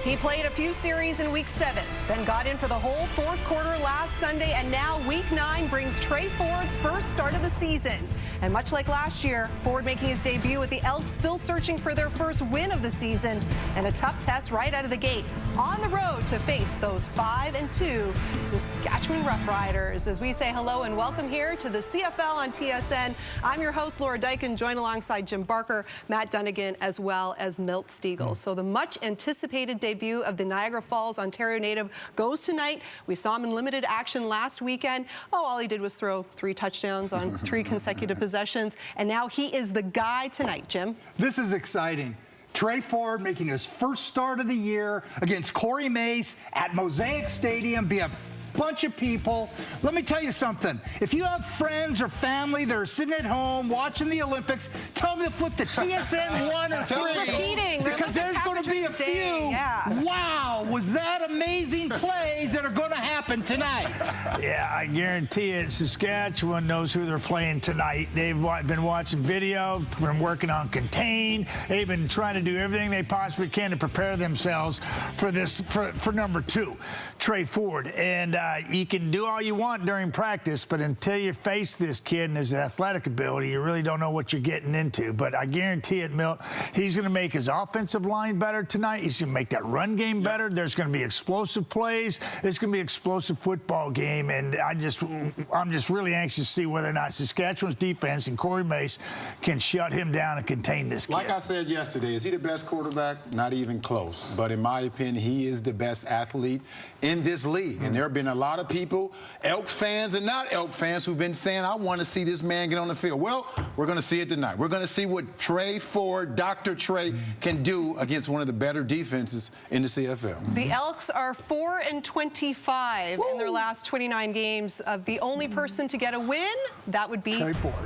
He played a few series in Week 7, then got in for the whole fourth quarter last Sunday, and now Week 9 brings Trey Ford's first start of the season. And much like last year, Ford making his debut with the Elks, still searching for their first win of the season, and a tough test right out of the gate on the road to face those 5-2 Saskatchewan Roughriders. As we say hello and welcome here to the CFL on TSN, I'm your host, Laura Dykin, joined alongside Jim Barker, Matt Dunnigan, as well as Milt Stiegel. So the much anticipated debut of the Niagara Falls, Ontario native goes tonight. We saw him in limited action last weekend. All he did was throw 3 touchdowns on 3 consecutive possessions, and now he is the guy tonight, Jim. This is exciting. Trey Ford making his first start of the year against Corey Mace at Mosaic Stadium. Be a bunch of people. Let me tell you something. If you have friends or family that are sitting at home watching the Olympics, tell them to flip to TSN 1 or 3. Because there's going to be a few. Yeah. Wow, was that amazing plays that are going to happen tonight. Yeah, I guarantee it. Saskatchewan knows who they're playing tonight. They've been watching video, been working on contain. They've been trying to do everything they possibly can to prepare themselves for this, for number 2, Trey Ford. And you can do all you want during practice, but until you face this kid and his athletic ability, you really don't know what you're getting into. But I guarantee it, Milt, he's going to make his offensive line better tonight. He's going to make that run game better. There's going to be explosive plays. It's going to be an explosive football game, and I'm just really anxious to see whether or not Saskatchewan's defense and Corey Mace can shut him down and contain this kid. Like I said yesterday, is he the best quarterback? Not even close. But in my opinion, he is the best athlete in this league. And there have been a lot of people, Elks fans and not Elk fans, who've been saying, I want to see this man get on the field. Well, we're going to see it tonight. We're going to see what Trey Ford, Dr. Trey, can do against one of the better defenses in the CFL. The Elks are 4-25 in their last 29 games. The only person to get a win, that would be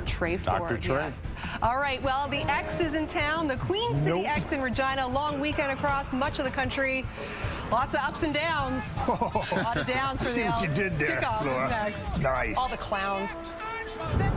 Trey Ford. Dr. Trey. Yes. All right, well, the X is in town. The Queen City X in Regina. Long weekend across much of the country. Lots of ups and downs. A lot of downs for the Elks. See what you did there, Kickoff Laura. is next. Nice. All the clowns. Sit.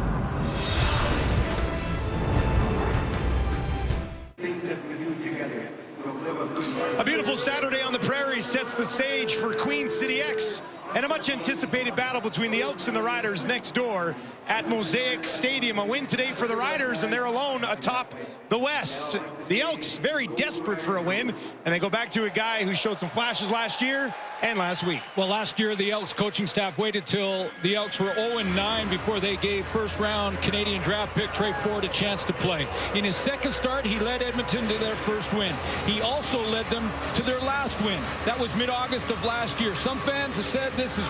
A beautiful Saturday on the prairie sets the stage for Queen City X and a much anticipated battle between the Elks and the Riders next door at Mosaic Stadium. A win today for the Riders, and they're alone atop the West. The Elks very desperate for a win, and they go back to a guy who showed some flashes last year and last week. Well, last year the Elks coaching staff waited till the Elks were 0-9 before they gave first-round Canadian draft pick Trey Ford a chance to play. In his second start, he led Edmonton to their first win. He also led them to their last win. That was mid-August of last year. Some fans have said this is,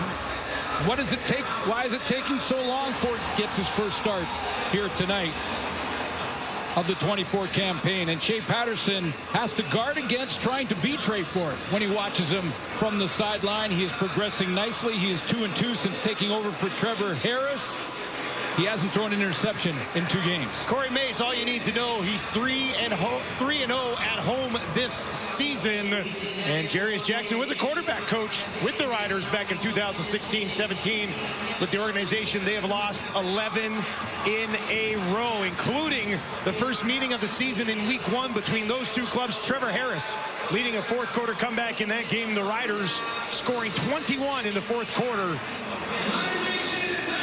what does it take? Why is it taking so long? Ford gets his first start here tonight of the 24 campaign, and Shea Patterson has to guard against trying to beat Trey Ford. When he watches him from the sideline, he is progressing nicely. He is 2-2 since taking over for Trevor Harris. He hasn't thrown an interception in 2 games. Corey Mace, all you need to know, he's 3-0 at home this season. And Jarius Jackson was a quarterback coach with the Riders back in 2016-17. With the organization, they have lost 11 in a row, including the first meeting of the season in Week 1 between those 2 clubs. Trevor Harris leading a fourth quarter comeback in that game. The Riders scoring 21 in the fourth quarter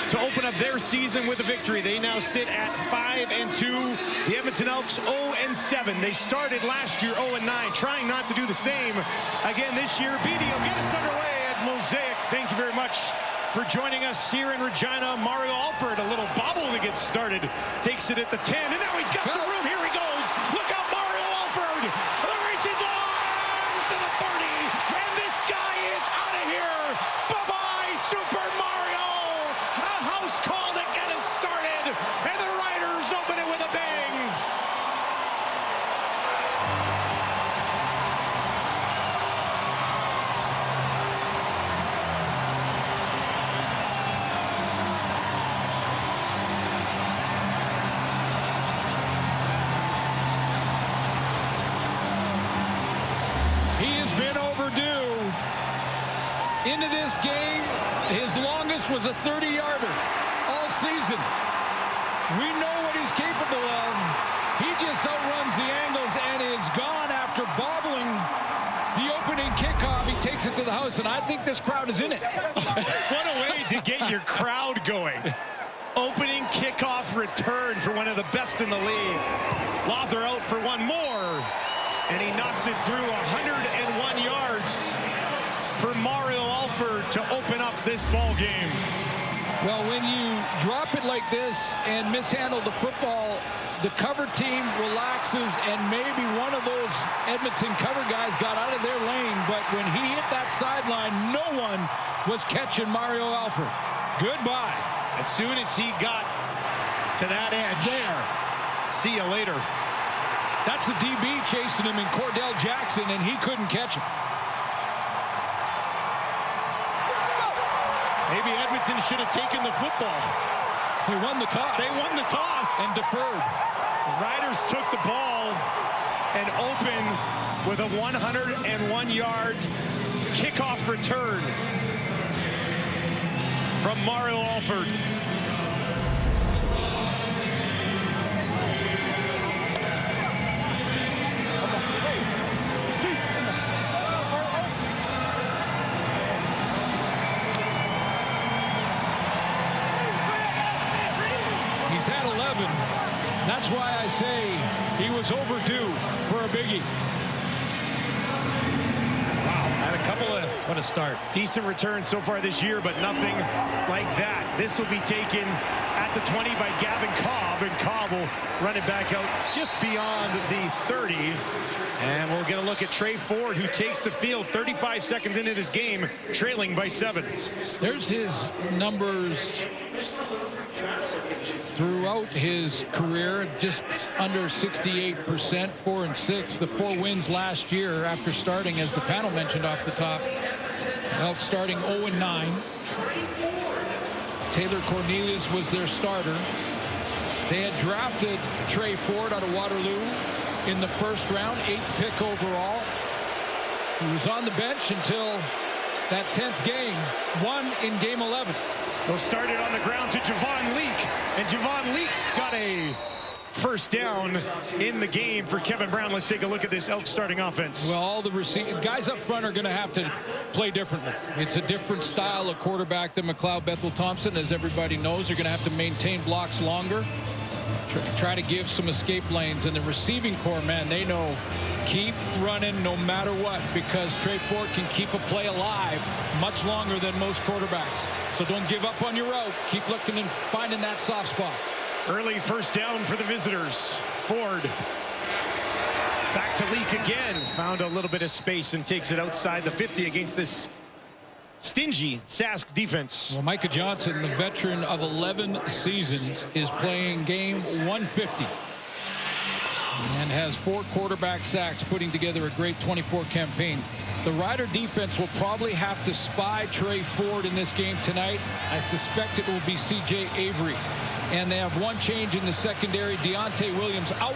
to open up their season with a victory. They now sit at 5-2. The Edmonton Elks 0-7. They started last year 0-9, trying not to do the same again this year. BD will get us underway at Mosaic. Thank you very much for joining us here in Regina. Mario Alford, a little bobble to get started. Takes it at the 10, and now he's got some room. Here he goes. Look out, Mario Alford. The race is on to the 30, and this guy is out of here. Bye-bye, Super Mario. A house call to get us started, and the Riders open it with a bang. He has been overdue. Into this game, his longest was a 30-yarder all season. We know what he's capable of. He just outruns the angles and is gone after bobbling the opening takes it to the house, and I think this crowd is in it. What a way to get your crowd going. Opening kickoff return for one of the best in the league. Lawther out for one more, and he knocks it through 101 yards for Mario Alford to open up this ball game. Well, when you drop it like this and mishandle the football, the cover team relaxes, and maybe one of those Edmonton cover guys got out of their lane, but when he hit that sideline, no one was catching Mario Alford. Goodbye. As soon as he got to that edge, There. see you later. That's the DB chasing him in Cordell Jackson, and he couldn't catch him. Maybe Edmonton should have taken the football. They won the toss. They won the toss. And deferred. Riders took the ball and opened with a 101-yard kickoff return from Mario Alford. He's had 11. That's why I say he was overdue for a biggie. Wow, had a couple of, what a start. Decent return so far this year, but nothing like that. This will be taken at the 20 by Gavin Cobb, and Cobb will run it back out just beyond the 30. And we'll get a look at Trey Ford, who takes the field 35 seconds into this game, trailing by 7. There's his numbers throughout his career, just under 68%, 4-6. The 4 wins last year after starting, as the panel mentioned off the top. Elks starting 0-9. Taylor Cornelius was their starter. They had drafted Trey Ford out of Waterloo in the first round, 8th pick overall. He was on the bench until that 10th game, won in game 11. They'll start it on the ground to Javon Leak, and Javon Leak's got a first down in the game for Kevin Brown. Let's take a look at this Elks starting offense. Well, all the guys up front are going to have to play differently. It's a different style of quarterback than McLeod Bethel-Thompson. As everybody knows, they're going to have to maintain blocks longer, try to give some escape lanes. And the receiving corps, man, they know keep running no matter what, because Trey Ford can keep a play alive much longer than most quarterbacks. So don't give up on your route. Keep looking and finding that soft spot. Early first down for the visitors. Ford back to Leak again. Found a little bit of space and takes it outside the 50 against this stingy Sask defense. Well, Micah Johnson, the veteran of 11 seasons, is playing game 150 and has 4 quarterback sacks, putting together a great 24 campaign. The Rider defense will probably have to spy Trey Ford in this game tonight. I suspect it will be C.J. Avery. And they have one change in the secondary. Deontay Williams out.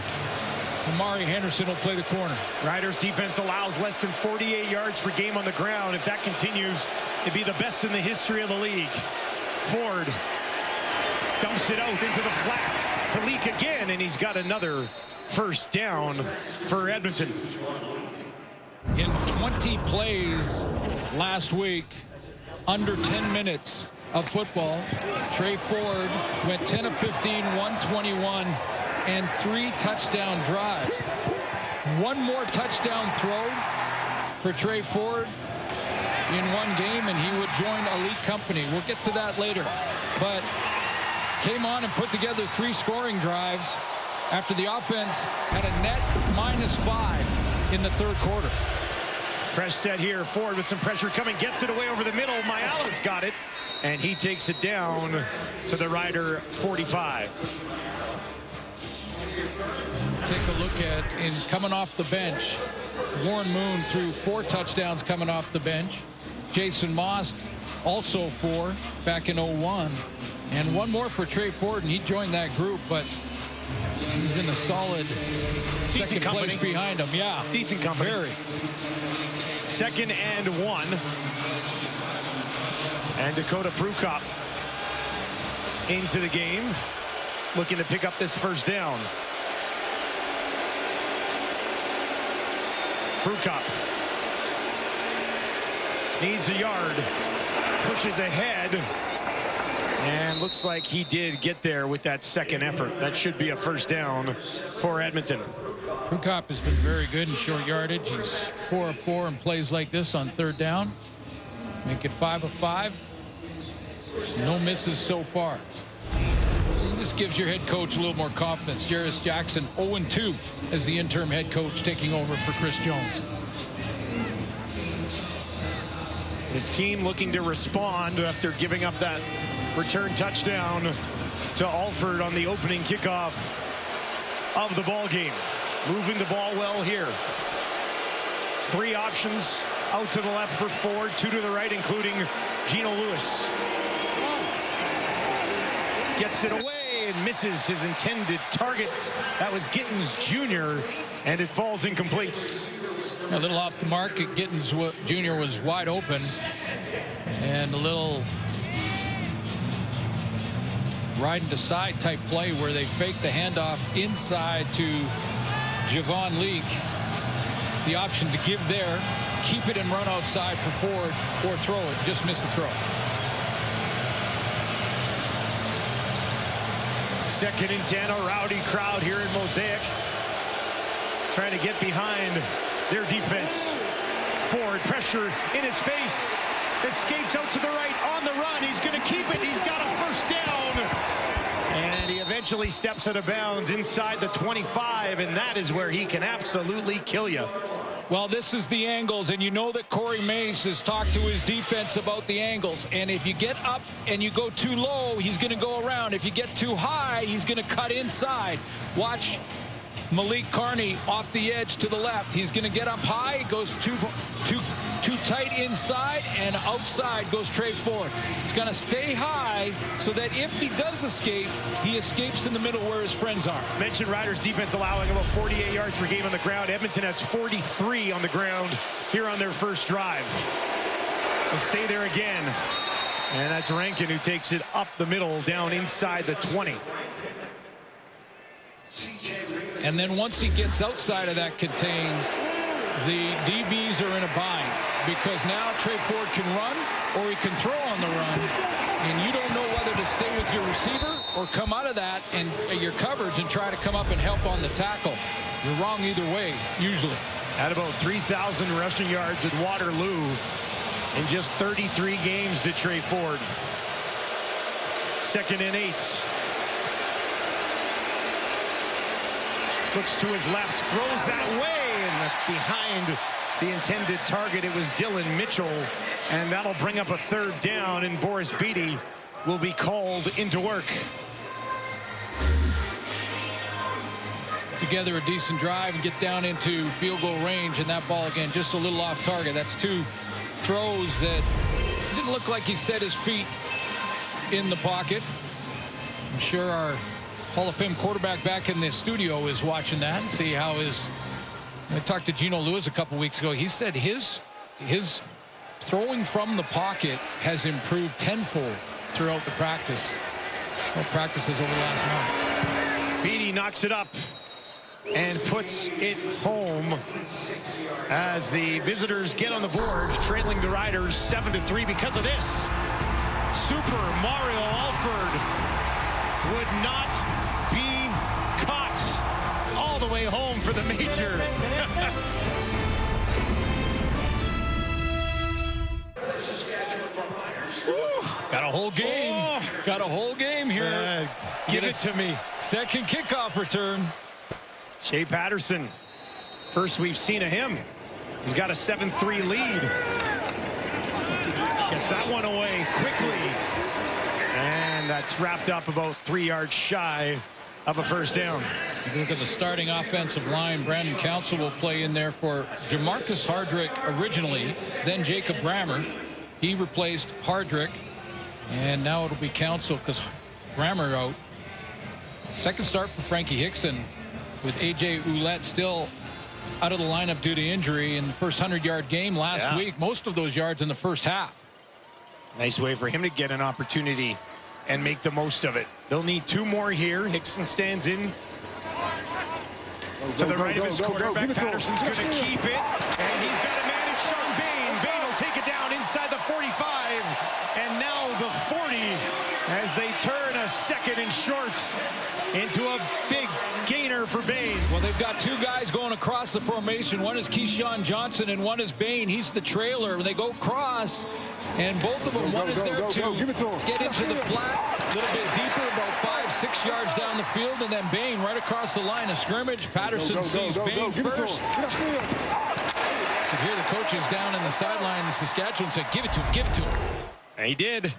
Amari Henderson will play the corner. Riders defense allows less than 48 yards per game on the ground. If that continues, it'd be the best in the history of the league. Ford dumps it out into the flat to Leak again, and he's got another first down for Edmonton. In 20 plays last week, under 10 minutes of football, Trey Ford went 10 of 15, 121, and 3 touchdown drives. One more touchdown throw for Trey Ford in one game, and he would join elite company. We'll get to that later. But came on and put together 3 scoring drives after the offense had a net -5 in the third quarter. Fresh set here. Ford with some pressure coming, gets it away over the middle. Mayala's got it, and he takes it down to the Rider 45. Take a look at, in coming off the bench, Warren Moon threw 4 touchdowns coming off the bench. Jason Moss also 4 back in 01. And one more for Trey Ford, and he joined that group, but he's in a solid second place behind him. Yeah. Decent company. Very. 2nd and 1. And Dakota Prukop into the game, looking to pick up this first down. Prukop needs a yard. Pushes ahead. And looks like he did get there with that second effort. That should be a first down for Edmonton. Krukop has been very good in short yardage. He's 4 of 4 in plays like this on third down. Make it 5 of 5. No misses so far. This gives your head coach a little more confidence. Jarvis Jackson 0-2 as the interim head coach, taking over for Chris Jones. His team looking to respond after giving up that return touchdown to Alford on the opening kickoff of the ball game. Moving the ball well here. 3 options out to the left for Ford, 2 to the right, including Gino Lewis. Gets it away and misses his intended target. That was Gittens Jr., and it falls incomplete. A little off the mark. Gittens Jr. was wide open, and a little riding to side type play where they fake the handoff inside to Javon Leake. The option to give there, keep it and run outside for Ford, or throw it. Just miss the throw. Second and 10, a rowdy crowd here in Mosaic, trying to get behind their defense. Ford, pressure in his face, escapes out to the right on the run. He's going to keep it. He's got a first down, and he eventually steps out of bounds inside the 25, and that is where he can absolutely kill you. Well, this is the angles, and you know that Corey Mace has talked to his defense about the angles. And if you get up and you go too low, he's going to go around. If you get too high, he's going to cut inside. Watch Malik Carney off the edge to the left. He's going to get up high, goes too tight inside, and outside goes Trey Ford. He's going to stay high so that if he does escape, he escapes in the middle where his friends are. Mentioned Riders defense allowing about 48 yards per game on the ground. Edmonton has 43 on the ground here on their first drive. They'll stay there again. And that's Rankin who takes it up the middle, down inside the 20. And then once he gets outside of that contain, the DBs are in a bind, because now Trey Ford can run or he can throw on the run, and you don't know whether to stay with your receiver or come out of that and your coverage and try to come up and help on the tackle. You're wrong either way, usually. At about 3,000 rushing yards at Waterloo in just 33 games to Trey Ford. 2nd and 8. Looks to his left, throws that way, and that's behind the intended target. It was Dylan Mitchell, and that'll bring up a third down, and Boris Beatty will be called into work. Together a decent drive and get down into field goal range, and that ball again just a little off target. That's 2 throws that didn't look like he set his feet in the pocket. I'm sure our Hall of Fame quarterback back in the studio is watching that and see how his. I talked to Gino Lewis a couple weeks ago. He said his throwing from the pocket has improved tenfold throughout the practices over the last month. Beatty knocks it up and puts it home as the visitors get on the board, trailing the Riders 7-3 because of this. Super Mario Alford would not be caught all the way home for the major. Got a whole game. Oh. Got a whole game here. Give it to me. Second kickoff return. Shea Patterson. First we've seen of him. He's got a 7-3 lead. Gets that one away quickly. And that's wrapped up about 3 yards shy of a first down. If you look at the starting offensive line, Brandon Council will play in there for Jamarcus Hardrick originally, then Jacob Brammer. He replaced Hardrick, and now it'll be Council because Brammer out. Second start for Frankie Hickson with A.J. Ouellette still out of the lineup due to injury in the first 100-yard game last week. Most of those yards in the first half. Nice way for him to get an opportunity and make the most of it. They'll need 2 more here. Hickson stands in to the right of his quarterback. Patterson's going to keep it, and he's got a man in Sean Bain. Bain will take it down inside for Bain. Well, they've got two guys going across the formation. One is Keyshawn Johnson and one is Bain. He's the trailer. They go across, and both of them, one is there to get into the flat, a little bit deeper, about 5-6 yards down the field, and then Bain right across the line of scrimmage. Patterson sees Bain first. You hear the coaches down in the sideline in Saskatchewan say, give it to him, give it to him. And he did.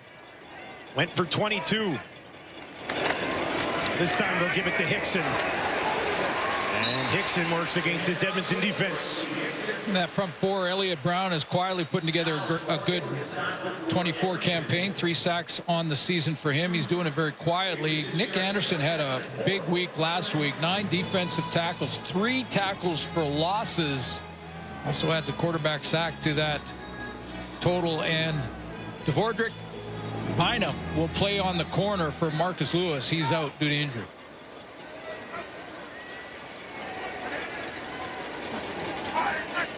Went for 22. This time they'll give it to Hickson. And Hickson works against this Edmonton defense. And that front four, Elliott Brown is quietly putting together a good 24 campaign. 3 sacks on the season for him. He's doing it very quietly. Nick Anderson had a big week last week. 9 defensive tackles, 3 tackles for losses. Also adds a quarterback sack to that total. And Devordrick Bynum will play on the corner for Marcus Lewis. He's out due to injury.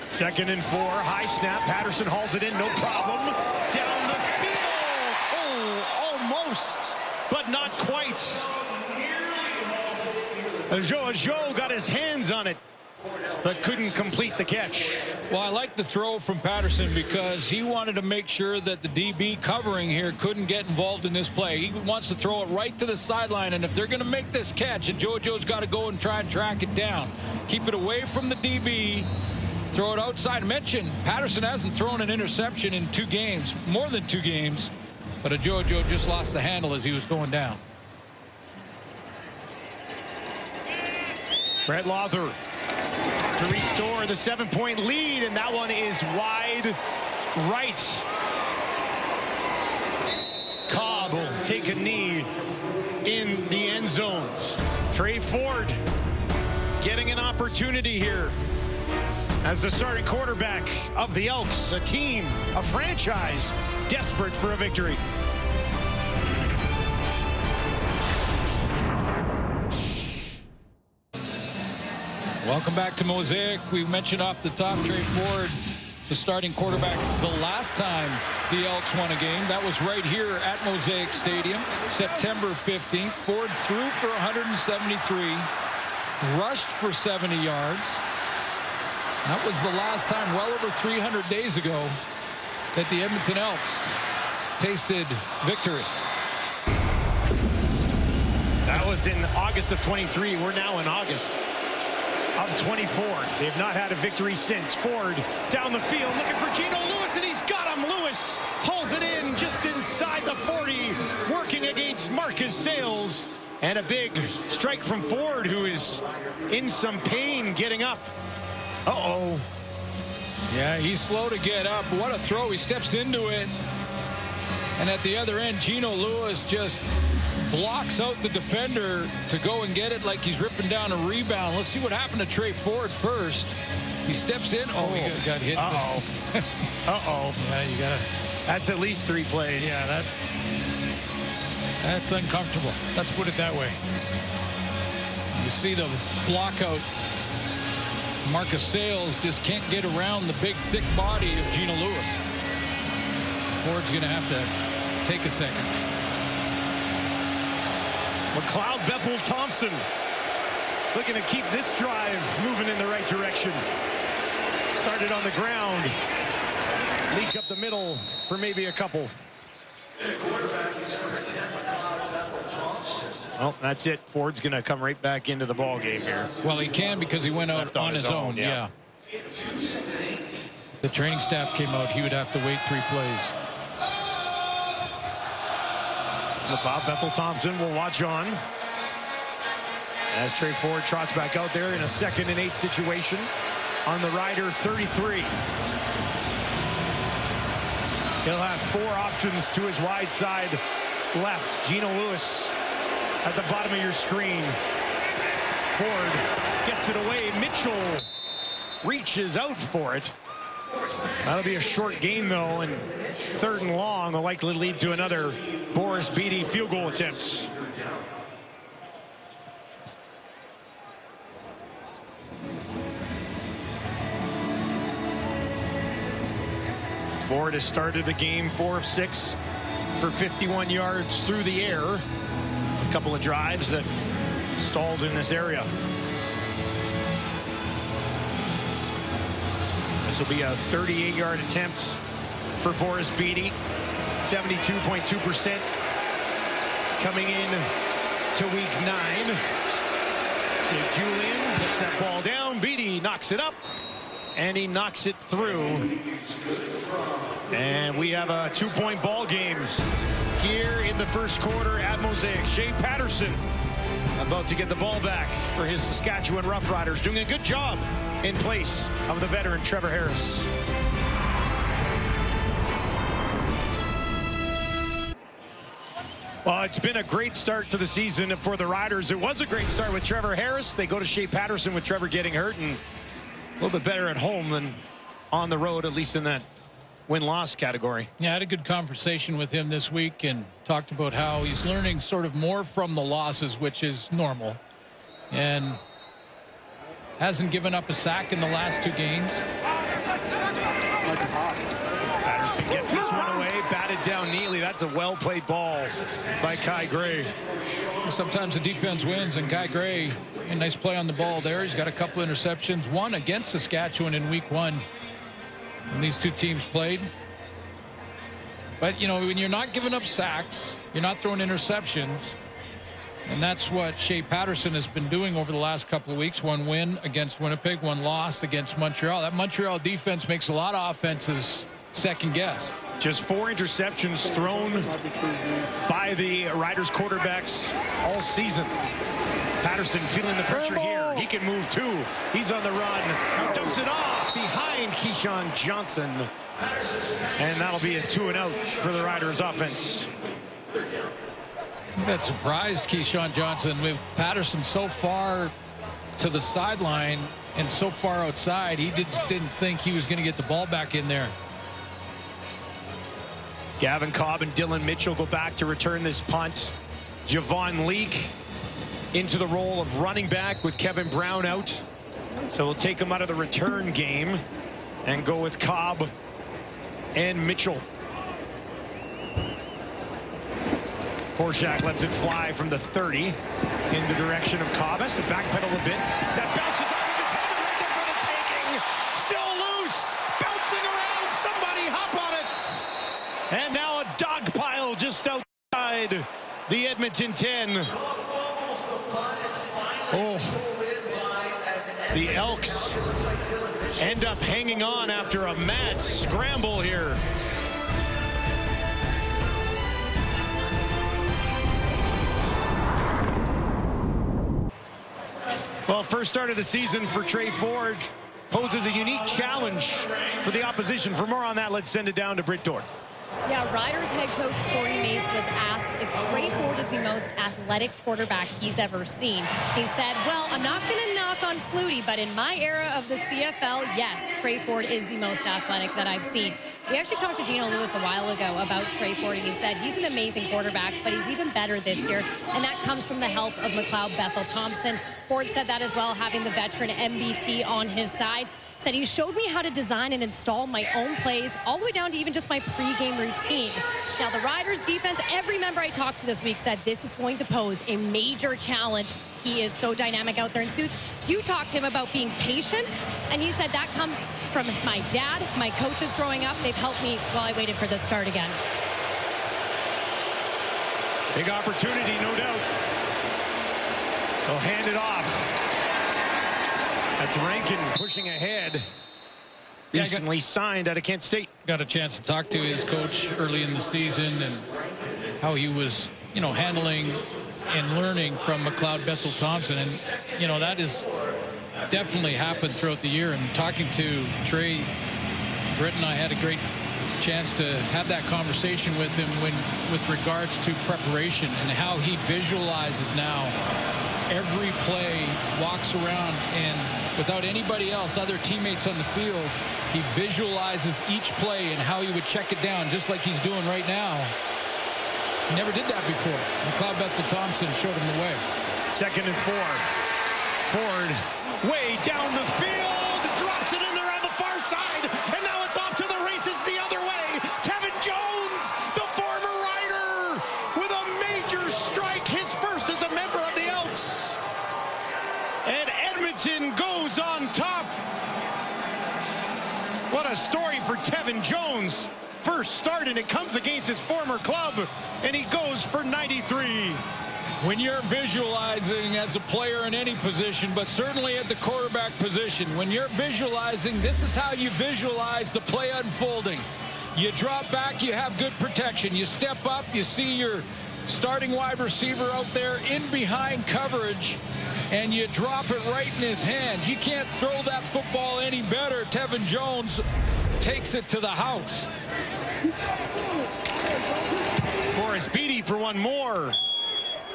Second and 4. High snap. Patterson hauls it in. No problem. Down the field. Oh, almost, but not quite. Joe got his hands on it, but couldn't complete the catch. Well, I like the throw from Patterson because he wanted to make sure that the DB covering here couldn't get involved in this play. He wants to throw it right to the sideline, and if they're going to make this catch, and JoJo's got to go and try and track it down. Keep it away from the DB. Throw it outside. I mentioned Patterson hasn't thrown an interception in 2 games, more than 2 games, but JoJo just lost the handle as he was going down. Brett Lawther to restore the 7-point lead, and that one is wide right. Cobb will take a knee in the end zone. Trey Ford getting an opportunity here as the starting quarterback of the Elks, a team, a franchise desperate for a victory. Welcome back to Mosaic. We mentioned off the top Trey Ford, the starting quarterback the last time the Elks won a game. That was right here at Mosaic Stadium, September 15th. Ford threw for 173, rushed for 70 yards. That was the last time, well over 300 days ago, that the Edmonton Elks tasted victory. That was in August of 23. We're now in August of 24. They have not had a victory since. Ford down the field looking for Geno Lewis, and he's got him. Lewis hauls it in just inside the 40, working against Marcus Sales. And a big strike from Ford, who is in some pain getting up. Uh-oh. Yeah, he's slow to get up. What a throw. He steps into it. And at the other end, Geno Lewis just blocks out the defender to go and get it like he's ripping down a rebound. Let's see what happened to Trey Ford first. He steps in. Oh, he got hit. Uh-oh. Uh-oh. Yeah, you got to. That's at least 3 plays. Yeah, that's uncomfortable. Let's put it that way. You see the block out. Marcus Sales just can't get around the big, thick body of Geno Lewis. Ford's going to have to take a second. McLeod Bethel Thompson looking to keep this drive moving in the right direction. Started on the ground. Leak up the middle for maybe a couple. Well, that's it. Ford's going to come right back into the ball game here. Well, he can because he went out on his own. Yeah. The training staff came out. He would have to wait 3 plays. McLeod Bethel Thompson will watch on as Trey Ford trots back out there in a 2nd and 8 situation on the Rider 33. He'll have 4 options to his wide side left. Geno Lewis at the bottom of your screen. Ford gets it away. Mitchell reaches out for it. That'll be a short gain, though, and 3rd and long will likely lead to another Boris Beatty field goal attempt. Ford has started the game 4 of 6 for 51 yards through the air. A couple of drives that stalled in this area. This will be a 38-yard attempt for Boris Beatty. 72.2% coming in to week 9. Big Julian puts that ball down. Beatty knocks it up, and he knocks it through. And we have a 2-point ball game here in the first quarter at Mosaic. Shea Patterson about to get the ball back for his Saskatchewan Roughriders, doing a good job in place of the veteran Trevor Harris. Well, it's been a great start to the season for the Riders. It was a great start with Trevor Harris. They go to Shea Patterson with Trevor getting hurt, and a little bit better at home than on the road, at least in that win-loss category. Yeah, I had a good conversation with him this week and talked about how he's learning sort of more from the losses, which is normal, and hasn't given up a sack in the last 2 games. Patterson gets this one away, batted down neatly. That's a well-played ball by Kai Gray. Sometimes the defense wins, and Kai Gray, a nice play on the ball there. He's got a couple interceptions, one against Saskatchewan in week 1. And these 2 teams played. But, you know, when you're not giving up sacks, you're not throwing interceptions. And that's what Shea Patterson has been doing over the last couple of weeks. 1 win against Winnipeg, 1 loss against Montreal. That Montreal defense makes a lot of offenses second guess. Just 4 interceptions thrown by the Riders quarterbacks all season. Patterson feeling the pressure here. He can move too. He's on the run. He dumps it off behind Keyshawn Johnson. And that'll be a 2-and-out for the Riders offense. That surprised Keyshawn Johnson with Patterson so far to the sideline and so far outside. He just didn't think he was going to get the ball back in there. Gavin Cobb and Dylan Mitchell go back to return this punt. Javon Leake into the role of running back with Kevin Brown out. So we'll take him out of the return game and go with Cobb and Mitchell. Horshak lets it fly from the 30 in the direction of Cobb. Has to backpedal a bit. That bounces off of his helmet right there for the taking. Still loose. Bouncing around. Somebody hop on it. And now a dog pile just outside the Edmonton 10. Oh, the Elks end up hanging on after a mad scramble here. Well, first start of the season for Trey Ford poses a unique challenge for the opposition. For more on that, let's send it down to Britt Dorn. Yeah, Riders head coach Corey Mace was asked if Trey Ford is the most athletic quarterback he's ever seen. He said, well, I'm not going to knock on Flutie, but in my era of the CFL, yes, Trey Ford is the most athletic that I've seen. We actually talked to Gino Lewis a while ago about Trey Ford, and he said he's an amazing quarterback, but he's even better this year, and that comes from the help of McLeod Bethel Thompson. Ford said that as well, having the veteran MBT on his side. Said he showed me how to design and install my own plays, all the way down to even just my pregame routine. Now, the Riders defense, every member I talked to this week said this is going to pose a major challenge. He is so dynamic out there in suits. You talked to him about being patient, and he said that comes from my dad, my coaches growing up. They've helped me while I waited for the start again. Big opportunity, no doubt. They'll hand it off. That's Rankin pushing ahead. Recently signed out of Kent State. Got a chance to talk to his coach early in the season and how he was, you know, handling and learning from McLeod Bethel Thompson. And, you know, that is definitely happened throughout the year. And talking to Trey, Britt and I had a great chance to have that conversation with him with regards to preparation and how he visualizes now every play, walks around, and without anybody else, other teammates on the field, he visualizes each play and how he would check it down, just like he's doing right now. He never did that before. McLeod Bethel Thompson showed him the way. 2nd and 4. Ford way down the field, drops it in there on the far side, and now it's off to the races the other way. Kevin Jones, the former Rider, with a major strike, his first as a member of the Elks. And Edmonton goes on top. What a story for Tevin Jones. First start, and it comes against his former club, and he goes for 93. When you're visualizing as a player in any position, but certainly at the quarterback position, when you're visualizing, this is how you visualize the play unfolding. You drop back, you have good protection. You step up, you see your starting wide receiver out there in behind coverage, and you drop it right in his hands. You can't throw that football any better. Tevin Jones takes it to the house. Forrest Beatty for one more.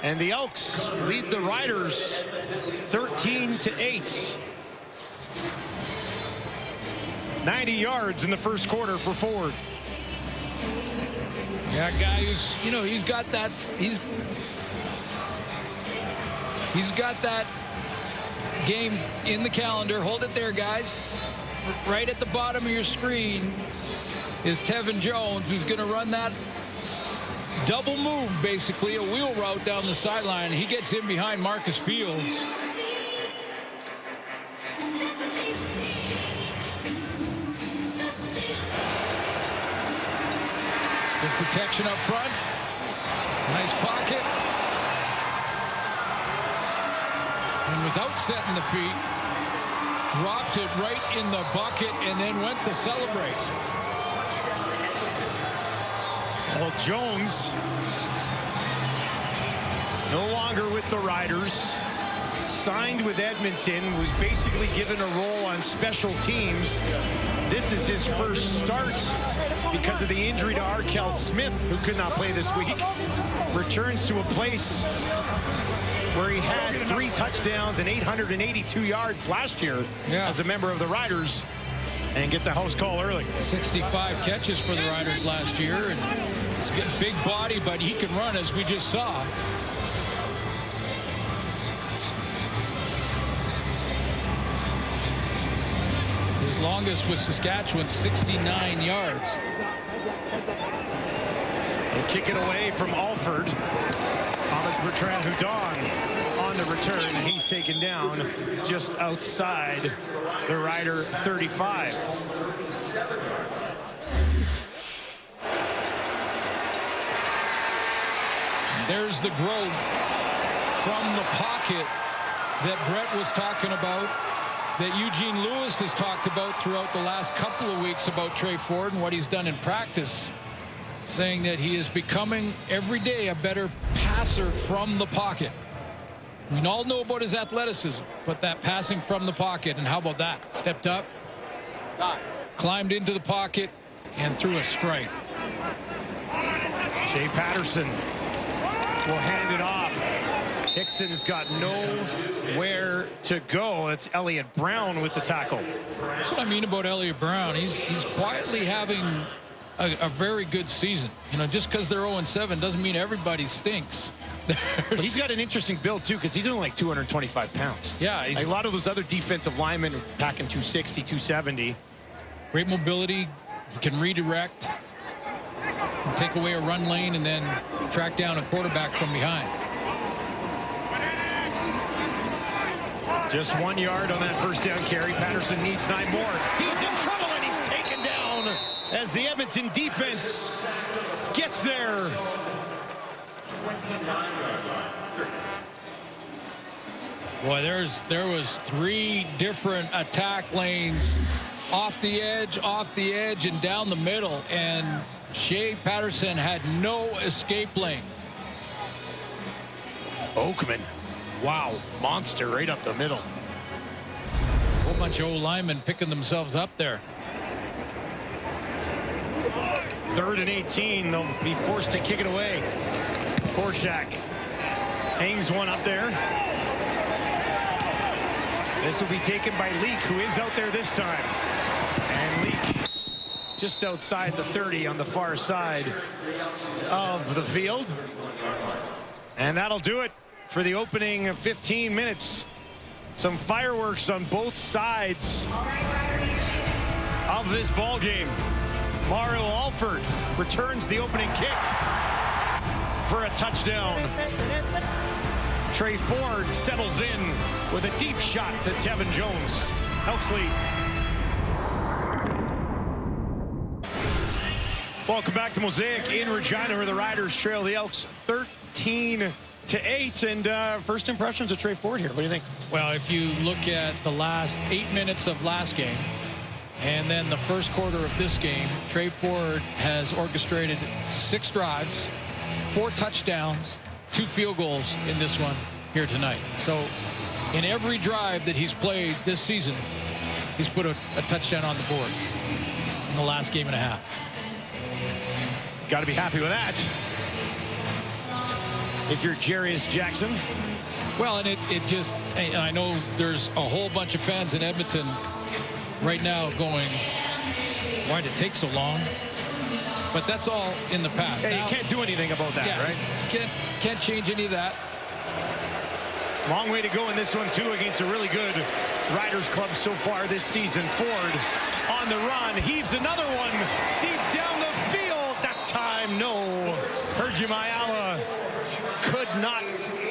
And the Elks lead the Riders 13-8. 90 yards in the first quarter for Ford. Yeah, guy who's, he's got that game in the calendar. Hold it there, guys. Right at the bottom of your screen is Tevin Jones, who's going to run that double move, basically a wheel route down the sideline. He gets in behind Marcus Fields. Good protection up front. Nice pocket. And without setting the feet, dropped it right in the bucket and then went to celebrate. Well, Jones no longer with the Riders, signed with Edmonton, was basically given a role on special teams. This is his first start because of the injury to Arkell Smith, who could not play this week. Returns to a place where he had 3 touchdowns and 882 yards last year as a member of the Riders, and gets a house call early. 65 catches for the Riders last year, and he's got a big body, but he can run, as we just saw. His longest was Saskatchewan, 69 yards. He'll kick it away from Alford. Thomas Bertrand Hudon on the return, and he's taken down just outside the Rider 35. There's the growth from the pocket that Brett was talking about, that Eugene Lewis has talked about throughout the last couple of weeks about Trey Ford and what he's done in practice, saying that he is becoming every day a better passer from the pocket. We all know about his athleticism, but that passing from the pocket, and how about that? Stepped up, climbed into the pocket, and threw a strike. Shea Patterson will hand it off. Hickson's got nowhere to go. It's Elliott Brown with the tackle. That's what I mean about Elliott Brown. He's quietly having a very good season. Just because they're 0-7 doesn't mean everybody stinks. But he's got an interesting build, too, because he's only like 225 pounds. Yeah. A lot of those other defensive linemen are packing 260, 270. Great mobility. He can redirect, can take away a run lane, and then track down a quarterback from behind. Just 1 yard on that first down carry. Patterson needs 9 more. He's in trouble, and he's taken down as the Edmonton defense gets there. Boy, there was 3 different attack lanes, off the edge, and down the middle, and Shea Patterson had no escape lane. Oakman, wow, monster right up the middle. A whole bunch of old linemen picking themselves up there. 3rd and 18. They'll be forced to kick it away. Korshak hangs one up there. This will be taken by Leak, who is out there this time. And Leak just outside the 30 on the far side of the field. And that'll do it for the opening 15 minutes. Some fireworks on both sides of this ball game. Mario Alford returns the opening kick for a touchdown. Trey Ford settles in with a deep shot to Tevin Jones. Elks lead. Welcome back to Mosaic in Regina, where the Riders trail the Elks 13-8. And first impressions of Tre Ford here. What do you think? Well, if you look at the last 8 minutes of last game and then the first quarter of this game, Tre Ford has orchestrated 6 drives, 4 touchdowns, 2 field goals in this one here tonight. So in every drive that he's played this season, he's put a touchdown on the board in the last game and a half. Got to be happy with that. If you're Jarius Jackson. Well, and it just, and I know there's a whole bunch of fans in Edmonton right now going, why did it take so long? But that's all in the past. Hey, now, you can't do anything about that, yeah, right? Can't change any of that. Long way to go in this one, too, against a really good Riders club so far this season. Ford on the run, heaves another one deep down the field. That time, no. Herjimayala could not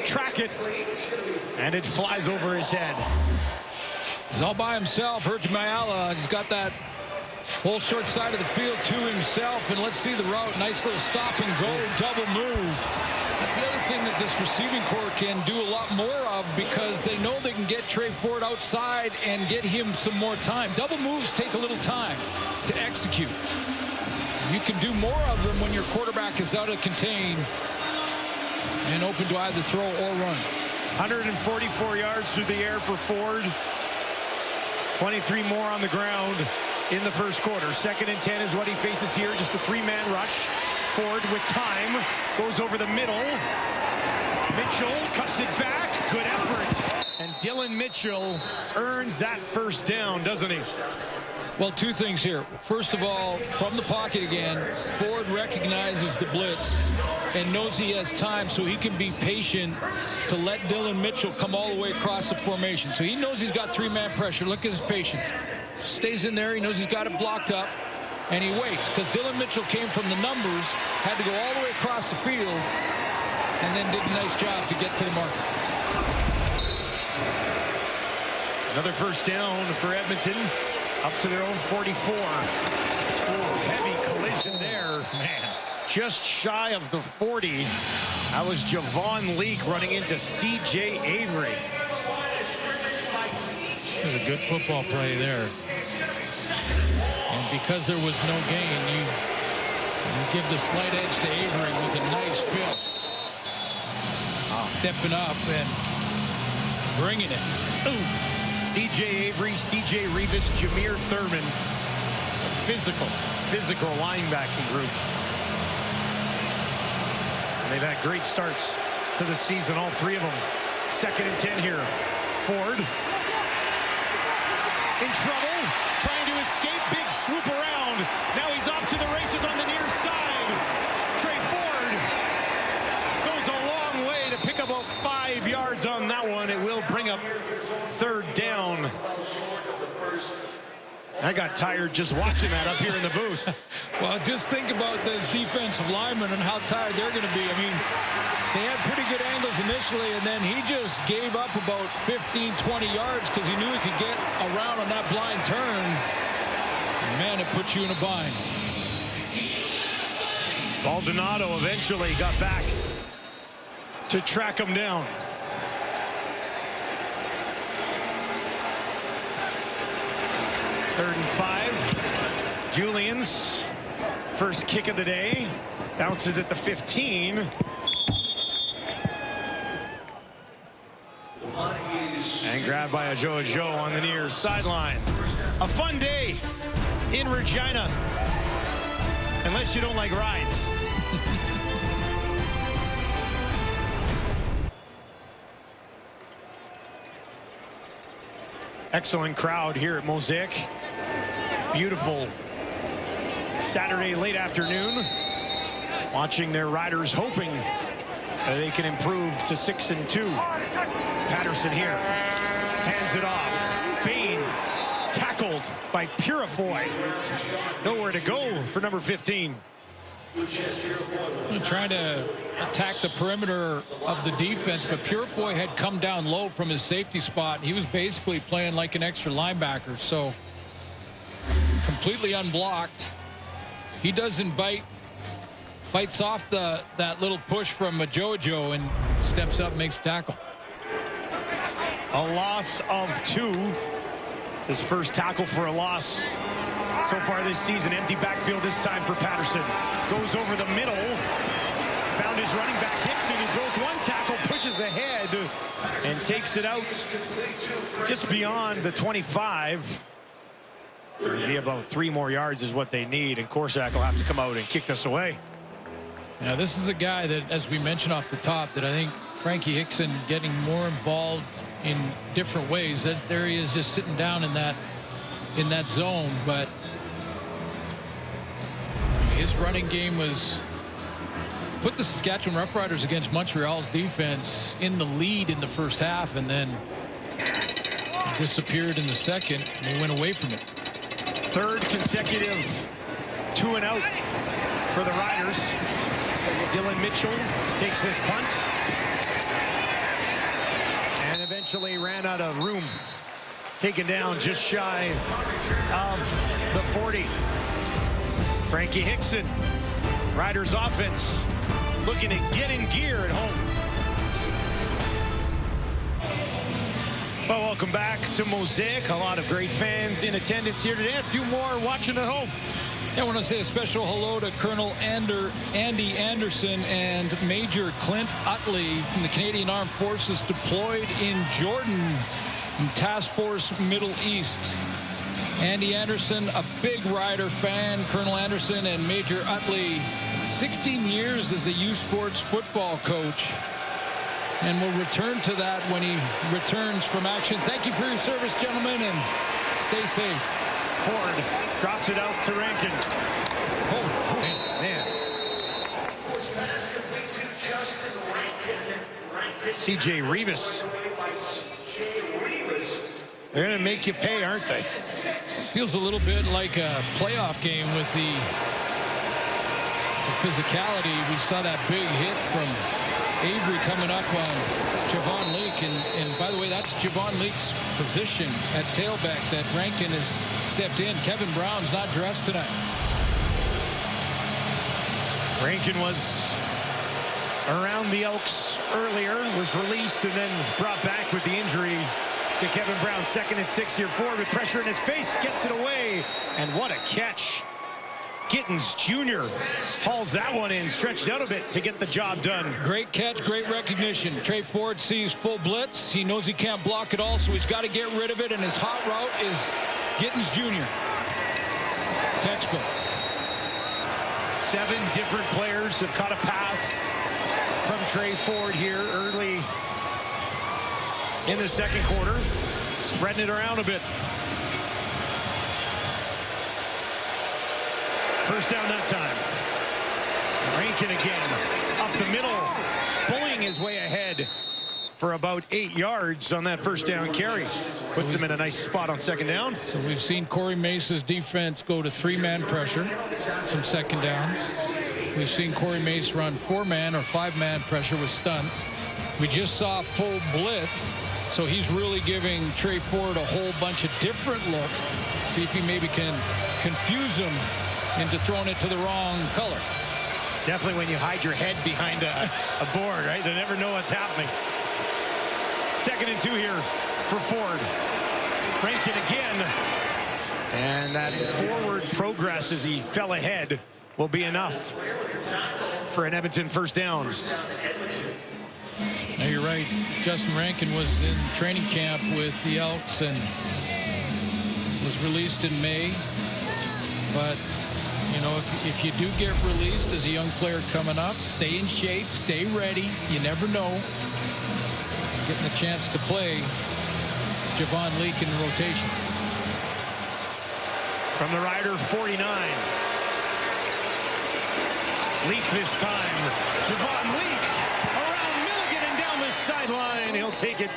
track it, and it flies over his head. He's all by himself. Herjimayala, he's got that whole short side of the field to himself, and let's see the route. Nice little stop and go, double move. That's the other thing that this receiving corps can do a lot more of, because they know they can get Tre Ford outside and get him some more time. Double moves take a little time to execute. You can do more of them when your quarterback is out of contain and open to either throw or run. 144 yards through the air for Ford. 23 more on the ground in the first quarter. 2nd and 10 is what he faces here. Just a 3-man rush. Ford with time goes over the middle. Mitchell cuts it back. Good effort. And Dylan Mitchell earns that first down, doesn't he? Well, 2 things here. First of all, from the pocket again, Ford recognizes the blitz and knows he has time, so he can be patient to let Dylan Mitchell come all the way across the formation. So he knows he's got 3-man pressure. Look at his patience. Stays in there. He knows he's got it blocked up, and he waits, because Dylan Mitchell came from the numbers, had to go all the way across the field, and then did a nice job to get to the marker. Another first down for Edmonton. Up to their own 44. Heavy collision there. Man, just shy of the 40. That was Javon Leake running into C.J. Avery. It was a good football play there. And because there was no gain, you give the slight edge to Avery with a nice fill. Stepping up and bringing it. Ooh. C.J. Avery, C.J. Revis, Jameer Thurman. It's a physical linebacking group. And they've had great starts to the season, all 3 of them. 2nd and 10 here. Ford in trouble, trying to escape, big swoop around. Now he's off to the races on the near side. Tre Ford goes a long way to pick up about 5 yards on that one. It will bring up 3rd down. I got tired just watching that up here in the booth. Well, just think about this defensive lineman and how tired they're going to be. I mean, they had pretty good angles initially, and then he just gave up about 15, 20 yards because he knew he could get around on that blind turn. And man, it puts you in a bind. Baldonado eventually got back to track him down. 3rd and 5. Julian's first kick of the day. Bounces at the 15. And grabbed by Ajo on the near sideline. A fun day in Regina. Unless you don't like rides. Excellent crowd here at Mosaic. Beautiful Saturday late afternoon. Watching their Riders, hoping that they can improve to 6-2. Patterson here. Hands it off. Bain tackled by Purifoy. Nowhere to go for number 15. He's trying to attack the perimeter of the defense, but Purifoy had come down low from his safety spot. He was basically playing like an extra linebacker, so completely unblocked. he doesn't bite. Fights off that little push from Jojo and steps up, makes tackle. A loss of 2. It's his first tackle for a loss so far this season. Empty backfield this time for Patterson. Goes over the middle. Found his running back Hickson, who broke 1 tackle, pushes ahead, and takes it out just beyond the 25. It'll be about 3 more yards is what they need, and Korsak will have to come out and kick this away. Now, this is a guy that, as we mentioned off the top, that I think Frankie Hickson getting more involved in different ways. That there he is, just sitting down in that zone, but his running game was put the Saskatchewan Roughriders against Montreal's defense in the lead in the first half, and then disappeared in the second. And they went away from it. 3rd consecutive 2 and out for the Riders. Dylan Mitchell takes this punt and eventually ran out of room. Taken down just shy of the 40. Frankie Hickson, Riders offense, looking to get in gear at home. Well, welcome back to Mosaic. A lot of great fans in attendance here today. A few more watching at home. I want to say a special hello to Colonel Andy Anderson and Major Clint Utley from the Canadian Armed Forces deployed in Jordan in Task Force Middle East. Andy Anderson, a big Rider fan. Colonel Anderson and Major Utley, 16 years as a U Sports football coach. And we'll return to that when he returns from action. Thank you for your service, gentlemen, and stay safe. Ford drops it out to Rankin. Oh, man. CJ Rivas. They're going to make you pay, aren't they? Feels a little bit like a playoff game with the physicality. We saw that big hit from Avery coming up on Javon Leake, and by the way, that's Javon Leake's position at tailback that Rankin has stepped in. Kevin Brown's not dressed tonight. Rankin was around the Elks earlier, was released and then brought back with the injury to Kevin Brown. 2nd and 6 here forward with pressure in his face, gets it away, and what a catch. Gittens Jr. hauls that one in, stretched out a bit to get the job done. Great catch, great recognition. Trey Ford sees full blitz. He knows he can't block it all, so he's got to get rid of it, and his hot route is Gittens Jr. Textbook. 7 different players have caught a pass from Trey Ford here early in the second quarter, spreading it around a bit. First down that time. Rankin again up the middle, bullying his way ahead for about 8 yards on that first down carry. Puts him in a nice spot on second down. So we've seen Corey Mace's defense go to 3-man pressure, some second downs. We've seen Corey Mace run 4-man or 5-man pressure with stunts. We just saw full blitz, so he's really giving Trey Ford a whole bunch of different looks. See if he maybe can confuse him into throwing it to the wrong color. Definitely when you hide your head behind a board, right? They never know what's happening. 2nd and 2 here for Ford. Rankin again. And that forward progress as he fell ahead will be enough for an Edmonton first down. Now you're right. Justin Rankin was in training camp with the Elks and was released in May. But you know, if you do get released as a young player coming up, stay in shape, stay ready. You never know. Getting the chance to play Javon Leake in the rotation. From the Rider 49. Leake this time. Javon Leake around Milligan and down the sideline. He'll take it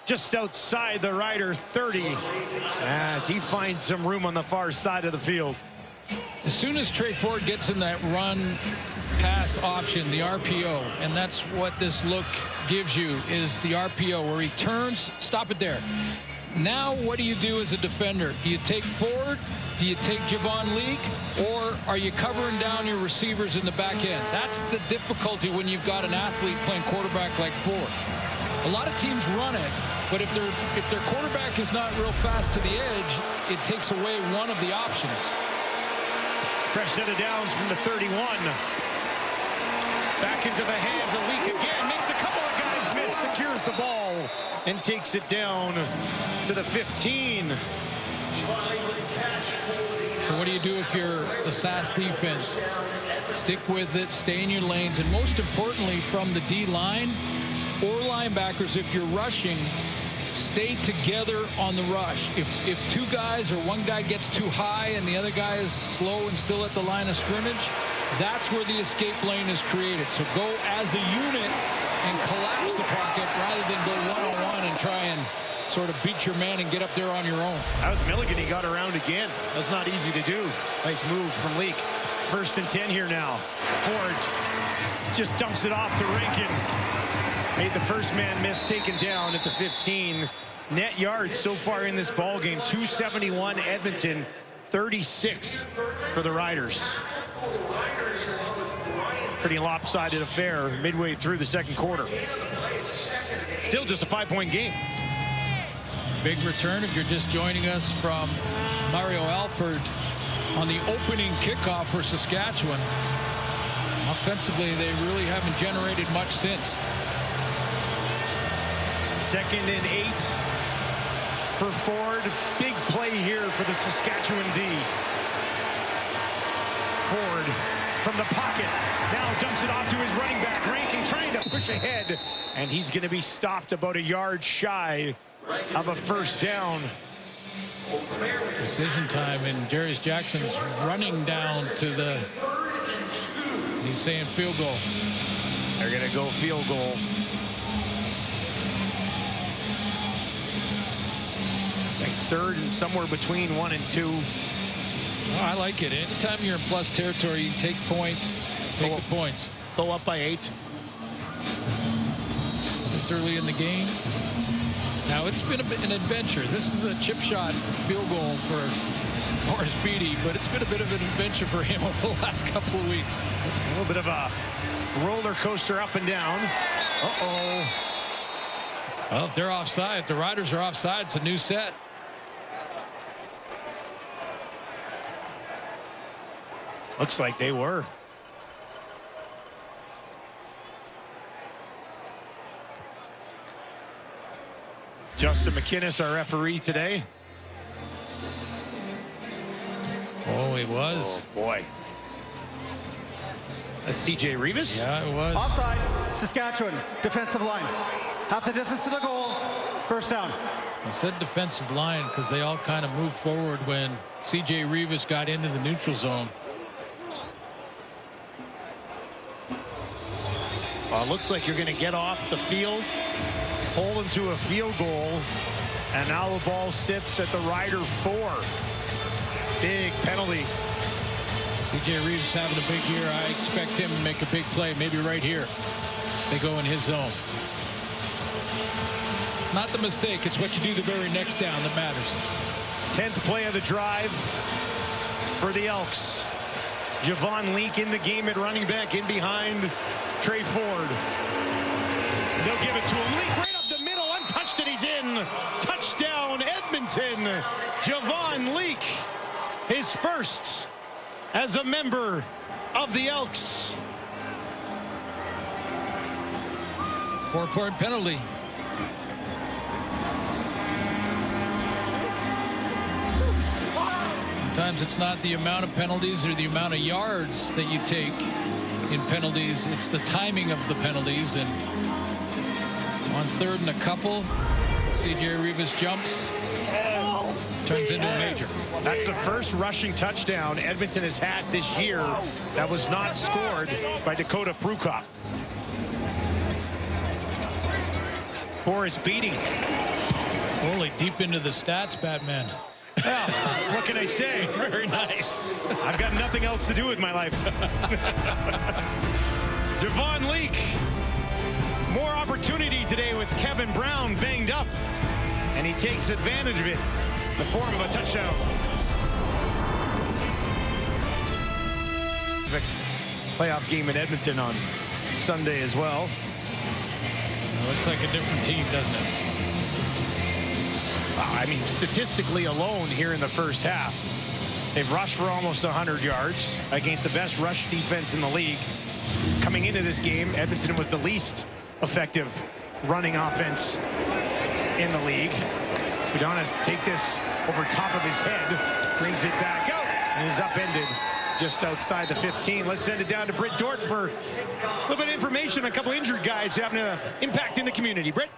just outside the Rider 30 as he finds some room on the far side of the field. As soon as Trey Ford gets in that run pass option, the RPO, and that's what this look gives you, is the RPO where he turns, stop it there. Now, what do you do as a defender? Do you take Ford? Do you take Javon Leak? Or are you covering down your receivers in the back end? That's the difficulty when you've got an athlete playing quarterback like Ford. A lot of teams run it, but if their quarterback is not real fast to the edge, it takes away one of the options. Fresh set of downs from the 31. Back into the hands of Leak again. Makes a couple of guys miss. Secures the ball and takes it down to the 15. So what do you do if you're the SAS defense? Stick with it, stay in your lanes, and most importantly from the D-line or linebackers, if you're rushing, stay together on the rush. If two guys or one guy gets too high and the other guy is slow and still at the line of scrimmage, that's where the escape lane is created. So go as a unit and collapse the pocket rather than go one-on-one and try and sort of beat your man and get up there on your own. That was Milligan. He got around again. That's not easy to do. Nice move from Leak. 1st and 10 here now. Ford just dumps it off to Rankin. Made the first man miss, taken down at the 15. Net yards so far in this ball game, 271 Edmonton, 36 for the Riders. Pretty lopsided affair midway through the second quarter. Still just a 5-point game. Big return if you're just joining us from Mario Alford on the opening kickoff for Saskatchewan. Offensively, they really haven't generated much since. 2nd and 8 for Ford. Big play here for the Saskatchewan D. Ford from the pocket. Now dumps it off to his running back. Rankin trying to push ahead. And he's going to be stopped about a yard shy of a first down. Decision time, and Jarius Jackson's running down to the... He's saying field goal. They're going to go field goal. Like 3rd and somewhere between 1 and 2. Oh, I like it. Anytime you're in plus territory, you take points. Take the points. Go up by 8. This early in the game. Now, it's been an adventure. This is a chip shot field goal for Morris Beatty, but it's been a bit of an adventure for him over the last couple of weeks. A little bit of a roller coaster up and down. Uh-oh. Well, if they're offside, if the Riders are offside, it's a new set. Looks like they were. Justin McInnes, our referee today. Oh, it was. Oh, boy. That's C.J. Rivas? Yeah, it was. Offside, Saskatchewan, defensive line. Half the distance to the goal, first down. I said defensive line because they all kind of moved forward when C.J. Rivas got into the neutral zone. Well, it looks like you're going to get off the field, hold them to a field goal, and now the ball sits at the Rider 4. Big penalty. C.J. Reeves is having a big year. I expect him to make a big play, maybe right here. They go in his zone. It's not the mistake. It's what you do the very next down that matters. 10th play of the drive for the Elks. Javon Leak in the game at running back, in behind Trey Ford. They'll give it to him. Leak right up the middle, untouched, and he's in. Touchdown, Edmonton. Javon Leak, his first as a member of the Elks. 4-point penalty. Sometimes it's not the amount of penalties or the amount of yards that you take in penalties. It's the timing of the penalties. And on 3rd and a couple, C.J. Rivas jumps, turns into a major. That's the first rushing touchdown Edmonton has had this year that was not scored by Dakota Prukop. Boris Beatty. Holy, deep into the stats, Batman. Well, what can I say? Very nice. I've got nothing else to do with my life. Javon Leak. More opportunity today with Kevin Brown banged up. And he takes advantage of it in the form of a touchdown. Playoff game in Edmonton on Sunday as well. Looks like a different team, doesn't it? I mean, statistically alone here in the first half, they've rushed for almost 100 yards against the best rush defense in the league. Coming into this game, Edmonton was the least effective running offense in the league. Udonis take this over top of his head, brings it back out, and is upended just outside the 15. Let's send it down to Britt Dort for a little bit of information on a couple injured guys having an impact in the community. Britt?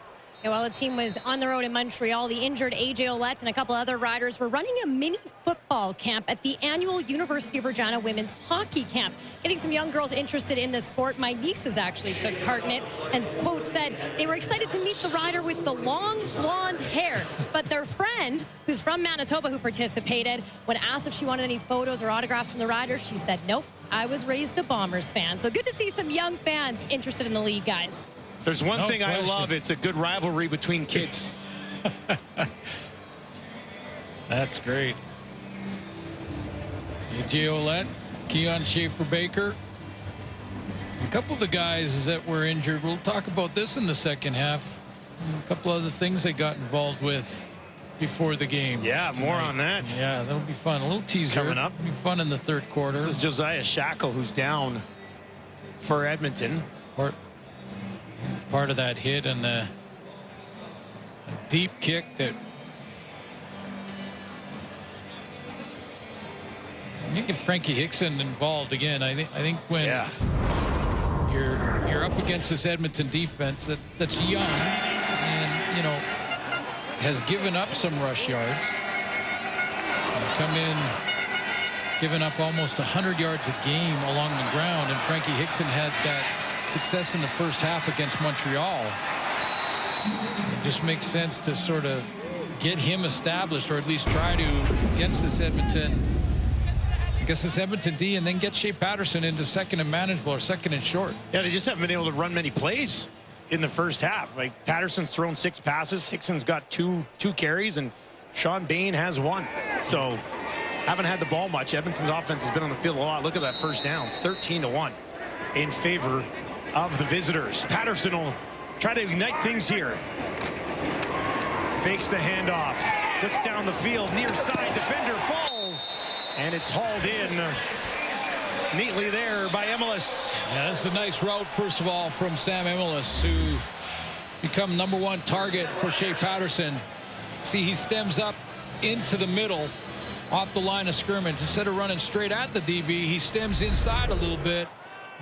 Yeah, while the team was on the road in Montreal, the injured A.J. Ouellette and a couple other riders were running a mini football camp at the annual University of Regina Women's Hockey Camp, getting some young girls interested in the sport. My nieces actually took part in it, and quote said they were excited to meet the rider with the long blonde hair. But their friend, who's from Manitoba, who participated, when asked if she wanted any photos or autographs from the riders, she said, nope, I was raised a Bombers fan. So good to see some young fans interested in the league, guys. If there's one thing I love, it's a good rivalry between kids. That's great. A.J. Ouellette, Keon Schaefer-Baker. A couple of the guys that were injured, we'll talk about this in the second half. A couple other things they got involved with before the game. Yeah, tonight. more on that. Yeah, that'll be fun. A little teaser. Coming up. It'll be fun in the third quarter. This is Josiah Shackle, who's down for Edmonton. Part of that hit and a deep kick that I think if Frankie Hickson involved again, I think when you're up against this Edmonton defense that's young and you know has given up some rush yards, come in giving up almost 100 yards a game along the ground, and Frankie Hickson had that success in the first half against Montreal. It just makes sense to sort of get him established, or at least try to against this Edmonton D, and then get Shea Patterson into second and manageable or second and short. Yeah, they just haven't been able to run many plays in the first half. Like Patterson's thrown 6 passes, Hickson's got two carries, and Sean Bain has 1. So haven't had the ball much. Edmonton's offense has been on the field a lot. Look at that first down. It's 13-1 in favor of the visitors. Patterson will try to ignite things here. Fakes the handoff. Looks down the field. Near side defender falls. And it's hauled in neatly there by Emilus. Yeah, that's a nice route, first of all, from Sam Emilus, who become #1 target for Shea Patterson. See, he stems up into the middle off the line of scrimmage. Instead of running straight at the DB, he stems inside a little bit,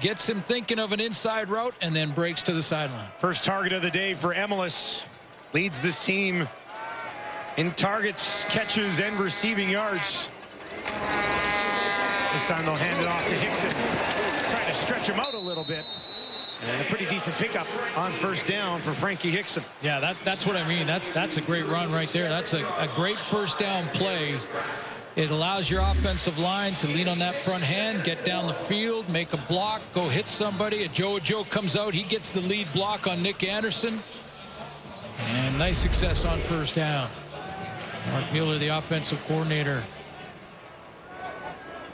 gets him thinking of an inside route, and then breaks to the sideline. First target of the day for Emilus. Leads this team in targets, catches, and receiving yards. This time they'll hand it off to Hickson. Trying to stretch him out a little bit. And a pretty decent pickup on first down for Frankie Hickson. Yeah, that's what I mean. That's a great run right there. That's a great first down play. It allows your offensive line to lean on that front hand, get down the field, make a block, go hit somebody. Joe comes out. He gets the lead block on Nick Anderson. And nice success on first down. Mark Mueller, the offensive coordinator.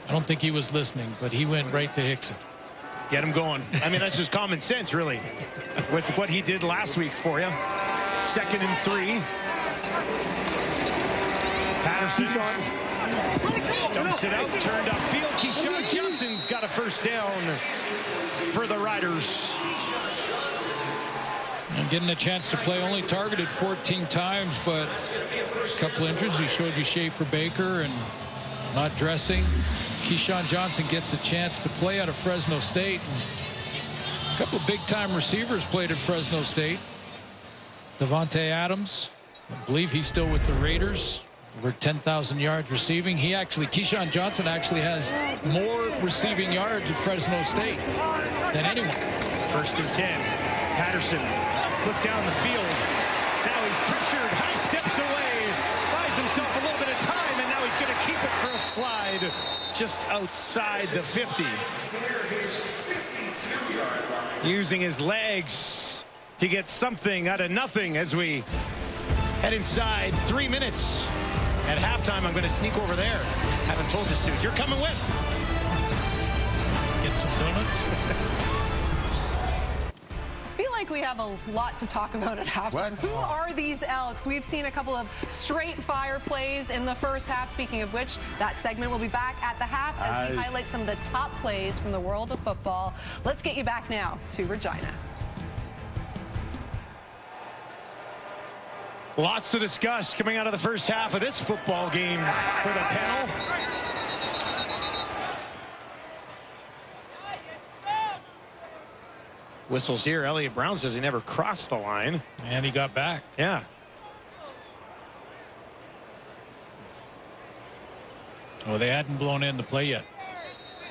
I don't think he was listening, but he went right to Hickson. Get him going. I mean, that's just common sense, really, with what he did last week for you. 2nd and 3. Patterson dumps it out, turned upfield. Keyshawn Johnson's got a first down for the Riders. And getting a chance to play, only targeted 14 times, but a couple injuries. We showed you Schaefer-Baker and not dressing. Keyshawn Johnson gets a chance to play out of Fresno State. A couple of big-time receivers played at Fresno State. Devontae Adams, I believe he's still with the Raiders. Over 10,000 yards receiving. Keyshawn Johnson actually has more receiving yards at Fresno State than anyone. 1st and 10. Patterson look down the field. Now he's pressured, high steps away, buys himself a little bit of time, and now he's going to keep it for a slide just outside the 50. Using his legs to get something out of nothing as we Head inside. 3 minutes. At halftime, I'm going to sneak over there. Haven't told you, Suit. You're coming with. Get some donuts. I feel like we have a lot to talk about at halftime. What? Who are these Elks? We've seen a couple of straight fire plays in the first half. Speaking of which, that segment will be back at the half as we highlight some of the top plays from the world of football. Let's get you back now to Regina. Lots to discuss coming out of the first half of this football game for the panel. Whistles here. Elliott Brown says he never crossed the line. And he got back. Yeah. Well, they hadn't blown in the play yet.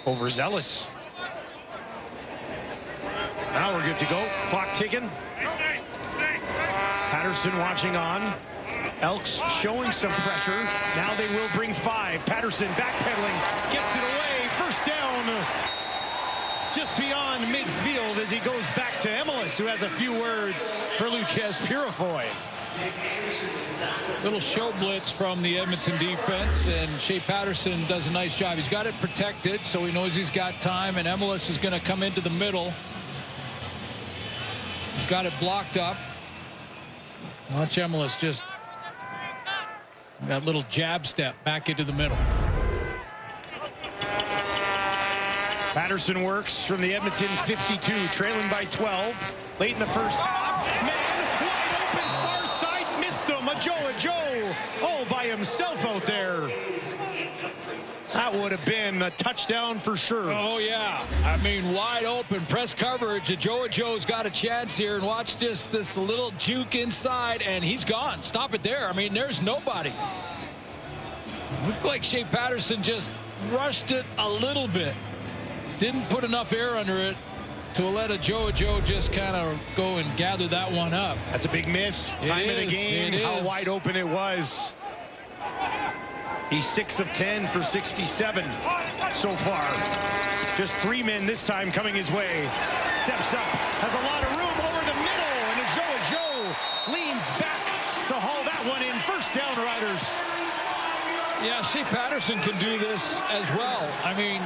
Overzealous. Now we're good to go. Clock ticking. Patterson watching on. Elks showing some pressure. Now they will bring 5. Patterson backpedaling. Gets it away. First down. Just beyond midfield as he goes back to Emilus, who has a few words for Luchez Purifoy. Little show blitz from the Edmonton defense, and Shea Patterson does a nice job. He's got it protected, so he knows he's got time, and Emilus is going to come into the middle. He's got it blocked up. Watch Emilus just got a little jab step back into the middle. Patterson works from the Edmonton 52, trailing by 12. Late in the first half. Man, wide open, far side, missed him. Joe, all by himself out there. That would have been a touchdown for sure. Oh, yeah. I mean, wide open press coverage. Joe's got a chance here, and watch this little juke inside, and he's gone. Stop it there. I mean, there's nobody. Looked like Shea Patterson just rushed it a little bit. Didn't put enough air under it to let Joe just kind of go and gather that one up. That's a big miss. Time of the game, how wide open it was. He's 6 of 10 for 67 so far. Just 3 men this time coming his way. Steps up, has a lot of room over the middle, and Joe leans back to haul that one in. First down, Riders. Yeah, Shea Patterson can do this as well. I mean,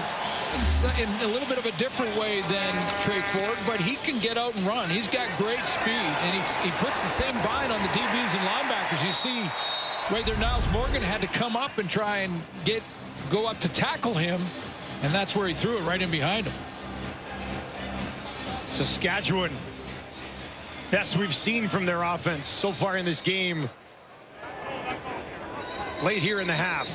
in a little bit of a different way than Trey Ford, but he can get out and run. He's got great speed, and he puts the same bind on the DBs and linebackers. You see right there, Niles Morgan had to come up and try and go up to tackle him, and that's where he threw it right in behind him. Saskatchewan, best we've seen from their offense so far in this game. Late here in the half.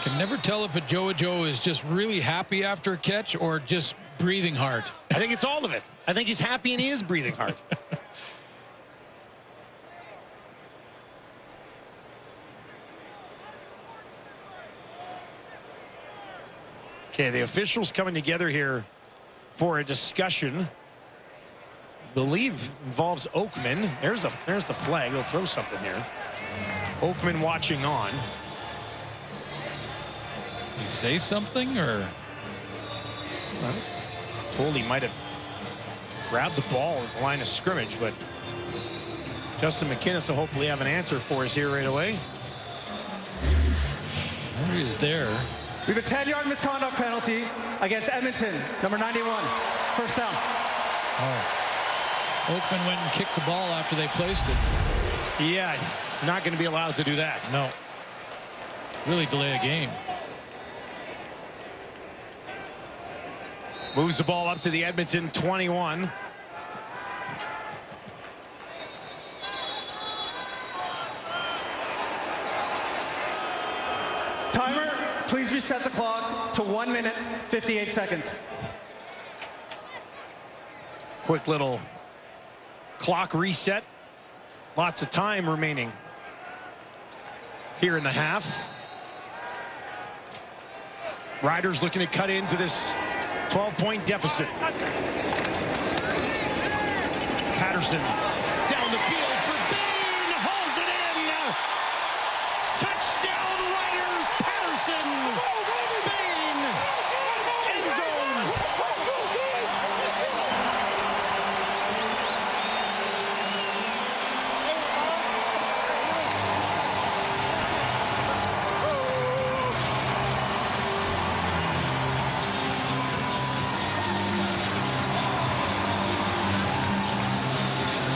Can never tell if a Joe is just really happy after a catch or just breathing hard. I think it's all of it. I think he's happy and he is breathing hard. Okay, the officials coming together here for a discussion. I believe involves Oakman. There's the flag. They'll throw something here. Oakman watching on. Did he say something, or? Well, told he might have grabbed the ball at the line of scrimmage, but Justin McInnes will hopefully have an answer for us here right away. There he is there. We have a 10-yard misconduct penalty against Edmonton, number 91. First down. Oh. Oakman went and kicked the ball after they placed it. Yeah, not going to be allowed to do that. No. Really delay a game. Moves the ball up to the Edmonton 21. Timer, please reset the clock to 1 minute, 58 seconds. Quick little clock reset. Lots of time remaining here in the half. Riders looking to cut into this 12-point deficit. Patterson down the field for Bain, hauls it in. Touchdown Riders, Patterson. Bain, end zone.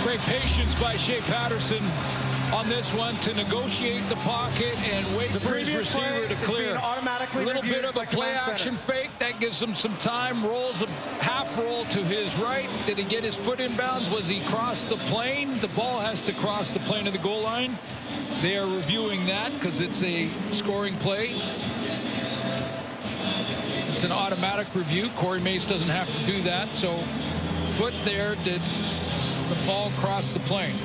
Great patience by Shea Patterson on this one to negotiate the pocket and wait for his receiver to clear. A little bit of a play action fake that gives him some time. Rolls a half roll to his right. Did he get his foot in bounds? Was he cross the plane? The ball has to cross the plane of the goal line. They are reviewing that because it's a scoring play. It's an automatic review. Corey Mace doesn't have to do that. So foot there, did the ball cross the plane?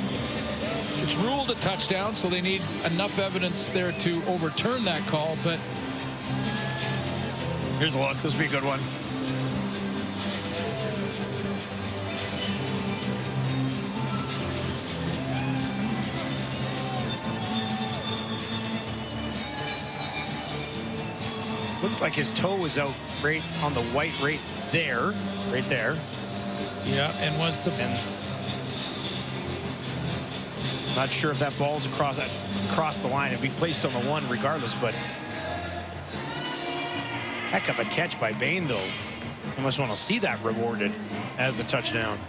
It's ruled a touchdown, so they need enough evidence there to overturn that call. But here's a look. This will be a good one. Looked like his toe was out right on the white right there. yeah, and was the Not sure if that ball's across the line. It'd be placed on the one regardless, but heck of a catch by Bain, though. You must want to see that rewarded as a touchdown.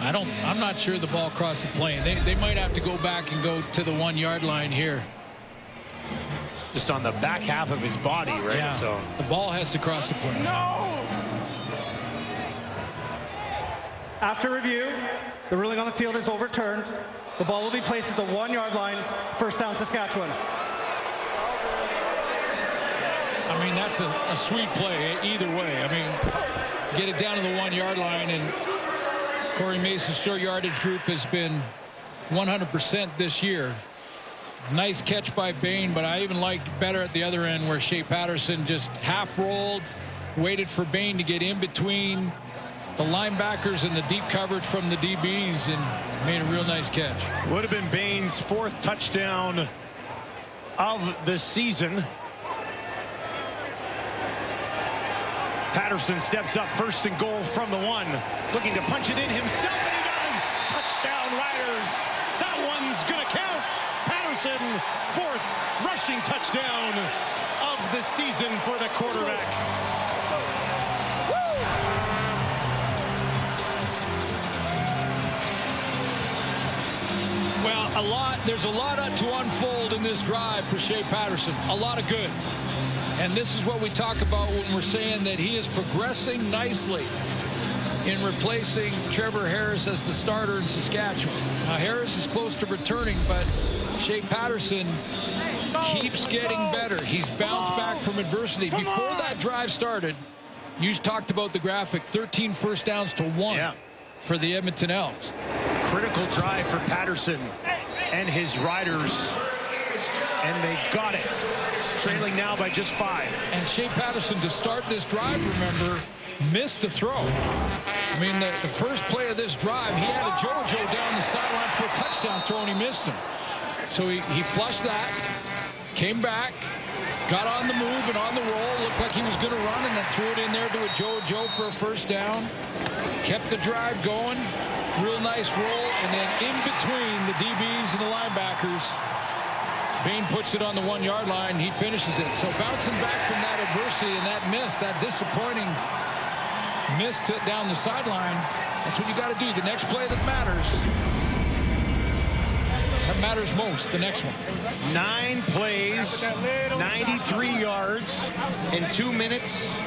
I'm not sure the ball crossed the plane. They might have to go back and go to the 1 yard line here. Just on the back half of his body, right? Yeah. So the ball has to cross the plane. After review, the ruling on the field is overturned. The ball will be placed at the 1 yard line. First down, Saskatchewan. I mean, that's a sweet play either way. I mean, get it down to the 1 yard line, and Corey Mace's short yardage group has been 100% this year. Nice catch by Bain, but I even like better at the other end where Shea Patterson just half rolled, waited for Bain to get in between the linebackers and the deep coverage from the DBs and made a real nice catch. would have been Bain's 4th touchdown of the season. Patterson steps up, 1st and goal from the 1, looking to punch it in himself, and he does. Touchdown, Riders. That one's gonna count. Patterson, 4th rushing touchdown of the season for the quarterback. Well, there's a lot to unfold in this drive for Shea Patterson. A lot of good. And this is what we talk about when we're saying that he is progressing nicely in replacing Trevor Harris as the starter in Saskatchewan. Now, Harris is close to returning, but Shea Patterson keeps getting better. He's bounced back from adversity. Before that drive started, you talked about the graphic, 13 first downs to 1 for the Edmonton Elks. Critical drive for Patterson and his Riders, and they got it. Trailing now by just 5. And Shea Patterson, to start this drive, remember, missed a throw. I mean, the first play of this drive, he had a JoJo down the sideline for a touchdown throw, and he missed him. So he flushed that, came back, got on the move and on the roll, looked like he was going to run, and then threw it in there to a JoJo for a first down. Kept the drive going, real nice roll, and then in between the DBs and the linebackers, Bain puts it on the 1 yard line. He finishes it. So bouncing back from that adversity and that miss, that disappointing miss down the sideline, that's what you got to do. The next play that matters. That matters most, the next one. 9 plays, 93 yards in 2 minutes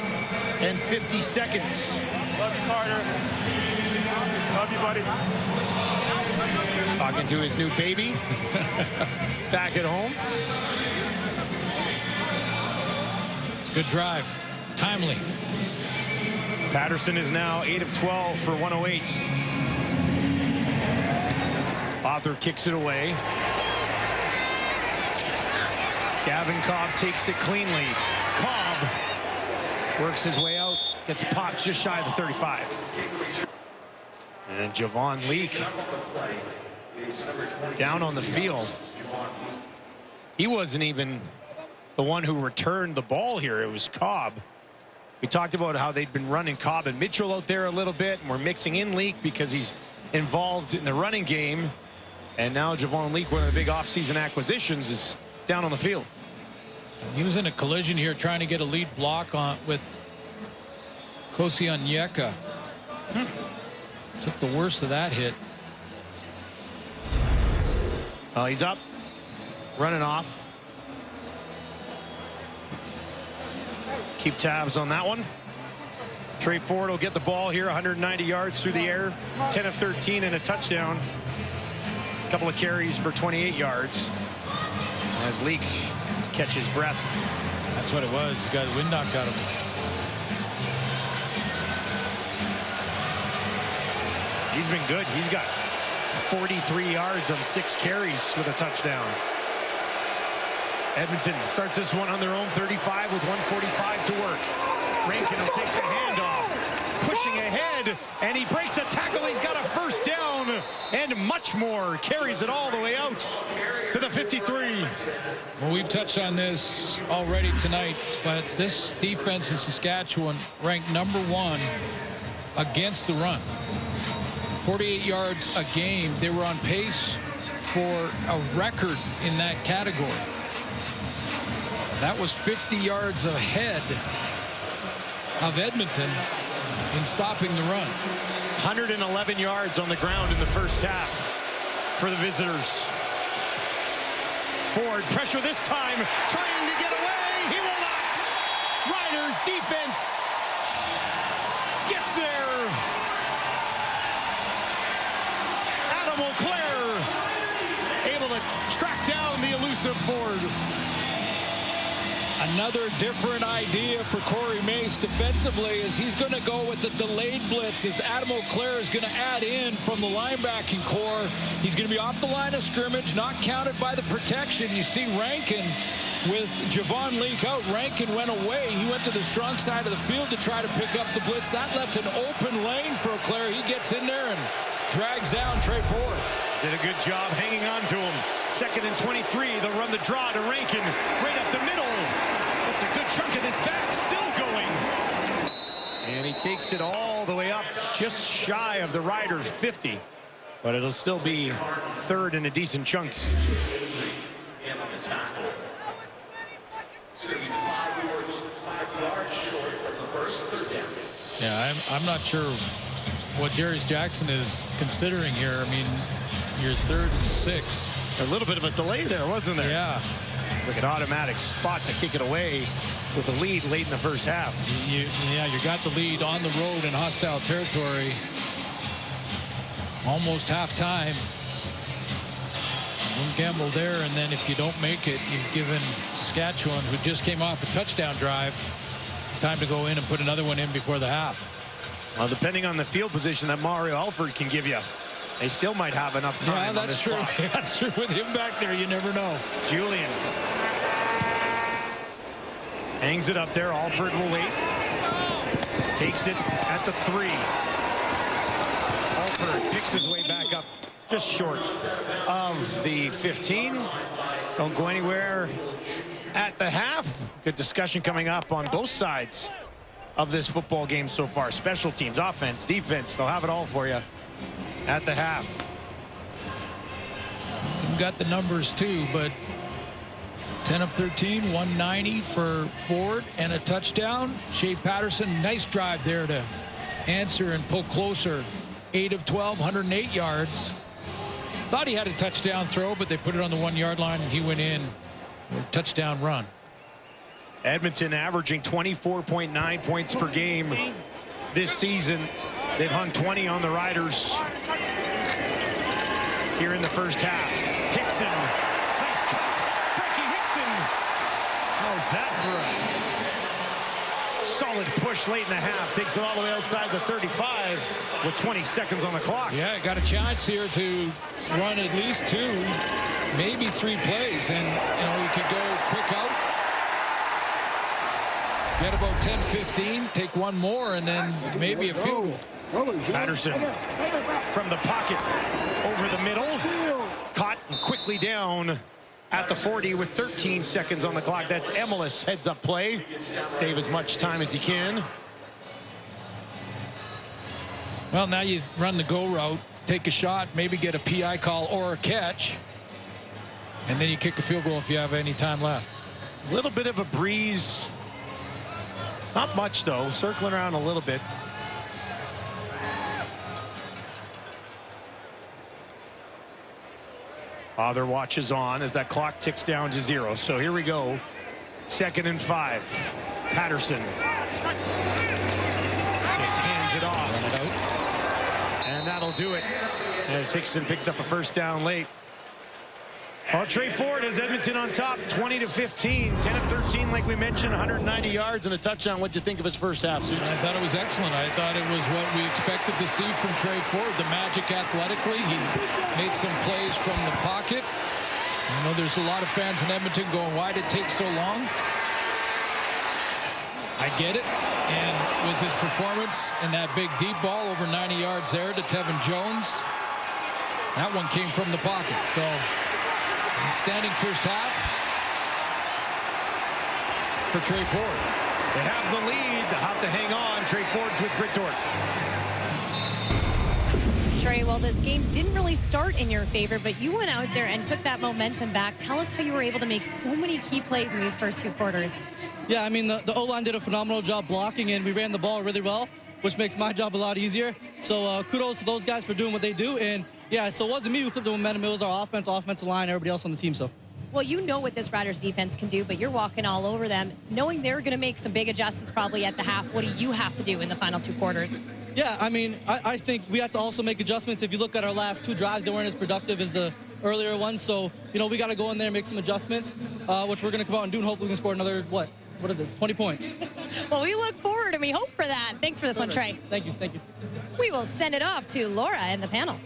and 50 seconds. Love you, Carter. Love you, buddy. Talking to his new baby back at home. It's a good drive. Timely. Patterson is now 8 of 12 for 108. Author kicks it away. Gavin Cobb takes it cleanly. Cobb works his way out, gets popped just shy of the 35. And Javon Leake down on the field. He wasn't even the one who returned the ball here. It was Cobb. We talked about how they'd been running Cobb and Mitchell out there a little bit, and we're mixing in Leake because he's involved in the running game. And now Javon Leake, one of the big offseason acquisitions, is down on the field. He was in a collision here trying to get a lead block on with Kosi Onyeka. Took the worst of that hit. Oh, he's up, running off. Keep tabs on that one. Trey Ford will get the ball here, 190 yards through the air, 10 of 13 and a touchdown. A couple of carries for 28 yards. As Leak catches breath. That's what it was. He got wind knocked out of him. He's been good. He's got 43 yards on 6 carries with a touchdown. Edmonton starts this one on their own 35 with 1:45 to work. Rankin will take the handoff, pushing ahead, and he breaks a tackle. He's got a first down and much more. Carries it all the way out to the 53. Well, we've touched on this already tonight, but this defense in Saskatchewan ranked #1 against the run. 48 yards a game. They were on pace for a record in that category. That was 50 yards ahead of Edmonton in stopping the run. 111 yards on the ground in the first half for the visitors. Ford, pressure this time, trying to get away. He will not. Riders defense gets there. Adam O'Clair able to track down the elusive Ford. Another different idea for Corey Mace defensively is he's going to go with the delayed blitz. If Adam O'Clair is going to add in from the linebacking core, he's going to be off the line of scrimmage, not counted by the protection. You see Rankin with Javon Leak out. Rankin went away. He went to the strong side of the field to try to pick up the blitz. That left an open lane for O'Clair. He gets in there and drags down Trey Ford. Did a good job hanging on to him. 2nd and 23. They'll run the draw to Rankin right up the middle. That's a good chunk of his back still going. And he takes it all the way up just shy of the Riders' 50. But it'll still be 3rd and a decent chunk. Yeah, I'm not sure what Darius Jackson is considering here. I mean, you're 3rd and 6. A little bit of a delay there, wasn't there? Yeah. Like an automatic spot to kick it away with a lead late in the first half. You got the lead on the road in hostile territory. Almost halftime. One gamble there, and then if you don't make it, you've given Saskatchewan, who just came off a touchdown drive, time to go in and put another one in before the half. Well, depending on the field position that Mario Alford can give you, they still might have enough time. Yeah, that's true. That's true. With him back there, you never know. Julian hangs it up there. Alford will wait. Takes it at the 3. Alford picks his way back up just short of the 15. Don't go anywhere at the half. Good discussion coming up on both sides of this football game so far. Special teams, offense, defense, they'll have it all for you at the half. You've got the numbers too, but 10 of 13, 190 for Ford and a touchdown. Shea Patterson, nice drive there to answer and pull closer. 8 of 12, 108 yards. Thought he had a touchdown throw, but they put it on the 1-yard line and he went in. Touchdown run. Edmonton averaging 24.9 points per game this season. They've hung 20 on the Riders here in the first half. Hickson, nice cut. Frankie Hickson. How's that for a solid push late in the half? Takes it all the way outside the 35 with 20 seconds on the clock. Yeah, got a chance here to run at least 2, maybe 3 plays, and you could go quick out. Get about 10, 15, take one more, and then maybe a field goal. Patterson from the pocket over the middle. Caught and quickly down at the 40 with 13 seconds on the clock. That's Emelis heads-up play. Save as much time as he can. Well, now you run the go route, take a shot, maybe get a PI call or a catch, and then you kick a field goal if you have any time left. A little bit of a breeze. Not much, though. Circling around a little bit. Their watch is on as that clock ticks down to 0. So here we go. 2nd and 5. Patterson just hands it off. And that'll do it as Hickson picks up a first down late. Well, Trey Ford has Edmonton on top, 20-15, 10 of 13, like we mentioned, 190 yards and a touchdown. What'd you think of his first half, Susan? I thought it was excellent. I thought it was what we expected to see from Trey Ford. The magic athletically. He made some plays from the pocket. I know there's a lot of fans in Edmonton going, why did it take so long? I get it. And with his performance and that big deep ball over 90 yards there to Tevin Jones, that one came from the pocket. So, standing first half for Trey Ford. They have the lead. They'll have to hang on. Trey Ford's with Britt Dort. Trey, well, this game didn't really start in your favor, but you went out there and took that momentum back. Tell us how you were able to make so many key plays in these first 2 quarters. Yeah, I mean, the O-line did a phenomenal job blocking, and we ran the ball really well, which makes my job a lot easier. So kudos to those guys for doing what they do. And, yeah, so it wasn't me who flipped the momentum. It was our offensive line, everybody else on the team. So. Well, you know what this Riders defense can do, but you're walking all over them, knowing they're going to make some big adjustments probably at the half. What do you have to do in the final 2 quarters? Yeah, I mean, I think we have to also make adjustments. If you look at our last 2 drives, they weren't as productive as the earlier ones. So, you know, we got to go in there and make some adjustments, which we're going to come out and do, and hopefully we can score another, what is it, 20 points. Well, we look forward and we hope for that. Thanks for this one, Trey. Thank you. We will send it off to Laura and the panel.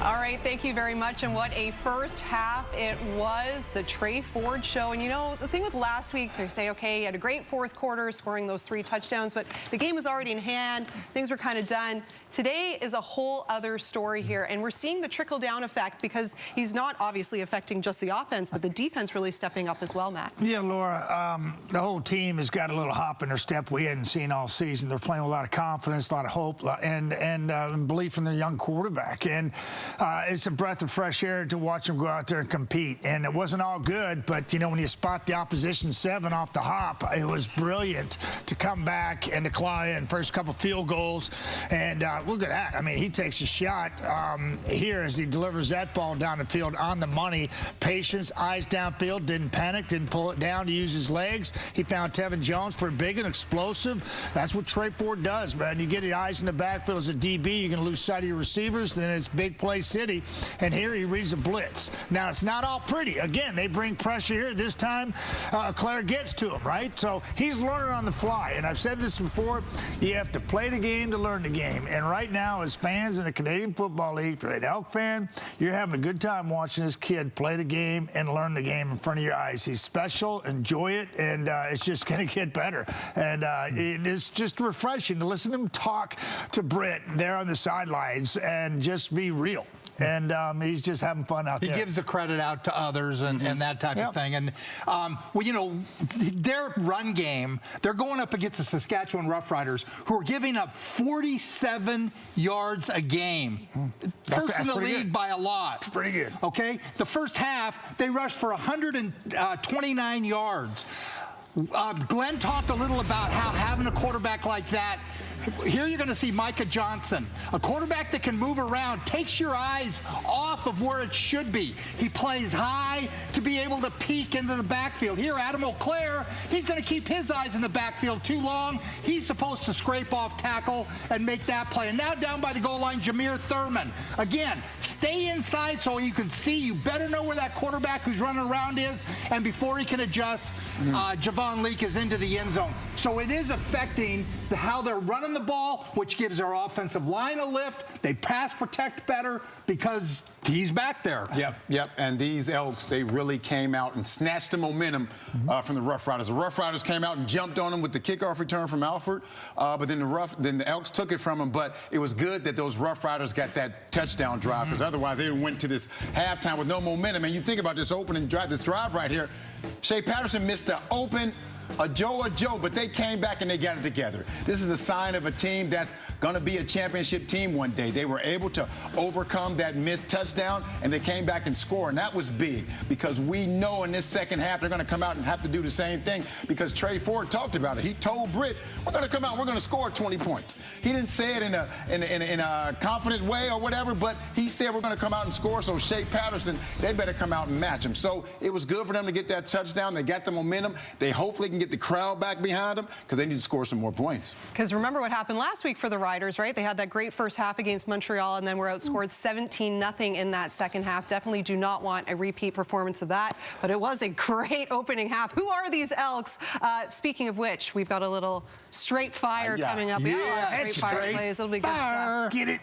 All right, thank you very much. And what a first half it was, the Trey Ford show. And you know, the thing with last week, they say, okay, he had a great 4th quarter, scoring those 3 touchdowns, but the game was already in hand. Things were kind of done. Today is a whole other story here, and we're seeing the trickle-down effect because he's not obviously affecting just the offense, but the defense really stepping up as well, Matt. Yeah, Laura, the whole team has got a little hop in their step we hadn't seen all season. They're playing with a lot of confidence, a lot of hope, and belief in their young quarterback. And it's a breath of fresh air to watch them go out there and compete. And it wasn't all good, but, you know, when you spot the opposition 7 off the hop, it was brilliant to come back and to claw in first couple field goals. And look at that. I mean, he takes a shot here as he delivers that ball down the field on the money. Patience, eyes downfield, didn't panic, didn't pull it down to use his legs. He found Tevin Jones for big and explosive. That's what Trey Ford does, man. You get the eyes in the backfield as a DB, you're going to lose sight of your receivers, then it's big play city. And here he reads a blitz. Now, it's not all pretty. Again, they bring pressure here. This time, Claire gets to him, right? So he's learning on the fly. And I've said this before, you have to play the game to learn the game. And right now, as fans in the Canadian Football League, if you're an Elk fan, you're having a good time watching this kid play the game and learn the game in front of your eyes. He's special. Enjoy it. And it's just going to get better. And it is just refreshing to listen to him talk to Britt there on the sidelines and just be real. And he's just having fun out there. He gives the credit out to others and that type of thing. And, well, you know, their run game, they're going up against the Saskatchewan Roughriders, who are giving up 47 yards a game. First in the league by a lot. That's pretty good. Okay? The first half, they rushed for 129 yards. Glenn talked a little about how having a quarterback like that, here you're going to see Micah Johnson, a quarterback that can move around, takes your eyes off of where it should be. He plays high to be able to peek into the backfield. Here, Adam O'Clair, he's going to keep his eyes in the backfield too long. He's supposed to scrape off tackle and make that play. And now down by the goal line, Jameer Thurman. Again, stay inside so you can see. You better know where that quarterback who's running around is. And before he can adjust, Javon Leake is into the end zone. So it is affecting how they're running the ball, which gives our offensive line a lift. They pass protect better because he's back there. Yep. And these Elks, they really came out and snatched the momentum from the Roughriders. The Roughriders came out and jumped on them with the kickoff return from Alford, but then the Elks took it from them. But it was good that those Roughriders got that touchdown drive, because otherwise they went to this halftime with no momentum. And you think about this opening drive, this drive right here. Shea Patterson missed the open a Joe, but they came back and they got it together. This is a sign of a team that's going to be a championship team one day. They were able to overcome that missed touchdown, and they came back and scored, and that was big because we know in this second half they're going to come out and have to do the same thing because Trey Ford talked about it. He told Britt, we're going to come out, we're going to score 20 points. He didn't say it in a confident way or whatever, but he said we're going to come out and score, so Shea Patterson, they better come out and match him. So it was good for them to get that touchdown. They got the momentum. They hopefully can get the crowd back behind them because they need to score some more points. Because remember what happened last week for the Riders, right? They had that great first half against Montreal and then were outscored 17-0 in that second half. Definitely do not want a repeat performance of that, but it was a great opening half. Who are these Elks? Speaking of which, we've got a little straight fire coming up. We got a lot of straight fire plays. It'll be good stuff. Get it?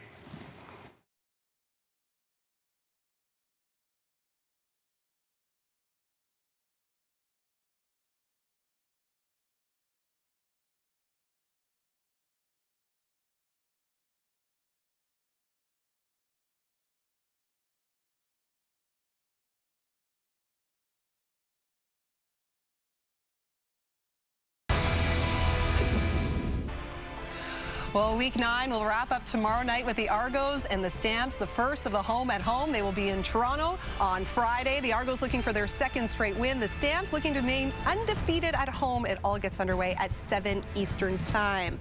Well, Week 9 will wrap up tomorrow night with the Argos and the Stamps, the first of the home at home. They will be in Toronto on Friday. The Argos looking for their second straight win. The Stamps looking to remain undefeated at home. It all gets underway at 7 Eastern Time.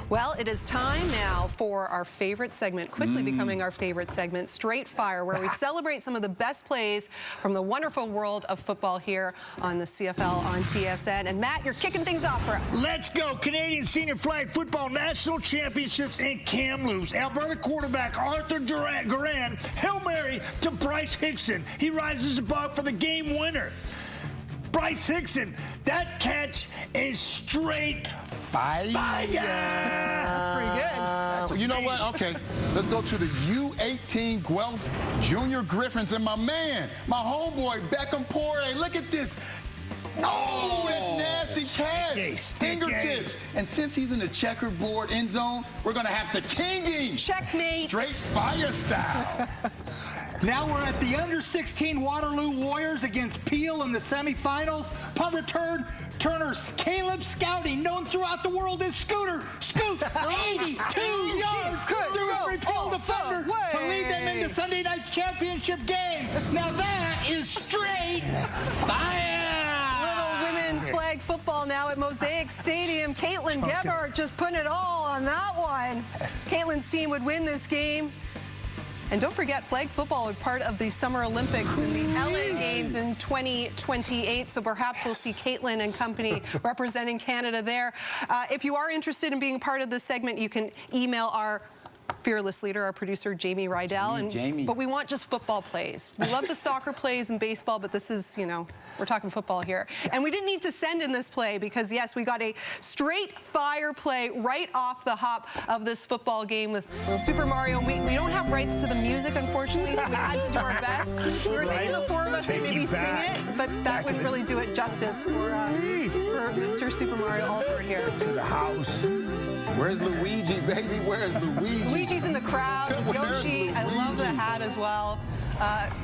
Well, it is time now for our favorite segment, quickly becoming our favorite segment, Straight Fire, where we celebrate some of the best plays from the wonderful world of football here on the CFL on TSN. And Matt, you're kicking things off for us. Let's go. Canadian Senior Flag Football National Championships in Kamloops. Alberta quarterback Arthur Duran, Hail Mary to Bryce Hickson. He rises above for the game winner. Bryce Hickson, that catch is straight fire. That's pretty good. You know what? Okay, let's go to the U18 Guelph Junior Griffins and my man, my homeboy, Beckham Poirier. Look at this. Oh, that nasty catch. Fingertips. And since he's in the checkerboard end zone, we're going to have to king him. Checkmate. Straight fire style. Now we're at the under-16 Waterloo Warriors against Peel in the semifinals. Punt return, Turner's Caleb Scouting, known throughout the world as Scooter, scoots 82 yards through a Peel defender to lead them into Sunday night's championship game. Now that is straight fire! Women's flag football now at Mosaic Stadium. Caitlin Gebhardt just putting it all on that one. Caitlin's team would win this game. And don't forget, flag football is part of the Summer Olympics and the LA Games in 2028. So perhaps we'll see Caitlin and company representing Canada there. If you are interested in being part of this segment, you can email our fearless leader, our producer, Jamie Rydell. But we want just football plays. We love the soccer plays and baseball, but this is, you know, we're talking football here. And we didn't need to send in this play because, yes, we got a straight fire play right off the hop of this football game with Super Mario. We don't have rights to the music, unfortunately, so we had to do our best. We were thinking the four of us would maybe sing it, but that wouldn't really do it justice for Mr. Super Mario Alford here. To the house. Where's Luigi, baby? Where's Luigi? Luigi's in the crowd. Yoshi, I love the hat as well.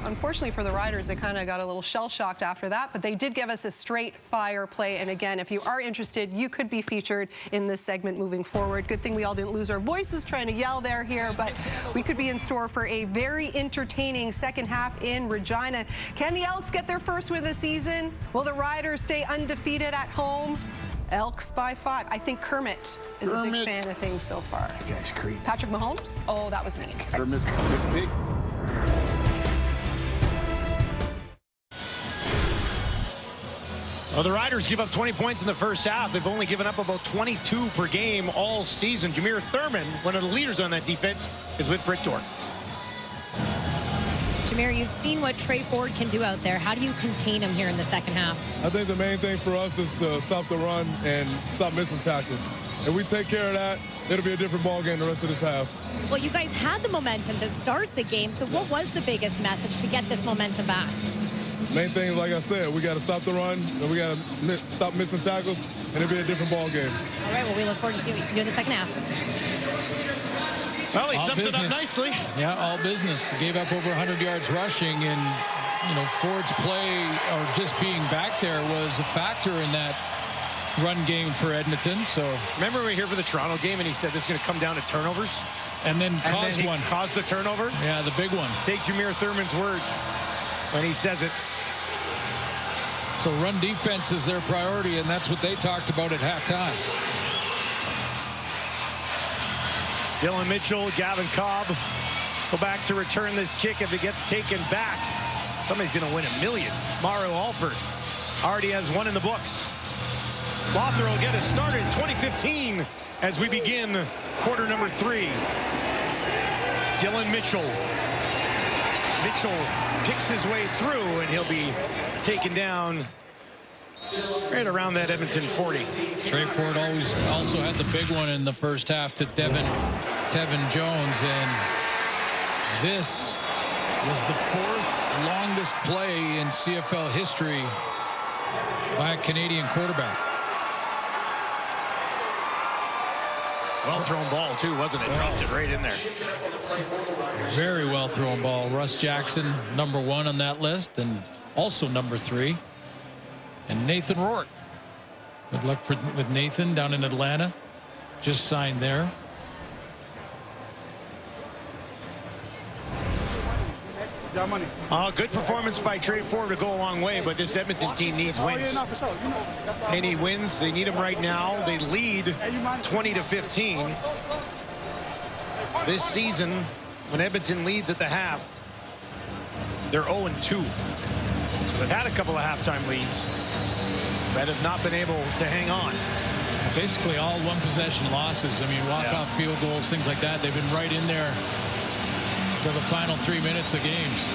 Unfortunately for the Riders, they kind of got a little shell-shocked after that, but they did give us a straight fire play. And again, if you are interested, you could be featured in this segment moving forward. Good thing we all didn't lose our voices trying to yell here, but we could be in store for a very entertaining second half in Regina. Can the Elks get their first win of the season? Will the Riders stay undefeated at home? Elks by 5. I think Kermit is a big fan of things so far. That guy's creepy. Patrick Mahomes? Oh, that was me. Kermit's big. Well, the Riders give up 20 points in the first half. They've only given up about 22 per game all season. Jameer Thurman, one of the leaders on that defense, is with Britt Dorn. Jameer, you've seen what Trey Ford can do out there. How do you contain him here in the second half? I think the main thing for us is to stop the run and stop missing tackles. If we take care of that, it'll be a different ball game the rest of this half. Well, you guys had the momentum to start the game, so what was the biggest message to get this momentum back? Main thing, like I said, we got to stop the run, and we got to stop missing tackles, and it'll be a different ball game. All right, well, we look forward to seeing what you can do in the second half. Well, he sums it up nicely. Yeah, all business. Gave up over 100 yards rushing, and, you know, Ford's play or just being back there was a factor in that run game for Edmonton. So remember we were here for the Toronto game, and he said this is going to come down to turnovers, and then caused the turnover. Yeah, the big one. Take Jameer Thurman's word when he says it. So run defense is their priority, and that's what they talked about at halftime. Dylan Mitchell, Gavin Cobb go back to return this kick. If it gets taken back, somebody's going to win $1 million. Mario Alford already has one in the books. Lothar will get us started in 2015 as we begin quarter number 3. Dylan Mitchell. Mitchell picks his way through, and he'll be taken down right around that Edmonton 40. Trey Ford also had the big one in the first half to Tevin Jones, and this was the 4th longest play in CFL history by a Canadian quarterback. Well thrown ball too, wasn't it? Dropped it right in there. Very well thrown ball. Russ Jackson, number 1 on that list, and also number 3. And Nathan Rourke. Good luck with Nathan down in Atlanta. Just signed there. Good performance by Trey Ford to go a long way, but this Edmonton team needs wins. They need wins. They need them right now. They lead 20-15. This season, when Edmonton leads at the half, they're 0-2. So they've had a couple of halftime leads, but have not been able to hang on. Basically all one-possession losses. I mean, walk-off field goals, things like that. They've been right in there to the final 3 minutes of games.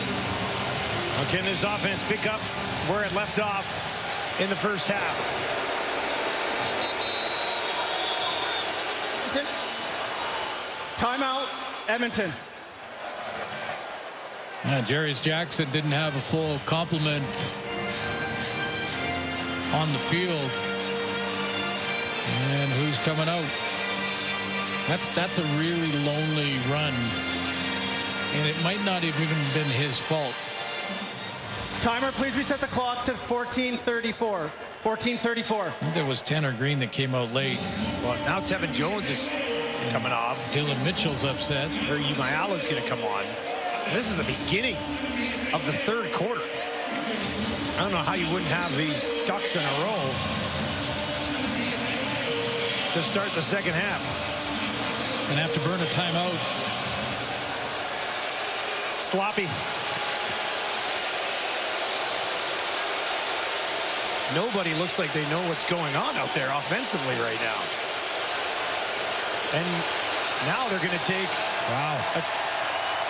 Can this offense pick up where it left off in the first half? Timeout, Edmonton. Jarius Jackson didn't have a full complement on the field. And who's coming out? That's a really lonely run. And it might not have even been his fault. Timer, please reset the clock to 14:34. 14:34. I think there was Tanner Green that came out late. Well, now Tevin Jones is coming off. Dylan Mitchell's upset. Or Umayala's going to come on. This is the beginning of the third quarter. I don't know how you wouldn't have these ducks in a row to start the second half. And have to burn a timeout. Sloppy. Nobody looks like they know what's going on out there offensively right now. And now they're going to take a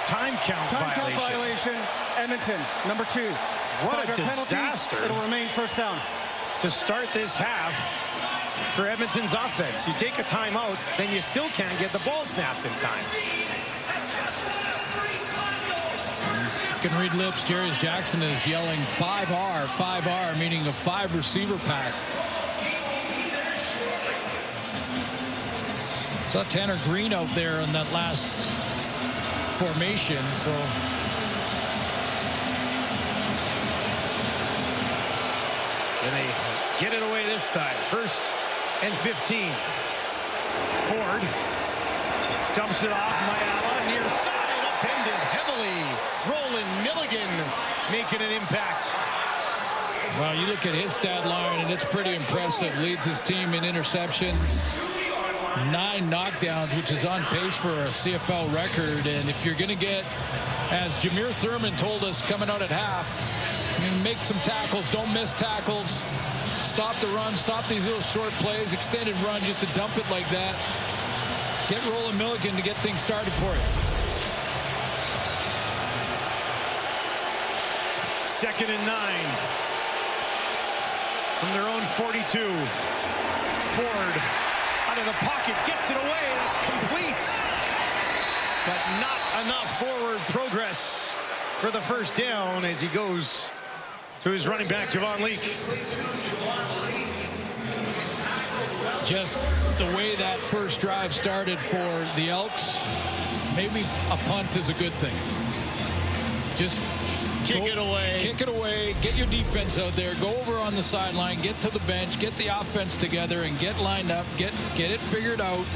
time count violation. Edmonton, number 2. What a disaster. Penalty. It'll remain first down. To start this half for Edmonton's offense. You take a timeout, then you still can't get the ball snapped in time. You can read lips. Jarius Jackson is yelling 5R, 5R, meaning a 5 receiver pack. Saw Tanner Green out there in that last formation, so. And they get it away this time. 1st and 15. Ford dumps it off. Mayala near side, upended heavily. Roland Milligan making an impact. Well, you look at his stat line, and it's pretty impressive. Leads his team in interceptions. 9 knockdowns, which is on pace for a CFL record. And if you're going to get, as Jameer Thurman told us coming out at half, make some tackles, don't miss tackles, stop the run, stop these little short plays, extended run, just to dump it like that. Get Roland Milligan to get things started for you. 2nd and 9 from their own 42. Ford out of the pocket, gets it away. That's complete. But not enough forward progress for the first down as he goes to his running back, Javon Leake. Just the way that first drive started for the Elks, maybe a punt is a good thing. Just Kick it away. Kick it away. Get your defense out there. Go over on the sideline. Get to the bench. Get the offense together and get lined up. Get it figured out.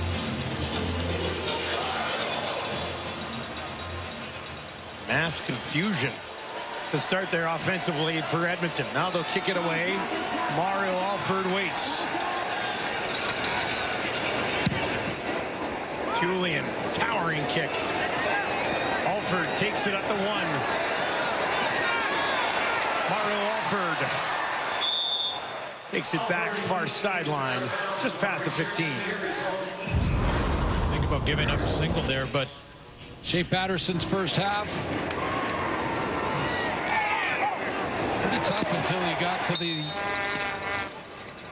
Mass confusion to start their offensive lead for Edmonton. Now they'll kick it away. Mario Alford waits. Julian, towering kick. Alford takes it at the 1. Mario Alford takes it back far sideline, just past the 15. Think about giving up a single there, but Shea Patterson's first half was pretty tough until he got to the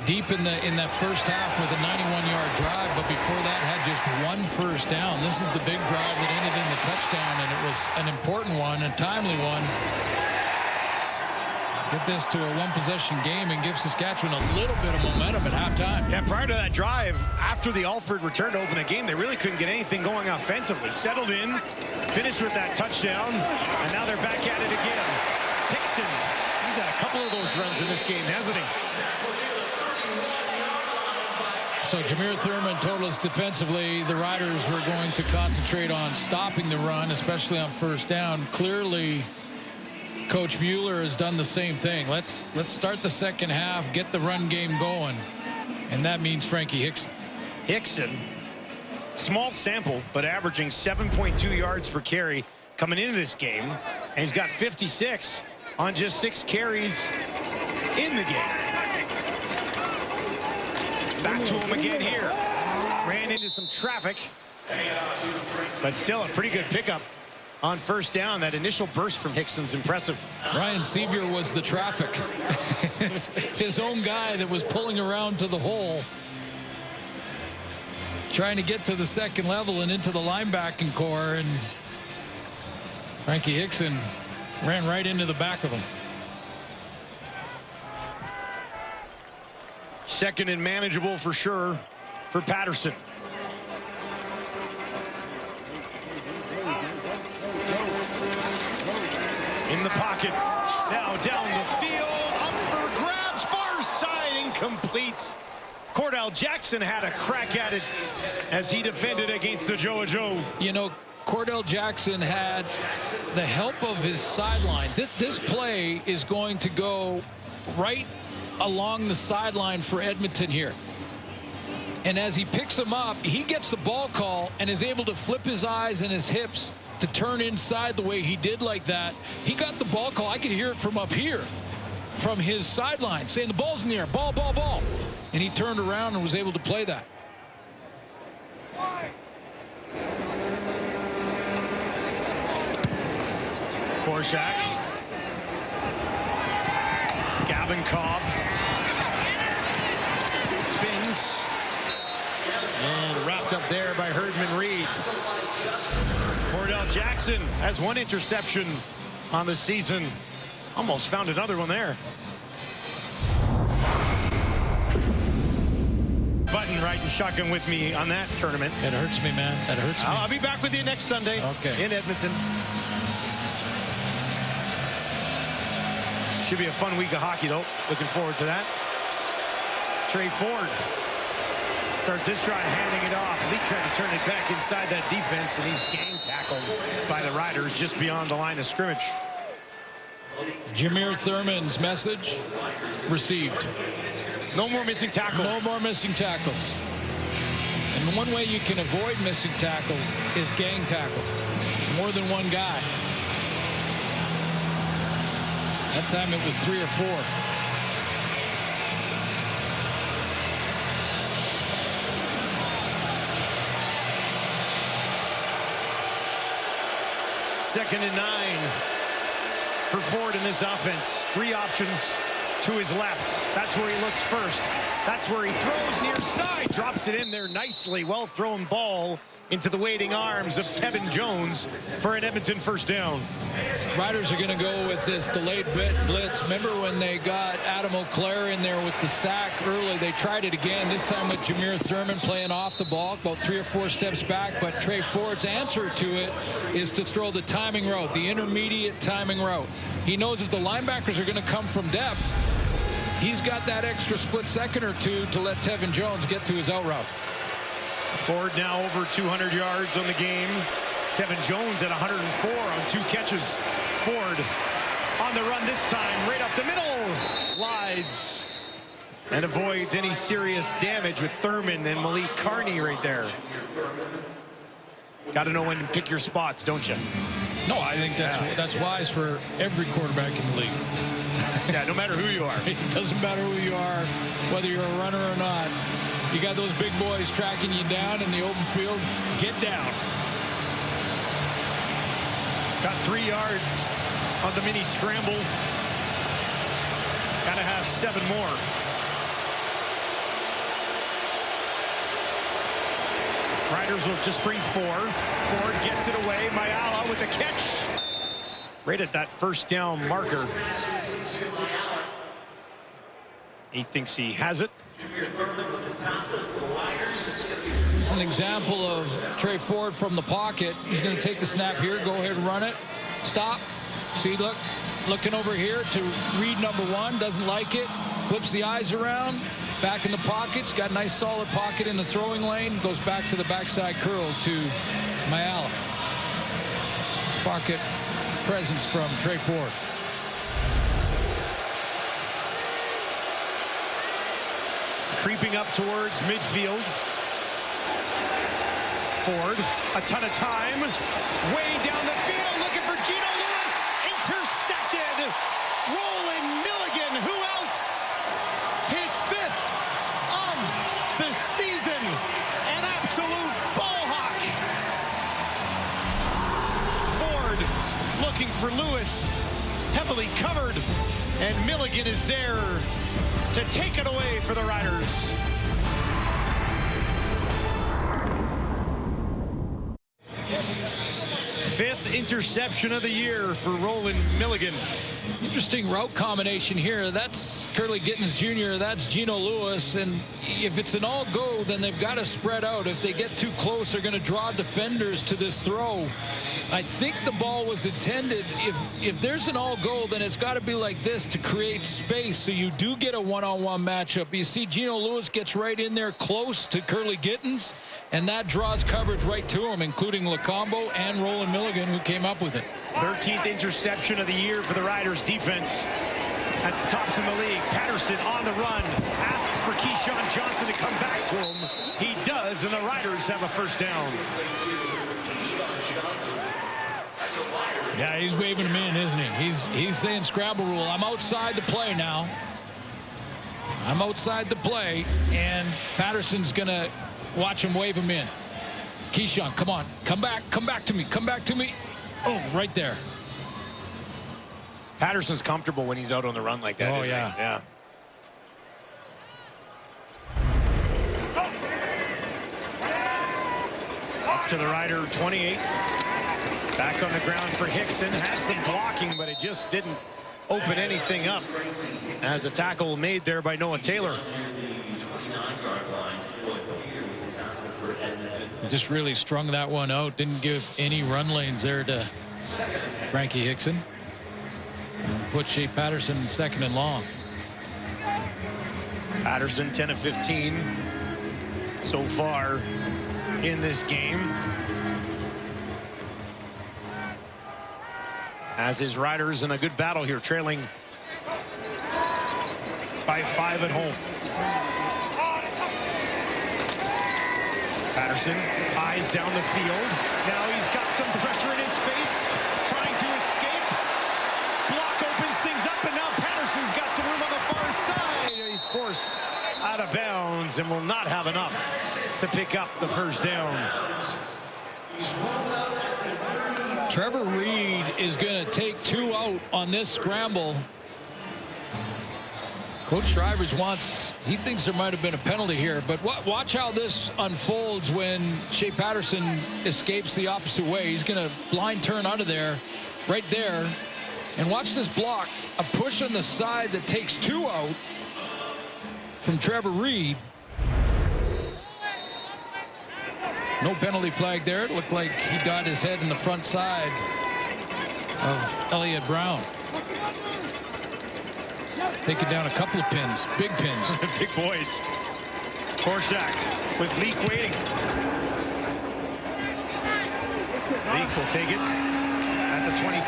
deep in that first half with a 91-yard drive, but before that had just 1 first down. This is the big drive that ended in the touchdown, and it was an important one, a timely one. Get this to a 1-possession game and give Saskatchewan a little bit of momentum at halftime. Yeah, prior to that drive, after the Alford return to open the game, they really couldn't get anything going offensively. Settled in, finished with that touchdown, and now they're back at it again. Hickson, he's had a couple of those runs in this game, hasn't he? So Jameer Thurman told us defensively the Riders were going to concentrate on stopping the run, especially on first down. Clearly, Coach Mueller has done the same thing. Let's start the second half, get the run game going, and that means Frankie Hickson. Hickson, small sample, but averaging 7.2 yards per carry coming into this game, and he's got 56 on just 6 carries in the game. Back to him again here. Ran into some traffic, but still a pretty good pickup on first down. That initial burst from Hickson's impressive. Ryan Sevier was the traffic. his own guy that was pulling around to the hole, trying to get to the second level and into the linebacking core, and Frankie Hickson ran right into the back of him. Second and manageable for sure for Patterson. In the pocket, now down the field, up for grabs, far side, incomplete. Cordell Jackson had a crack at it as he defended against the Joe. You know, Cordell Jackson had the help of his sideline. This play is going to go right along the sideline for Edmonton here. And as he picks him up, he gets the ball call and is able to flip his eyes and his hips to turn inside the way he did like that. He got the ball call. I could hear it from up here, from his sideline, saying the ball's in the air, ball, ball, ball. And he turned around and was able to play that. Korshak. Gavin Cobb. Spins. And wrapped up there by Herdman Reed. Cordell Jackson has 1 interception on the season. Almost found another one there. Button riding shotgun with me on that tournament. It hurts me, man. That hurts me. I'll be back with you next Sunday in Edmonton. Should be a fun week of hockey, though. Looking forward to that. Trey Ford starts this drive, handing it off. Lee trying to turn it back inside that defense, and he's gang tackled by the Riders just beyond the line of scrimmage. Jameer Thurman's message received. No more missing tackles. No more missing tackles. And one way you can avoid missing tackles is gang tackle. More than one guy. That time it was 3 or 4. Second and 9 for Ford in this offense. 3 options to his left. That's where he looks first. That's where he throws near side. Drops it in there nicely. Well thrown ball into the waiting arms of Tevin Jones for an Edmonton first down. Riders are going to go with this delayed blitz. Remember when they got Adam O'Clair in there with the sack early? They tried it again, this time with Jameer Thurman playing off the ball, about 3 or 4 steps back. But Trey Ford's answer to it is to throw the timing route, the intermediate timing route. He knows if the linebackers are going to come from depth, he's got that extra split second or two to let Tevin Jones get to his out route. Ford now over 200 yards on the game. Tevin Jones at 104 on 2 catches. Ford on the run this time, right up the middle. Slides and avoids any serious damage with Thurman and Malik Carney right there. Got to know when to pick your spots, don't you? No, I think that's wise for every quarterback in the league. Yeah, no matter who you are. It doesn't matter who you are, whether you're a runner or not. You got those big boys tracking you down in the open field. Get down. Got 3 yards on the mini scramble. Got to have 7 more. Riders will just bring 4. Ford gets it away. Mayala with the catch. Right at that first down marker. He thinks he has it. Here's an example of Trey Ford from the pocket. He's going to take the snap here. Go ahead and run it. Stop. See, look. Looking over here to read number 1. Doesn't like it. Flips the eyes around. Back in the pockets. Got a nice solid pocket in the throwing lane. Goes back to the backside curl to Mayala. Pocket presence from Trey Ford. Creeping up towards midfield. Ford, a ton of time. Way down the field, looking for Geno Lewis. Intercepted. Roland Milligan, who else? His 5th of the season. An absolute ball hawk. Ford looking for Lewis. Heavily covered. And Milligan is there to take it away for the Riders. Fifth interception of the year for Roland Milligan. Interesting route combination here. That's Curly Gittens Jr. That's Geno Lewis. And if it's an all-go, then they've got to spread out. If they get too close, they're going to draw defenders to this throw. I think the ball was intended, if there's an all-go, then it's got to be like this to create space so you do get a one-on-one matchup. You see Geno Lewis gets right in there close to Curly Gittens, and that draws coverage right to him, including Lacombo and Roland Milligan, who came up with it. 13th interception of the year for the Riders defense. That's tops in the league. Patterson on the run. Asks for Keyshawn Johnson to come back to him. He does, and the Riders have a first down. Yeah, he's waving him in, isn't he? He's saying scramble rule. I'm outside the play now. I'm outside the play, and Patterson's going to watch him wave him in. Keyshawn, come on. Come back to me. Come back to me. Oh, right there. Patterson's comfortable when he's out on the run like that. Oh, yeah. He? Yeah. Up to the Rider 28. Back on the ground for Hickson. Has some blocking, but it just didn't open anything up. As a tackle made there by Noah Taylor. Just really strung that one out. Didn't give any run lanes there to Frankie Hickson. Put Shea Patterson in second and long. Patterson 10 of 15 so far in this game. As his Riders in a good battle here, trailing by 5 at home. Patterson eyes down the field. Now he's got some pressure in his face, trying to escape. Block opens things up, and now Patterson's got some room on the far side. He's forced out of bounds and will not have enough to pick up the first down. Trevor Reed is going to take 2 out on this scramble. Coach Shivers he thinks there might have been a penalty here, but watch how this unfolds when Shea Patterson escapes the opposite way. He's going to blind turn out of there, right there, and watch this block. A push on the side that takes 2 out from Trevor Reed. No penalty flag there. It looked like he got his head in the front side of Elliott Brown. Taking down a couple of pins, big pins. Big boys. Korshak with Leak waiting. Leak will take it at the 25.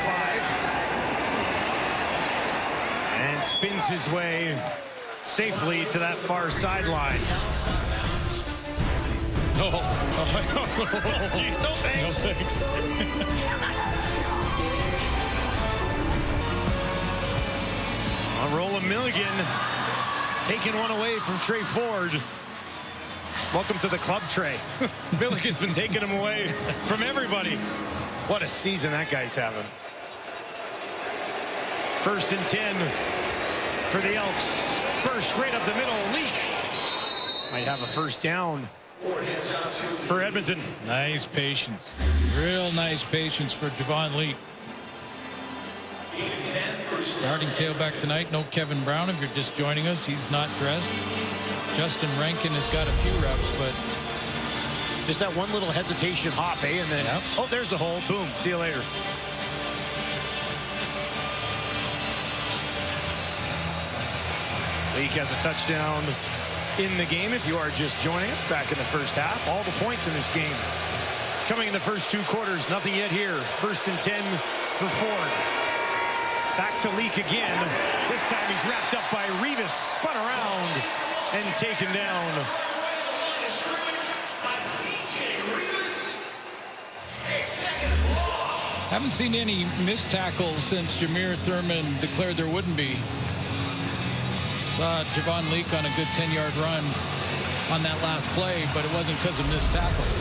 And spins his way safely to that far sideline. No. Geez, no thanks. No thanks. Roland Milligan taking one away from Trey Ford. Welcome to the club, Trey. Milligan's been taking him away from everybody. What a season that guy's having. 1st and 10 for the Elks. Burst right up the middle. Leak might have a first down for Edmonton. Nice patience. Real nice patience for Javon Leak. Starting tailback tonight, no Kevin Brown. If you're just joining us, he's not dressed. Justin Rankin has got a few reps, but just that one little hesitation hop, eh? And then, oh, there's a hole. Boom. See you later. Leak has a touchdown in the game. If you are just joining us, back in the first half, all the points in this game coming in the first 2 quarters. Nothing yet here. 1st and 10 for Ford. Back to Leak again. This time he's wrapped up by Revis, spun around and taken down. haven't seen any missed tackles since Jameer Thurman declared there wouldn't be. Saw Javon Leak on a good 10-yard run on that last play, but it wasn't because of missed tackles.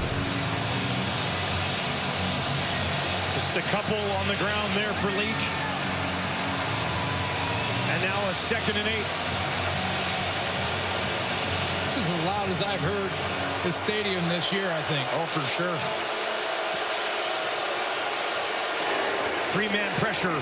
Just a couple on the ground there for Leak. And now a 2nd and 8. This is as loud as I've heard the stadium this year, I think. Oh, for sure. 3-man pressure.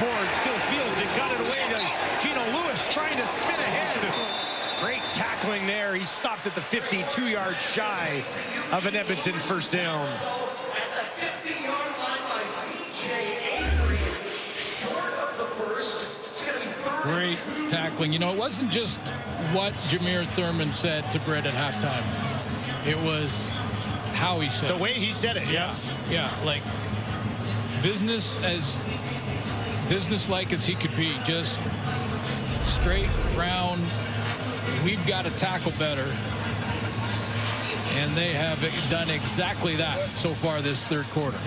Ford still feels it. Got it away to Gino Lewis trying to spin ahead. Great tackling there. He stopped at the 52-yard shy of an Edmonton first down. At the 50-yard line by C.J. Avery. Short of the first. It's going to be third. Great tackling. You know, it wasn't just what Jameer Thurman said to Brett at halftime. It was how he said it. The way he said it. Yeah. Like business-like as he could be. Just straight frown. We've got to tackle better. And they have done exactly that so far this third quarter.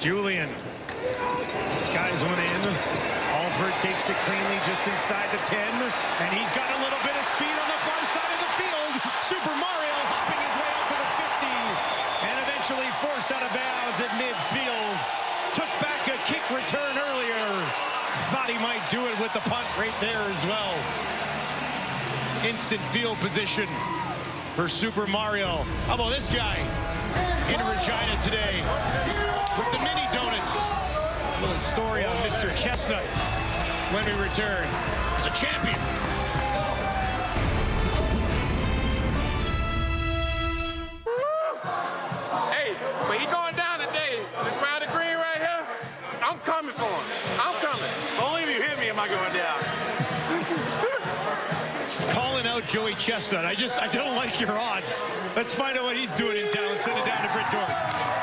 Julian skies one in. Alford takes it cleanly just inside the 10, and he's got a little bit of speed on the far side of the field. Super Mario hopping his way out to the 50 and eventually forced out of bounds at midfield. Took back a kick return earlier. Thought he might do it with the punt right there as well. Instant field position for Super Mario. How about this guy in Regina today with the mini donuts? A little story on Mr. Chestnut when we return. He's a champion. Hey, but he going down today. This round of green right here, I'm coming for him. I'm coming. Only if you hit me am I going down. Calling out Joey Chestnut. I don't like your odds. Let's find out what he's doing in town and send it down to Britt Dorn.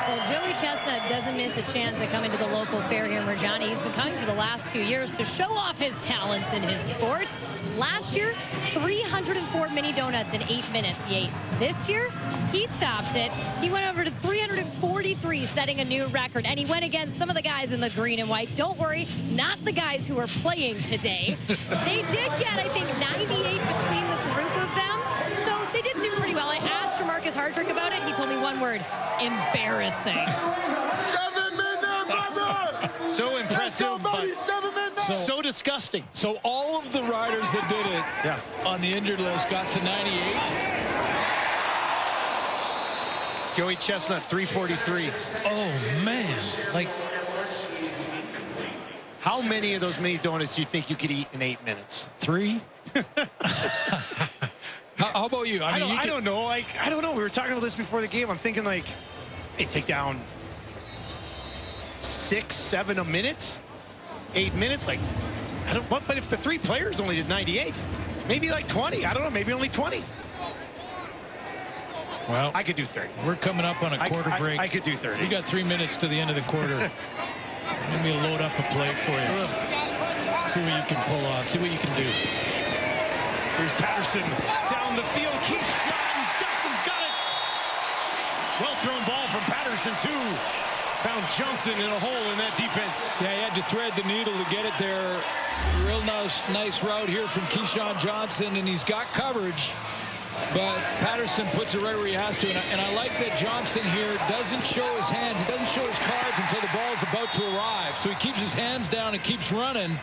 Well, Joey Chestnut doesn't miss a chance at coming to the local fair here in Regina. He's been coming for the last few years to show off his talents in his sport. Last year, 304 mini donuts in 8 minutes he ate. This year, he topped it. He went over to 343, setting a new record. And he went against some of the guys in the green and white. Don't worry, not the guys who are playing today. They did get, I think, 98 between the group of them. So they did do pretty well. I asked Marcus Hardrick about it. He told me one word: embarrassing. Shove him in there, brother! So impressive, but so disgusting. So all of the riders that did it on the injured list got to 98. Joey Chestnut, 343. Oh, man. Like, how many of those mini donuts do you think you could eat in 8 minutes? 3? How about you? I don't know. Like, I don't know. We were talking about this before the game. I'm thinking, like, hey, take down 6, 7 a minute, 8 minutes. Like, I don't. But if the 3 players only did 98, maybe like 20. I don't know. Maybe only 20. Well, I could do 30. We're coming up on a quarter break. I could do 30. We got 3 minutes to the end of the quarter. Let me load up a plate for you. See what you can pull off. See what you can do. Here's Patterson down the field. Keyshawn Johnson's got it. Well thrown ball from Patterson too. Found Johnson in a hole in that defense. Yeah, he had to thread the needle to get it there. Real nice route here from Keyshawn Johnson, and he's got coverage. But Patterson puts it right where he has to. And I like that Johnson here doesn't show his hands. He doesn't show his cards until the ball's about to arrive. So he keeps his hands down and keeps running.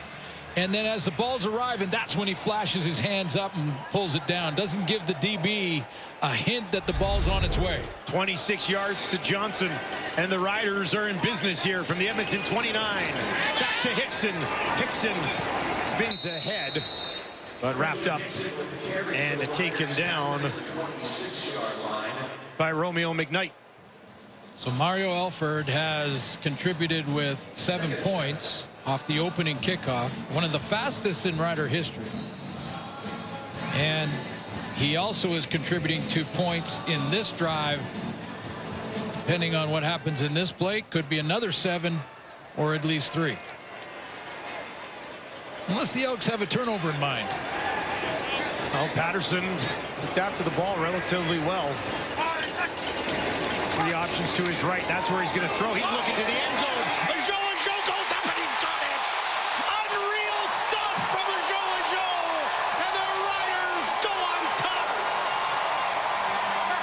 And then as the ball's arriving, that's when he flashes his hands up and pulls it down. Doesn't give the DB a hint that the ball's on its way. 26 yards to Johnson. And the Riders are in business here from the Edmonton 29. Back to Hickson. Hickson spins ahead, but wrapped up and taken down by Romeo McKnight. So Mario Alford has contributed with 7 points off the opening kickoff, one of the fastest in Rider history. And he also is contributing 2 points in this drive. Depending on what happens in this play, could be another 7 or at least 3. Unless the Elks have a turnover in mind. Well, Patterson looked after the ball relatively well. 3 options to his right. That's where he's going to throw. He's looking to the end zone. Joe goes up and he's got it. Unreal stuff from Joe. And the Riders go on top.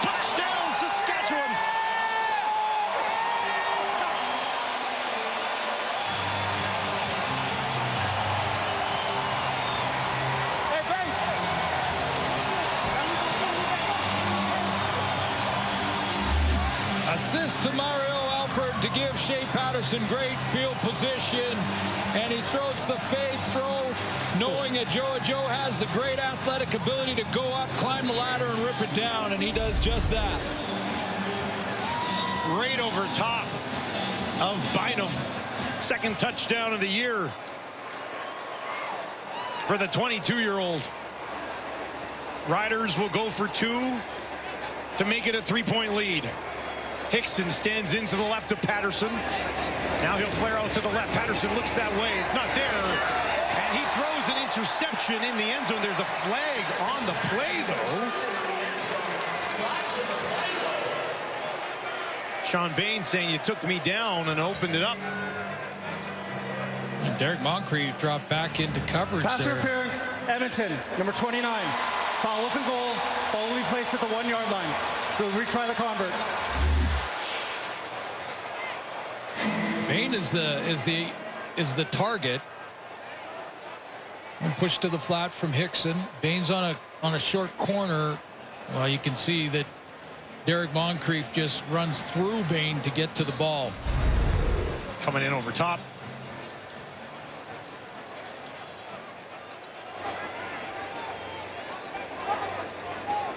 Touchdown, Saskatchewan. Assist to Mario Alford to give Shea Patterson great field position. And he throws the fade throw, knowing that Joe has the great athletic ability to go up, climb the ladder, and rip it down. And he does just that. Right over top of Bynum. Second touchdown of the year for the 22-year-old. Riders will go for 2 to make it a 3-point lead. Hickson stands in to the left of Patterson. Now he'll flare out to the left. Patterson looks that way. It's not there. And he throws an interception in the end zone. There's a flag on the play, though. Sean Bain saying you took me down and opened it up. And Derek Moncrief dropped back into coverage Pass there. interference, Edmonton, number 29. Foul is in goal. Ball will be placed at the 1-yard line. We'll retry the convert. Bain is the target. And push to the flat from Hickson. Bain's on a short corner. Well, you can see that Derek Moncrief just runs through Bain to get to the ball. Coming in over top.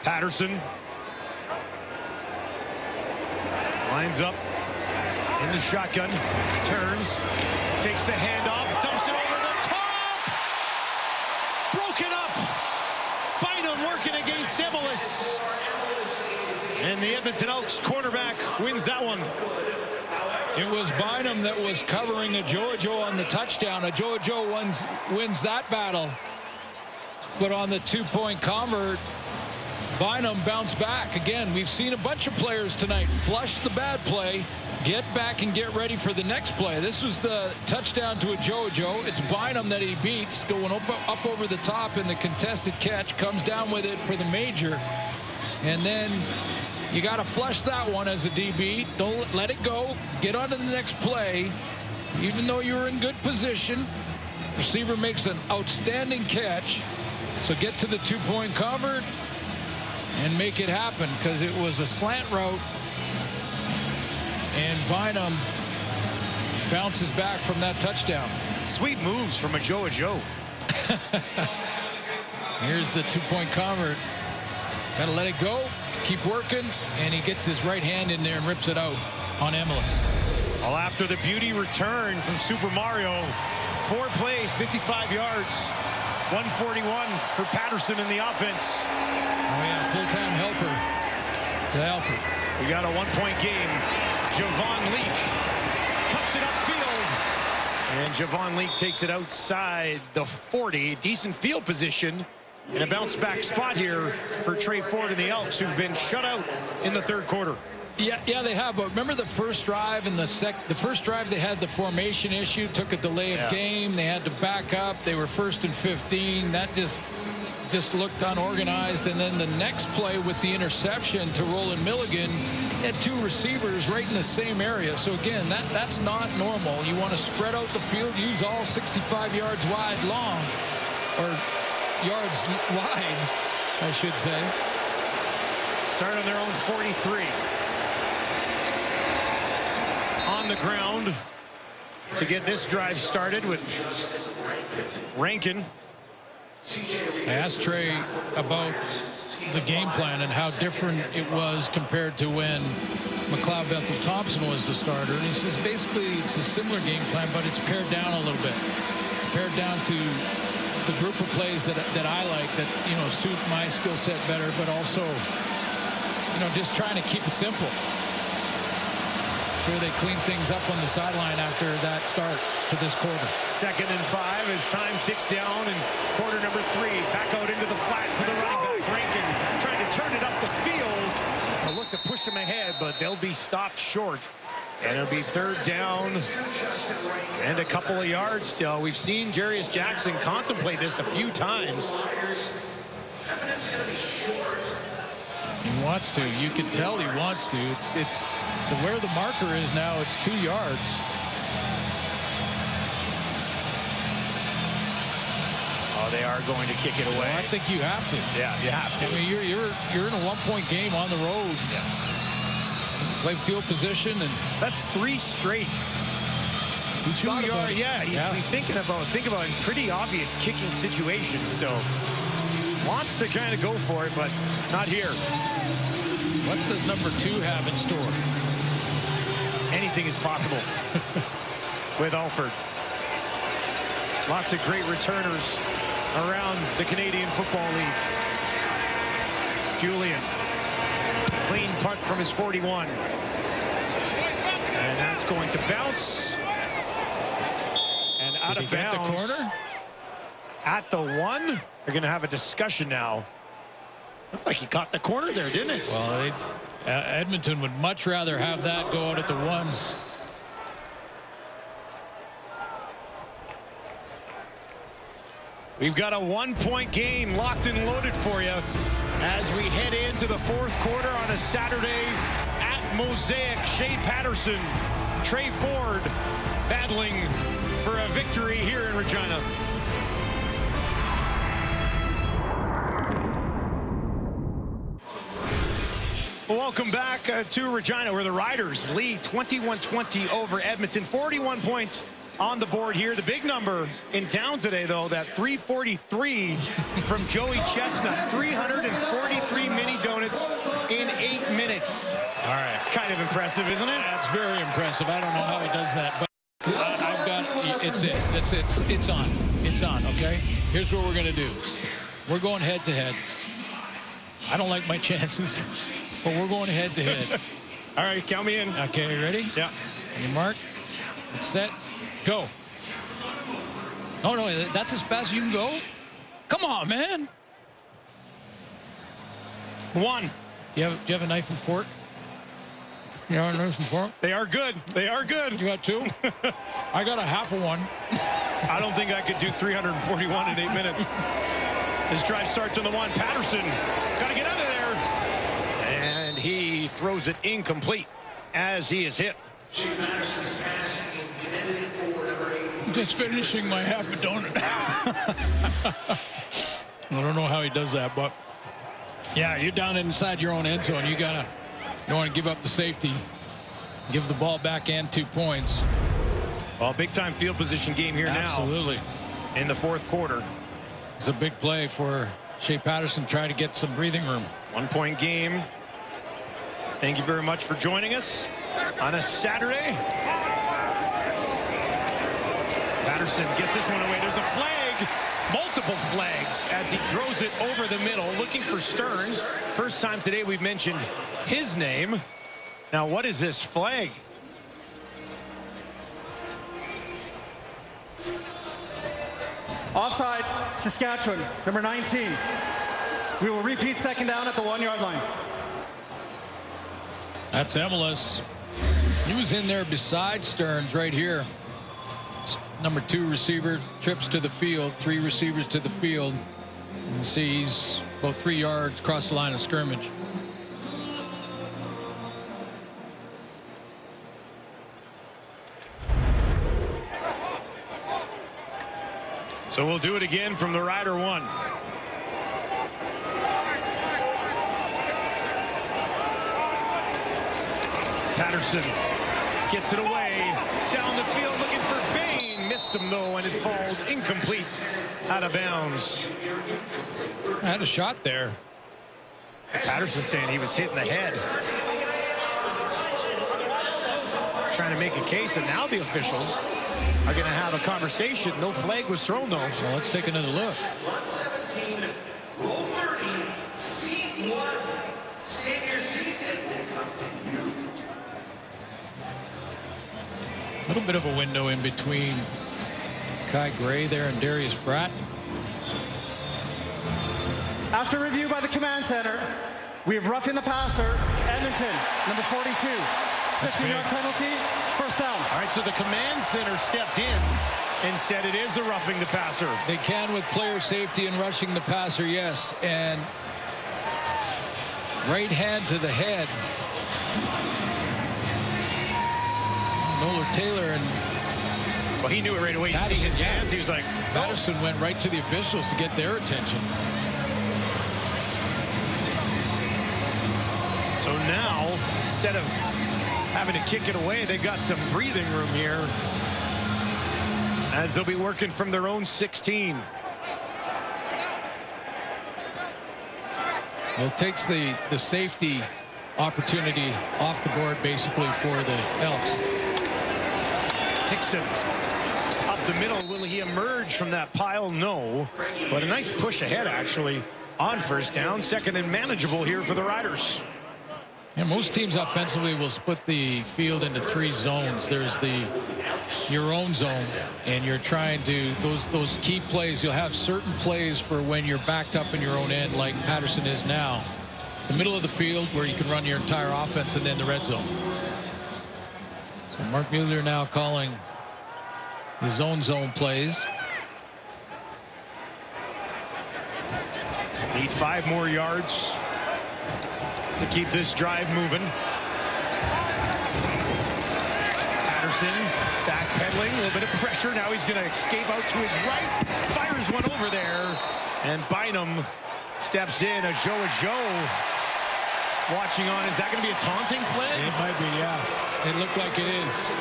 Patterson lines up in the shotgun, turns, takes the handoff, dumps it over the top. Broken up. Bynum working against Ebelis. And the Edmonton Elks cornerback wins that one. It was Bynum that was covering Joe on the touchdown. Joe wins that battle. But on the 2-point convert, Bynum bounced back. Again, we've seen a bunch of players tonight flush the bad play, get back and get ready for the next play. This was the touchdown to Joe. It's Bynum that he beats, going up over the top in the contested catch, comes down with it for the major. And then you got to flush that one as a DB. Don't let it go. Get on to the next play. even though you were in good position, receiver makes an outstanding catch. So get to the 2-point convert and make it happen, because it was a slant route. And Bynum bounces back from that touchdown. Sweet moves from a Joe. Here's the 2-point convert. Got to let it go, keep working, and he gets his right hand in there and rips it out on Emilus. Well, after the beauty return from Super Mario, 4 plays, 55 yards, 141 for Patterson in the offense. Oh, yeah, full-time helper to Alfred. We got a 1-point game. Javon Leak cuts it upfield. And Javon Leak takes it outside the 40. Decent field position. And a bounce-back spot here for Trey Ford and the Elks, who've been shut out in the third quarter. Yeah, they have. But remember the first drive and the first drive, they had the formation issue, took a delay of game. They had to back up. They were 1st and 15. That just looked unorganized. And then the next play with the interception to Roland Milligan, had 2 receivers right in the same area. So again, that's not normal. You want to spread out the field, use all 65 yards wide long, or yards wide, I should say. Start on their own 43. On the ground to get this drive started with Rankin. I asked Trey about the game plan and how different it was compared to when McLeod Bethel-Thompson was the starter. And he says basically it's a similar game plan, but it's pared down a little bit. Pared down to the group of plays that I like, that, suit my skill set better, but also, just trying to keep it simple. Sure, they clean things up on the sideline after that start to this quarter. 2nd and 5 as time ticks down, and quarter number 3. Back out into the flat to the running back. Rankin trying to turn it up the field. They'll look to push them ahead, but they'll be stopped short. And it'll be 3rd down and a couple of yards still. We've seen Jarius Jackson contemplate this a few times. He wants to. You can tell he wants to. It's where the marker is now. It's 2 yards. Oh, they are going to kick it away. Well, I think you have to. Yeah, you have to. I mean, you're in a 1-point game on the road. Yeah. Play field position, and that's 3 straight. 2 yards. Yeah, he's thinking about in pretty obvious kicking situations. So wants to kind of go for it, but not here. What does number 2 have in store? Anything is possible with Alford. Lots of great returners around the Canadian Football League. Julian. Clean punt from his 41. And that's going to bounce. And out of bounds. At the corner? At the 1. They're going to have a discussion now. Looked like he caught the corner there, didn't it? Well, Edmonton would much rather have that go out at the 1. We've got a 1-point game locked and loaded for you as we head into the 4th quarter on a Saturday at Mosaic. Shea Patterson, Trey Ford battling for a victory here in Regina. Welcome back to Regina, where the Riders lead 21-20 over Edmonton. 41 points on the board here. The big number in town today, though, that 343 from Joey Chestnut. 343 mini donuts in 8 minutes. All right. It's kind of impressive, isn't it? That's very impressive. I don't know how he does that, but I've got it's on. It's on, okay? Here's what we're going to do. We're going head-to-head. I don't like my chances, but we're going head-to-head. All right, count me in. Okay, you ready? Yeah. On your mark, get set, go. Oh, no, that's as fast as you can go? Come on, man. 1. Do you have a knife and fork? You have a knife and fork? They are good. They are good. You got 2? I got a half of 1. I don't think I could do 341 in 8 minutes. This drive starts on the 1. Patterson got to get out of there. And he throws it incomplete as he is hit. Patterson's pass intended for Just finishing my half a donut. I don't know how he does that, but yeah, you're down inside your own end zone. You don't want to give up the safety. Give the ball back and 2 points. Well, big time field position game here now. Absolutely. In the fourth quarter. It's a big play for Shea Patterson, trying to get some breathing room. 1 point game. Thank you very much for joining us on a Saturday. Patterson gets this one away. There's a flag, multiple flags as he throws it over the middle, looking for Stearns. First time today we've mentioned his name. Now, what is this flag? Offside, Saskatchewan, number 19. We will repeat second down at the 1 yard line. That's Emelis. He was in there beside Stearns right here. Number 2 receiver trips to the field, 3 receivers to the field. You see he's about 3 yards across the line of scrimmage. So we'll do it again from the Rider 1. Patterson gets it away down the field looking for Bain. Missed him though, and it falls incomplete out of bounds. I had a shot there. Patterson saying he was hitting the head. Trying to make a case, and now the officials are going to have a conversation. No flag was thrown, though. Well, let's take another look. 117, roll 30, seat 1. Stay in your seat and we'll continue. A little bit of a window in between Kai Gray there and Darius Bratton. After review by the command center, we have roughing the passer, Edmonton, number 42. 15-yard penalty, first down. All right, so the command center stepped in and said it is a roughing the passer. They can with player safety and rushing the passer, yes. And right hand to the head. Nolan Taylor and well, he knew it right away. You see his hands. He was like, Patterson went right to the officials to get their attention. So now, instead of having to kick it away, they got some breathing room here as they'll be working from their own 16. Well, it takes the safety opportunity off the board basically for the Elks. Hickson up the middle. Will he emerge from that pile? No, but a nice push ahead actually on first down. Second and manageable here for the Riders. Yeah, most teams offensively will split the field into 3 zones. There's your own zone, and you're trying to those key plays. You'll have certain plays for when you're backed up in your own end, like Patterson is now. The middle of the field where you can run your entire offense, and then the red zone. So Mark Mueller now calling his own zone plays. Need 5 more yards to keep this drive moving. Patterson backpedaling, a little bit of pressure. Now he's going to escape out to his right. Fires one over there. And Bynum steps in. A Joe watching on. Is that going to be a taunting flag? It might be, yeah. It looked like it is.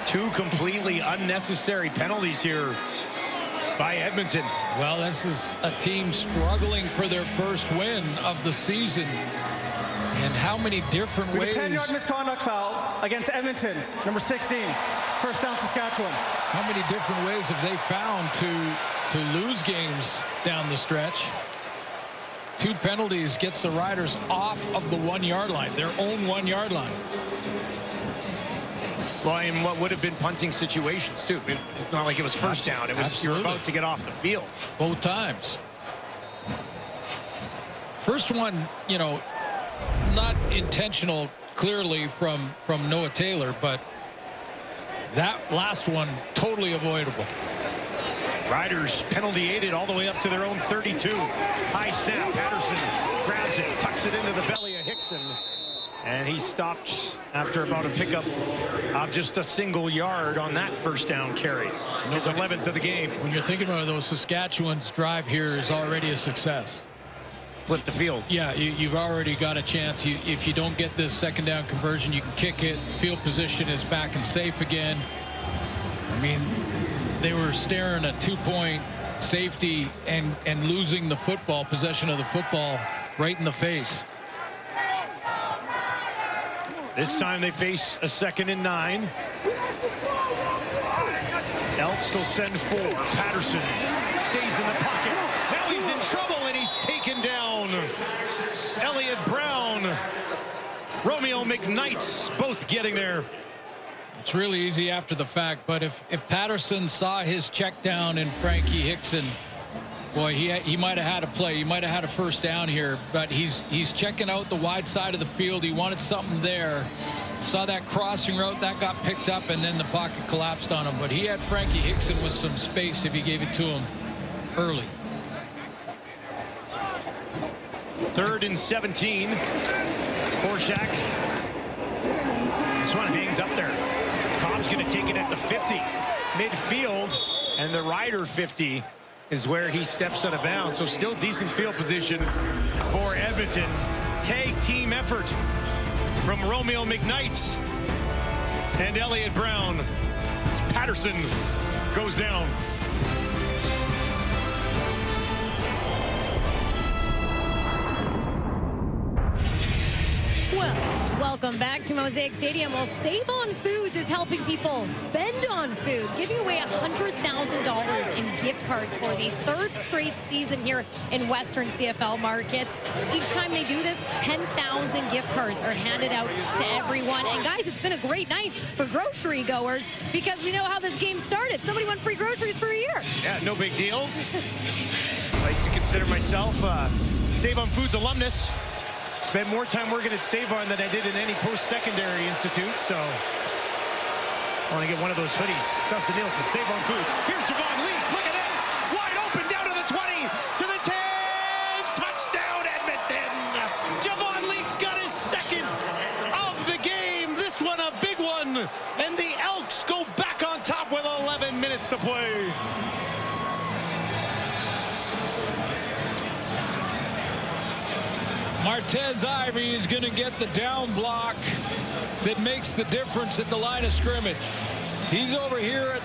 2 completely unnecessary penalties here by Edmonton. Well, this is a team struggling for their first win of the season. And how many different ways? A 10-yard misconduct foul against Edmonton, number 16. First down, Saskatchewan. How many different ways have they found to lose games down the stretch? 2 penalties gets the Riders off of the 1 yard line, their own 1 yard line. Well, in what would have been punting situations, too. It's not like it was first down. It was you're about to get off the field. Both times. First one, you know, not intentional, clearly, from Noah Taylor, but that last one, totally avoidable. Riders penalty-aided all the way up to their own 32. High snap. Patterson grabs it, tucks it into the belly of Hickson. And he stopped after about a pickup of just a single yard on that first down carry. His 11th of the game. When you're thinking about those, Saskatchewan's drive here is already a success. Flip the field. Yeah, you've already got a chance. If you don't get this second down conversion, you can kick it. Field position is back and safe again. I mean, they were staring a 2-point safety and losing the football, possession of the football, right in the face. This time they face a 2nd and 9. Elks will send 4. Patterson stays in the pocket. Now he's in trouble and he's taken down. Elliott Brown, Romeo McKnight, both getting there. It's really easy after the fact, but if Patterson saw his check down in Frankie Hickson, boy, he might have had a play. He might have had a first down here, but he's checking out the wide side of the field. He wanted something there. Saw that crossing route, that got picked up, and then the pocket collapsed on him. But he had Frankie Hickson with some space if he gave it to him early. 3rd and 17. Korshak. This one hangs up there. Cobb's going to take it at the 50. Midfield, and the Rider 50 is where he steps out of bounds. So still decent field position for Edmonton. Tag team effort from Romeo McKnight and Elliott Brown. As Patterson goes down. Welcome back to Mosaic Stadium. Well, Save on Foods is helping people spend on food, giving away $100,000 in gift cards for the 3rd straight season here in Western CFL markets. Each time they do this, 10,000 gift cards are handed out to everyone. And guys, it's been a great night for grocery goers because we know how this game started. Somebody won free groceries for a year. Yeah, no big deal. I like to consider myself Save on Foods alumnus. Spent more time working at Save-On than I did in any post-secondary institute, so I want to get one of those hoodies. Dustin Nielsen, Save-On Foods. Here's Javon Leak. Look at this. Wide open down to the 20, to the 10. Touchdown, Edmonton. Javon Leak's got his 2nd of the game. This one a big one. And the Elks go back on top with 11 minutes to play. Martez Ivy is going to get the down block that makes the difference at the line of scrimmage. He's over here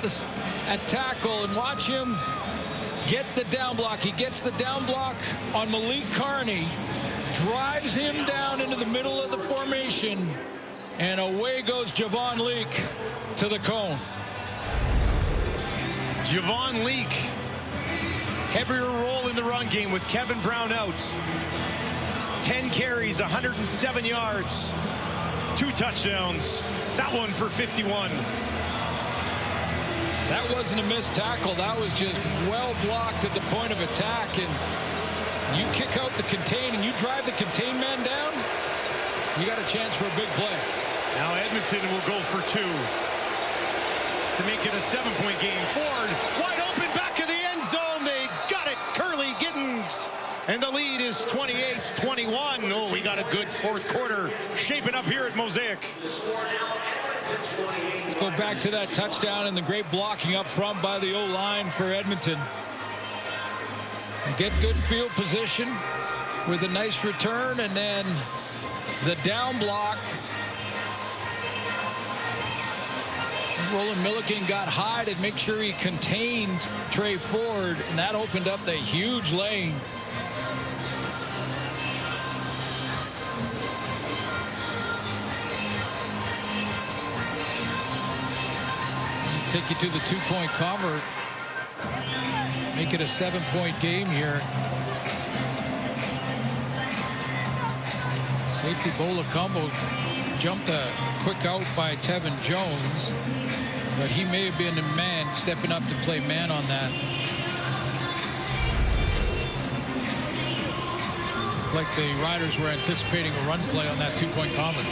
at tackle, and watch him get the down block. He gets the down block on Malik Carney, drives him down into the middle of the formation, and away goes Javon Leak to the cone. Javon Leak, heavier role in the run game with Kevin Brown out. 10 carries, 107 yards, 2 touchdowns. That one for 51. That wasn't a missed tackle. That was just well blocked at the point of attack. And you kick out the contain and you drive the contain man down, you got a chance for a big play. Now Edmonton will go for 2 to make it a 7-point game. Ford, wide open back of the end zone. They got it. Curly Giddens. And the lead is 28-21. Oh, we got a good 4th quarter shaping up here at Mosaic. Let's go back to that touchdown and the great blocking up front by the O-line for Edmonton. And get good field position with a nice return, and then the down block. Roland Milliken got high to make sure he contained Trey Ford, and that opened up the huge lane. Take you to the 2-point convert. Make it a 7-point game here. Safety Bola Combo jumped a quick out by Tevin Jones, but he may have been a man stepping up to play man on that. Like the Riders were anticipating a run play on that 2-point convert.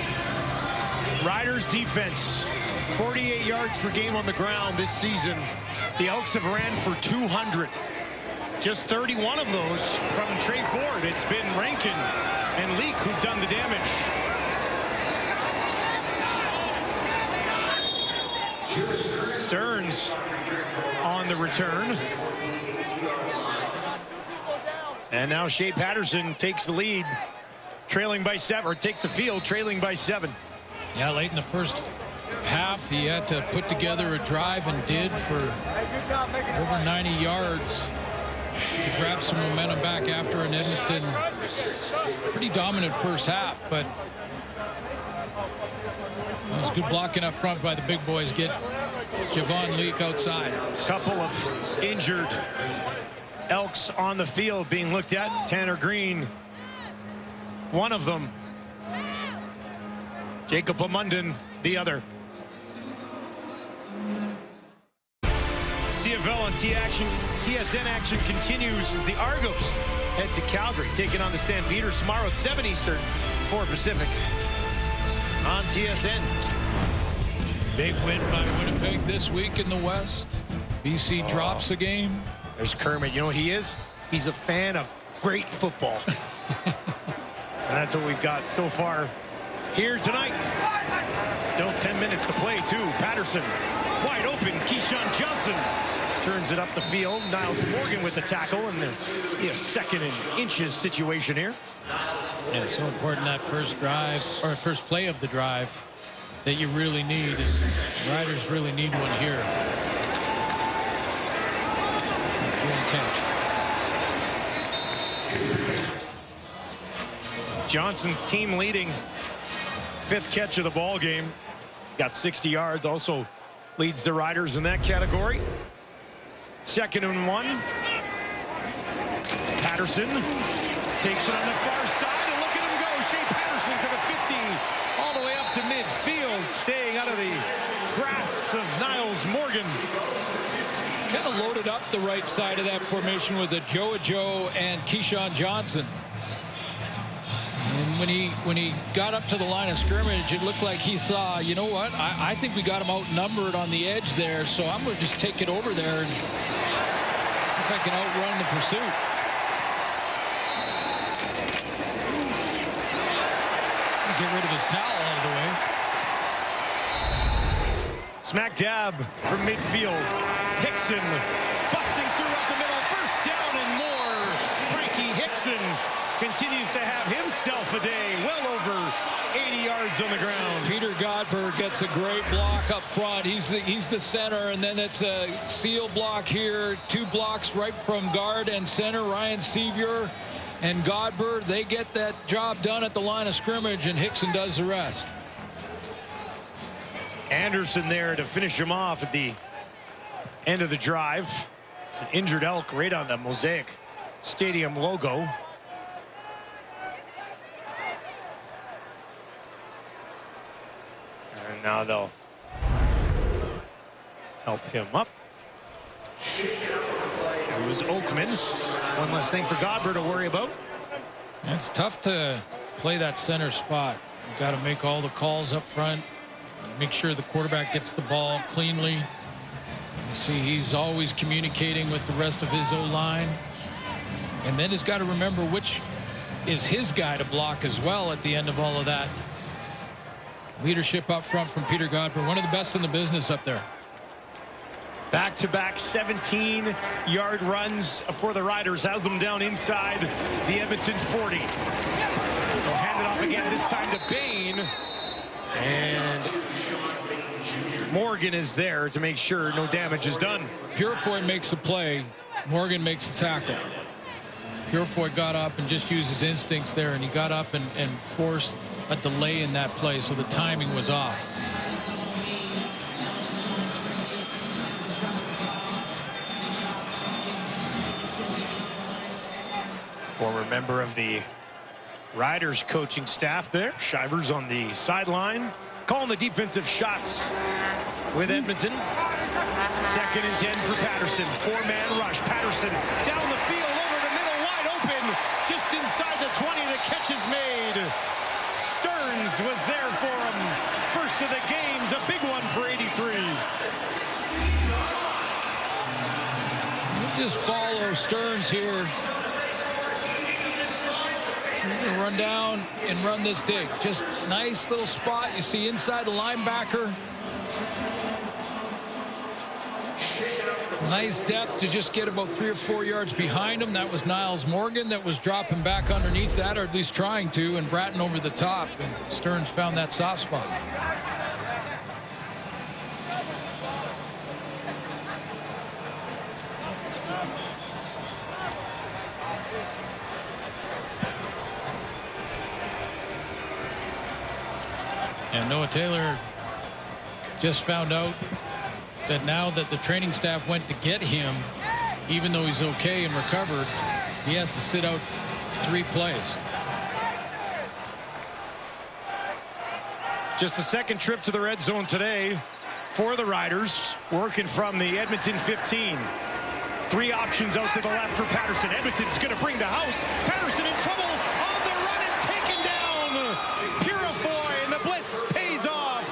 Riders defense, 48 yards per game on the ground this season. The Elks have ran for 200. Just 31 of those from Trey Ford. It's been Rankin and Leak who've done the damage. Stearns on the return. And now Shea Patterson takes the lead, trailing by 7, or takes the field, trailing by 7. Yeah, late in the first half, he had to put together a drive and did for over 90 yards to grab some momentum back after an Edmonton pretty dominant first half, but it was good blocking up front by the big boys. Get Javon Leak outside. Couple of injured Elks on the field being looked at. Tanner Green, one of them. Jacob Lamunden, the other. CFL and TSN action continues as the Argos head to Calgary, taking on the Stampeders tomorrow at 7 Eastern, 4 Pacific on TSN. Big win by Winnipeg this week in the West. BC drops a game. There's Kermit. You know what he is? He's a fan of great football. And that's what we've got so far here tonight. Still 10 minutes to play, too. Patterson, wide open. Keyshawn Johnson turns it up the field. Niles Morgan with the tackle, and a second and inches situation here. Yeah, so important that first drive, or first play of the drive, that you really need. Riders really need one here. Catch. Johnson's team leading, 5th catch of the ball game. Got 60 yards, also leads the Riders in that category. 2nd and 1. Patterson takes it on the far side, and look at him go. Shea Patterson to the 50, all the way up to midfield, staying out of the grasp of Niles Morgan. Kind of loaded up the right side of that formation with a Joe and Keyshawn Johnson. And when he got up to the line of scrimmage, it looked like he saw, you know what, I think we got him outnumbered on the edge there, so I'm going to just take it over there and see if I can outrun the pursuit. Get rid of his towel all the way. Smack dab from midfield. Hickson busting through up the middle. First down and more. Frankie Hickson continues to have himself a day. Well over 80 yards on the ground. Peter Godberg gets a great block up front. He's the center, and then it's a seal block here. 2 blocks right from guard and center. Ryan Sevier and Godberg, they get that job done at the line of scrimmage, and Hickson does the rest. Anderson there to finish him off at the end of the drive. It's an injured Elk right on the Mosaic Stadium logo. And now they'll help him up. It was Oakman. One less thing for Godber to worry about. It's tough to play that center spot. You've got to make all the calls up front. Make sure the quarterback gets the ball cleanly. You see, he's always communicating with the rest of his O-line. And then he's got to remember which is his guy to block as well at the end of all of that. Leadership up front from Peter Godber, one of the best in the business up there. Back-to-back 17-yard runs for the Riders. Has them down inside the Edmonton 40. They'll hand it off again, this time to Bain. And Morgan is there to make sure no damage is done. Purefoy makes the play. Morgan makes the tackle. Purefoy got up and just used his instincts there, and he got up and forced a delay in that play, so the timing was off. Former member of the Riders coaching staff there. Shivers on the sideline, calling the defensive shots with Edmonton. 2nd and 10 for Patterson. 4-man rush. Patterson down the field, over the middle, wide open. Just inside the 20, the catch is made. Stearns was there for him. First of the game's a big one for 83. We'll just follow Stearns here. Run down and run this dig. Just nice little spot. You see inside the linebacker. Nice depth to just get about 3 or 4 yards behind him. That was Niles Morgan that was dropping back underneath that, or at least trying to, and Bratton over the top. And Stearns found that soft spot. And Noah Taylor just found out that now that the training staff went to get him, even though he's okay and recovered, he has to sit out 3 plays. Just the second trip to the red zone today for the Riders, working from the Edmonton 15. 3 options out to the left for Patterson. Edmonton's going to bring the house. Patterson in trouble on the run and taken down. Purifoy, and the blitz pays off.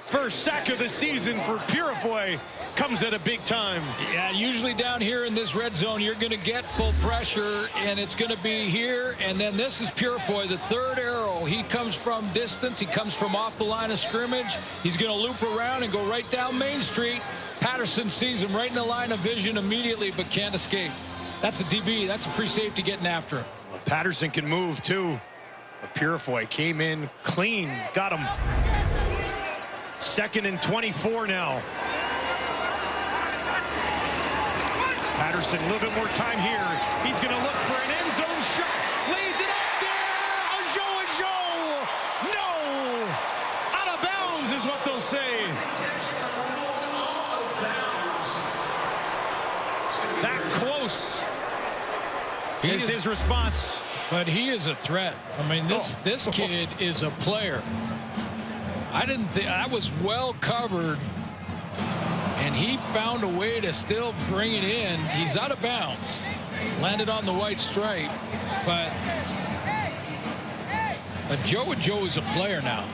First sack of the season for Purifoy comes at a big time. Yeah, usually down here in this red zone, you're going to get full pressure, and it's going to be here. And then this is Purifoy, the 3rd arrow. He comes from distance. He comes from off the line of scrimmage. He's going to loop around and go right down Main Street. Patterson sees him right in the line of vision immediately, but can't escape. That's a DB. That's a free safety getting after him. Well, Patterson can move, too. But Purifoy came in clean. Got him. 2nd and 24 now. Patterson, a little bit more time here. He's going to look for an end zone shot. Lays it up there. Ajo. No. Out of bounds is what they'll say. That close is his response. But he is a threat. I mean, this kid is a player. I didn't think I was well covered, and he found a way to still bring it in. He's out of bounds, landed on the white stripe, but Joe is a player now.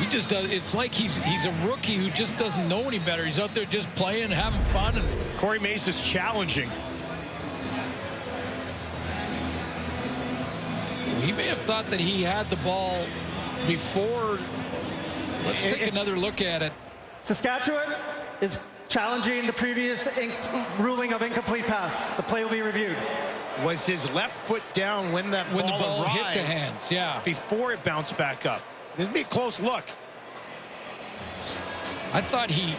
He just does. It's like he's a rookie who just doesn't know any better. He's out there just playing, having fun. And Corey Mace is challenging. He may have thought that he had the ball before. Let's take another look at it. Saskatchewan is challenging the previous ruling of incomplete pass. The play will be reviewed. Was his left foot down when the ball hit the hands? Yeah. Before it bounced back up. This would be a close look. I thought he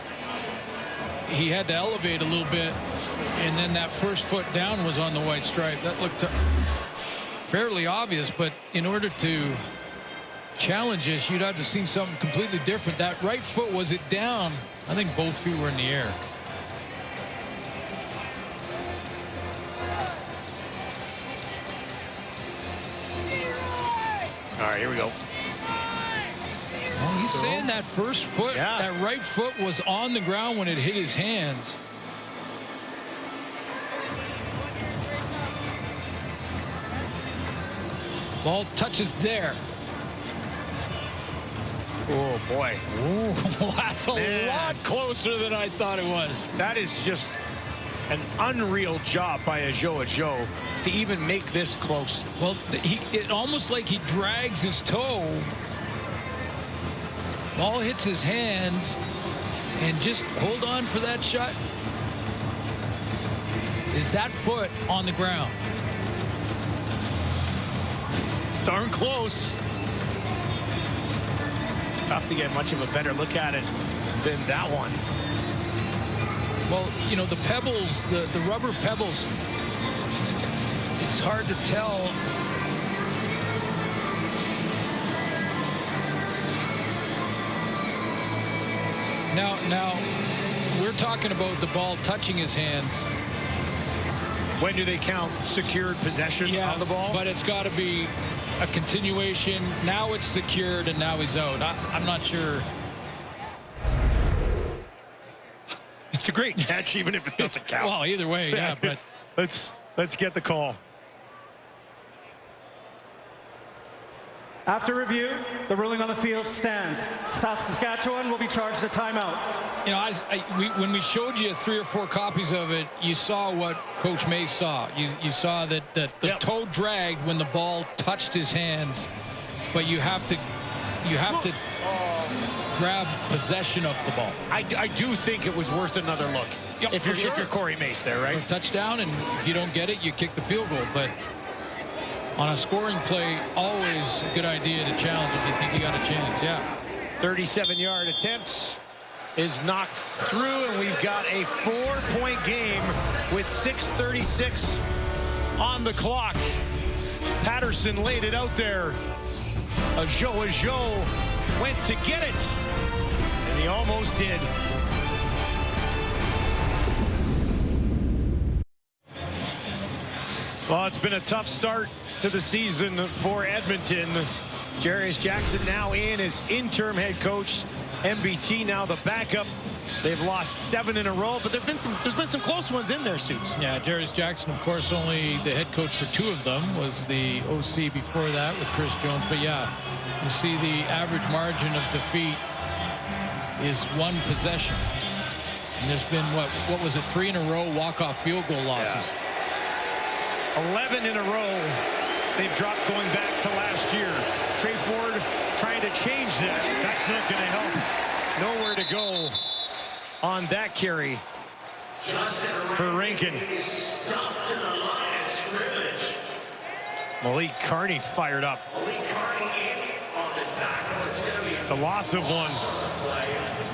had to elevate a little bit, and then that first foot down was on the white stripe. That looked fairly obvious, but in order to challenge this, you'd have to see something completely different. That right foot, was it down? I think both feet were in the air. All right, here we go. Well, he's saying that first foot, that right foot was on the ground when it hit his hands. Ball touches there. Oh, boy. Ooh, that's a lot closer than I thought it was. That is just an unreal job by Ajo to even make this close. Well, it almost like he drags his toe. Ball hits his hands, and just hold on for that shot. Is that foot on the ground? It's darn close. Tough to get much of a better look at it than that one. Well, you know, the pebbles, the rubber pebbles, it's hard to tell. Now, we're talking about the ball touching his hands. When do they count secured possession of the ball? But it's got to be a continuation. Now it's secured, and now he's out. I'm not sure. It's a great catch, even if it doesn't count. Well, either way, yeah. But let's get the call. After review, the ruling on the field stands. Saskatchewan will be charged a timeout. You know, when we showed you 3 or 4 copies of it, you saw what Coach May saw. You saw that the toe dragged when the ball touched his hands. but you have to grab possession of the ball. I do think it was worth another look. Yep, if you're Corey Mace there, right? For a touchdown, and if you don't get it, you kick the field goal. But on a scoring play, always a good idea to challenge if you think you got a chance. Yeah. 37-yard attempt is knocked through, and we've got a 4-point game with 6:36 on the clock. Patterson laid it out there. Ajo went to get it, and he almost did. Well, it's been a tough start to the season for Edmonton. Jarius Jackson now in as interim head coach. MBT now the backup. They've lost 7 in a row, but there's been some close ones in their suits. Yeah, Jarius Jackson, of course, only the head coach for 2 of them, was the OC before that with Chris Jones. But yeah, you see the average margin of defeat is 1 possession. And there's been, what was it, 3 in a row walk-off field goal losses. Yeah. 11 in a row they've dropped going back to last year. Trey Ford trying to change that. That's not going to help. Nowhere to go on that carry for Rankin. Malik Carney fired up. It's a loss of 1.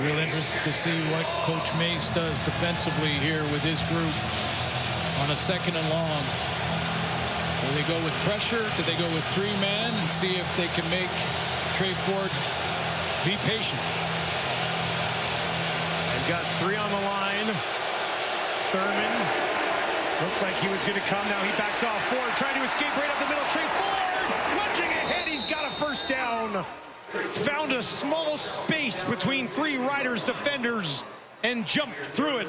Real interested to see what Coach Mace does defensively here with his group on a 2nd and long. Do they go with pressure? Do they go with 3-man and see if they can make Trey Ford be patient? They've got 3 on the line. Thurman looked like he was going to come. Now he backs off. Ford trying to escape right up the middle. Trey Ford lunging ahead. He's got a first down. Found a small space between 3 Riders defenders and jumped through it.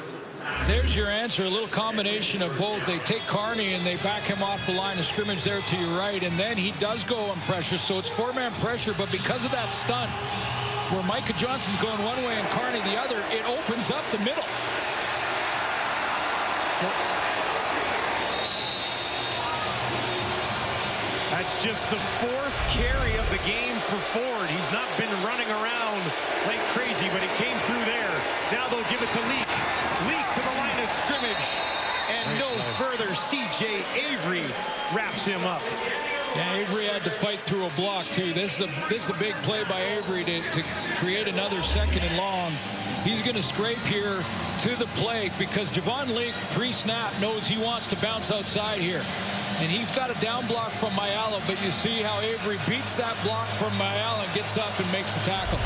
There's your answer, a little combination of both. They take Carney and they back him off the line of scrimmage there to your right, and then he does go on pressure, so it's 4-man pressure, but because of that stunt where Micah Johnson's going one way and Carney the other, it opens up the middle. That's just the 4th carry of the game for Ford. He's not been running around like crazy, but he came through there. Now they'll give it to Leak. Leak to the line of scrimmage, and no further. C.J. Avery wraps him up. Yeah, Avery had to fight through a block, too. This is a big play by Avery to create another 2nd and long. He's going to scrape here to the plate because Javon Leak, pre-snap, knows he wants to bounce outside here. And he's got a down block from Mayala, but you see how Avery beats that block from Mayala and gets up and makes the tackle.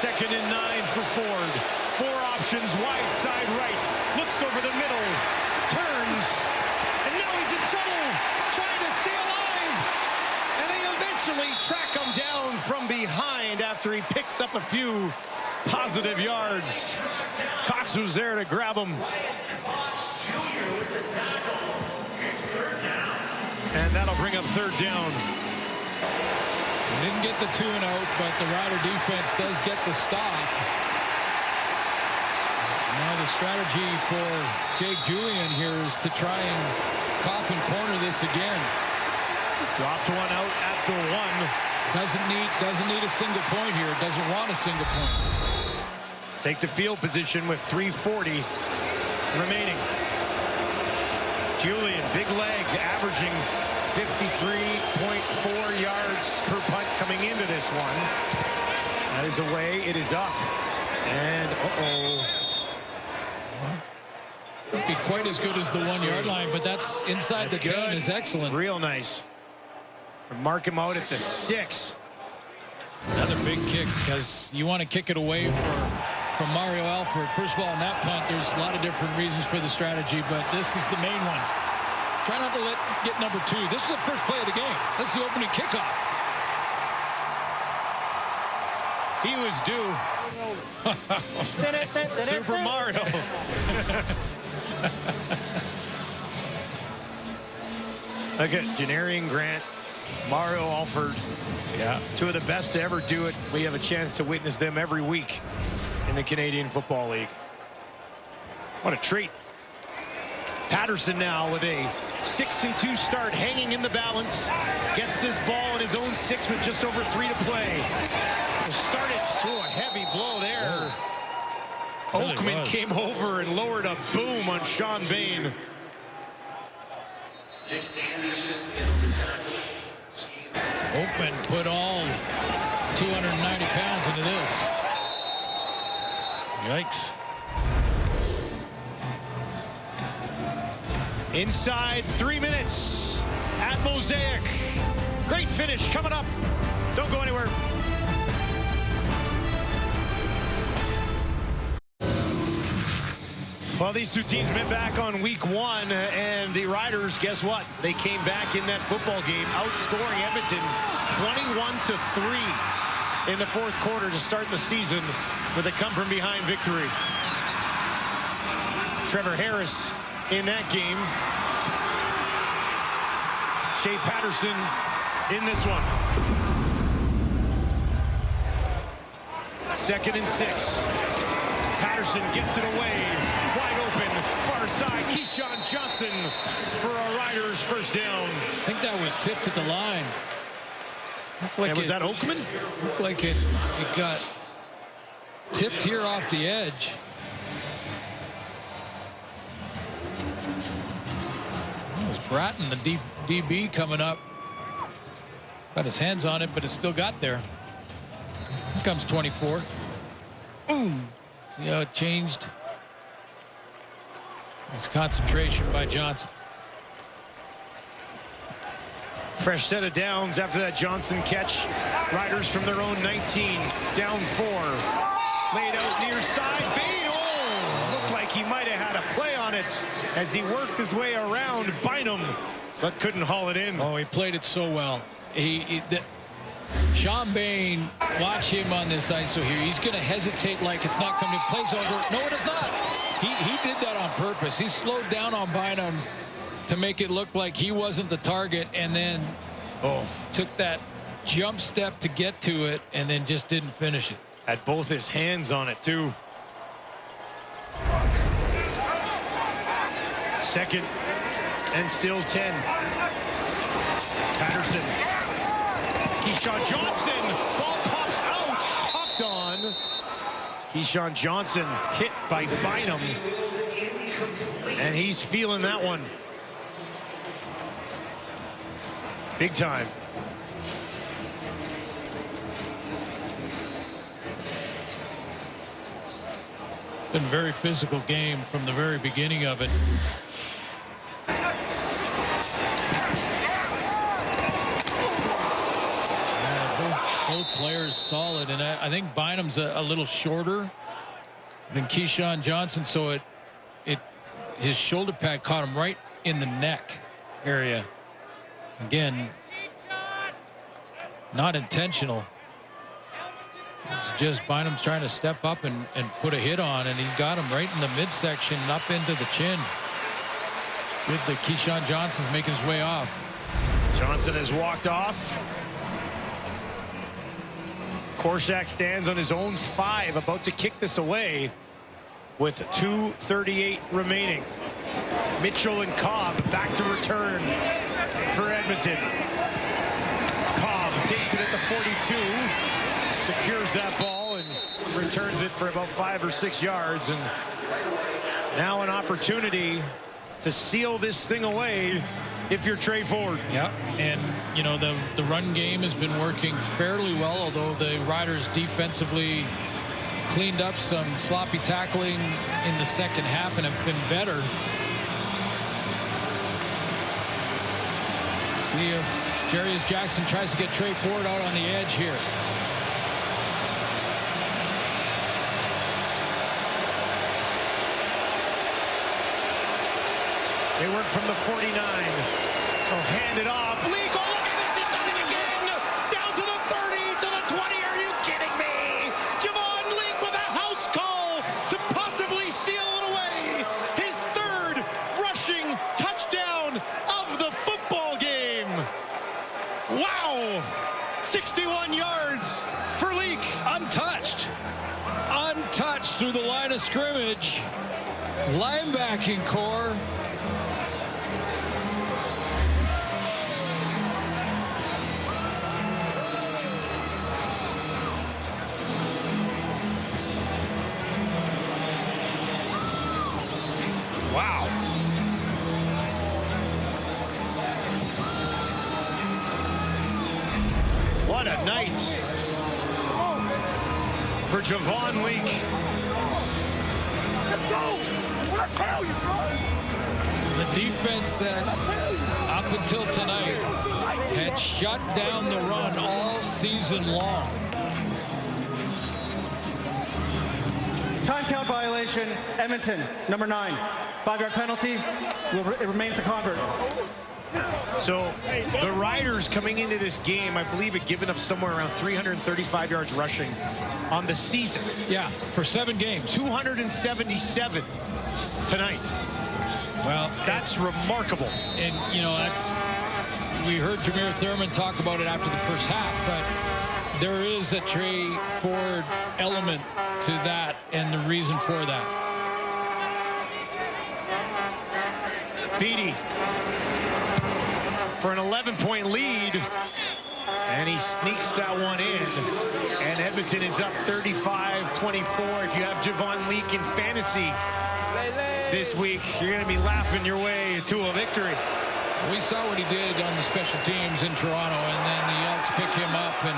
Second and 9 for Ford. 4 options, wide side right. Looks over the middle. Turns. And now he's in trouble. Trying to stay alive. And they eventually track him down from behind after he picks up a few positive yards. Cox was there to grab him. And that'll bring up 3rd down. Didn't get the 2 and out, but the Rider defense does get the stop. Now the strategy for Jake Julian here is to try and coffin corner this again. Dropped 1 out at the 1. Doesn't need a single point here. Doesn't want a single point. Take the field position with 3:40 remaining. Julian, big leg, averaging 53.4 yards per punt coming into this one. That is away. It is up. And Won't be quite as good as the 1-yard line, but that's inside the 10 is excellent. Real nice. Mark him out at the 6. Another big kick because you want to kick it away from Mario Alford. First of all, on that punt, there's a lot of different reasons for the strategy, but this is the main one. Try not to get number 2. This is the first play of the game. This is the opening kickoff. He was due. Super Mario. Look at Janarian Grant, Mario Alford. Yeah. 2 of the best to ever do it. We have a chance to witness them every week. in the Canadian Football League. What a treat. Patterson now with a 6-2 start, hanging in the balance. Gets this ball in his own 6 with just over 3 to play. Started through a heavy blow there. Really Oakman came over and lowered a boom on Sean Bain. Oakman put all 290 pounds into this. Yikes. Inside 3 minutes at Mosaic. Great finish coming up. Don't go anywhere. Well, these two teams met back on week 1, and the Riders, guess what? They came back in that football game, outscoring Edmonton 21-3 in the fourth quarter to start the season with a come-from-behind victory. Trevor Harris in that game. Shea Patterson in this one. 2nd and 6. Patterson gets it away. Wide open, far side. Keyshawn Johnson for a Riders first down. I think that was tipped at the line. And was that Oakman? Looked like it got tipped here off the edge. It was Bratton, the DB, coming up. Got his hands on it, but it still got there. Here comes 24. Ooh. See how it changed? It's concentration by Johnson. Fresh set of downs after that Johnson catch. Riders from their own 19, down 4. Laid out near side. Bain, looked like he might have had a play on it as he worked his way around Bynum, but couldn't haul it in. Oh, he played it so well. Sean Bain, watch him on this ISO here. He's going to hesitate like it's not coming. Plays over. No, it is not. He did that on purpose. He slowed down on Bynum to make it look like he wasn't the target, and then took that jump step to get to it, and then just didn't finish it. Had both his hands on it, too. 2nd and still 10. Patterson. Keyshawn Johnson. Ball pops out. Hopped on. Keyshawn Johnson hit by Bynum. And he's feeling that one. Big time. Been a very physical game from the very beginning of it. Both players solid, and I think Bynum's a little shorter than Keyshawn Johnson, so his shoulder pad caught him right in the neck area. Again, not intentional. It's just Bynum's trying to step up and put a hit on, and he got him right in the midsection, up into the chin. With the Keyshawn Johnson's making his way off. Johnson has walked off. Korshak stands on his own 5, about to kick this away with 2:38 remaining. Mitchell and Cobb back to return for Edmonton. Cobb takes it at the 42, secures that ball and returns it for about 5 or 6 yards. And now an opportunity to seal this thing away if you're Trey Ford. Yeah, and you know the run game has been working fairly well, although the Riders defensively cleaned up some sloppy tackling in the second half and have been better. See if Jarius Jackson tries to get Trey Ford out on the edge here. They work from the 49. They'll hand it off. Leak, oh, look at this. He's done it again. Down to the 30, to the 20. Are you kidding me? Javon Leak with a house call to possibly seal it away. His 3rd rushing touchdown of the football game. Wow. 61 yards for Leak. Untouched. Untouched. of scrimmage, linebacking core. Wow. What a night for Javon Leak. Let's go! What I tell you, bro? The defense that up until tonight had shut down the run all season long. Time count violation, Edmonton, number 9. 5-yard penalty. It remains a convert. So the Riders coming into this game, I believe, had given up somewhere around 335 yards rushing on the season. Yeah, for 7 games. 277 tonight. Well, that's remarkable. And, you know, we heard Jameer Thurman talk about it after the first half, but there is a Trey Ford element to that and the reason for that. Beatty for an 11-point lead, and he sneaks that one in, and Edmonton is up 35-24. If you have Javon Leak in fantasy this week, you're going to be laughing your way to a victory. We saw what he did on the special teams in Toronto, and then the Elks pick him up, and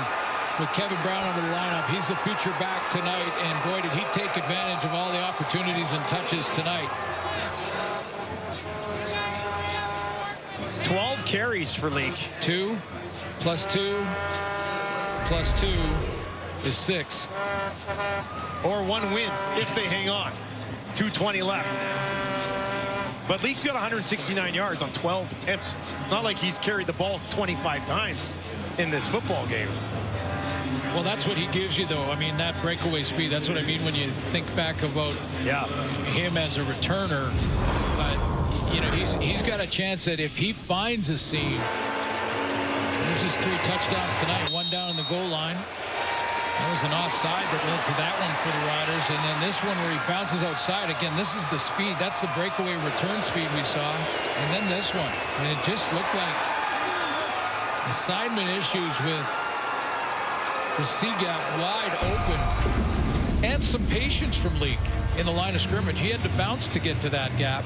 with Kevin Brown under the lineup, he's the feature back tonight, and boy, did he take advantage of all the opportunities and touches tonight. 12 carries for Leak. 2 plus 2 plus 2 is 6. Or 1 win if they hang on. It's 2:20 left. But Leak's got 169 yards on 12 attempts. It's not like he's carried the ball 25 times in this football game. Well, that's what he gives you, though. I mean, that breakaway speed, that's what I mean when you think back about him as a returner. But, you know, he's got a chance that if he finds a seam, there's his 3 touchdowns tonight, 1 down in the goal line. That was an offside that led to that one for the Riders. And then this one where he bounces outside. Again, this is the speed. That's the breakaway return speed we saw. And then this one. And it just looked like assignment issues with the C-gap wide open. And some patience from Leak in the line of scrimmage. He had to bounce to get to that gap.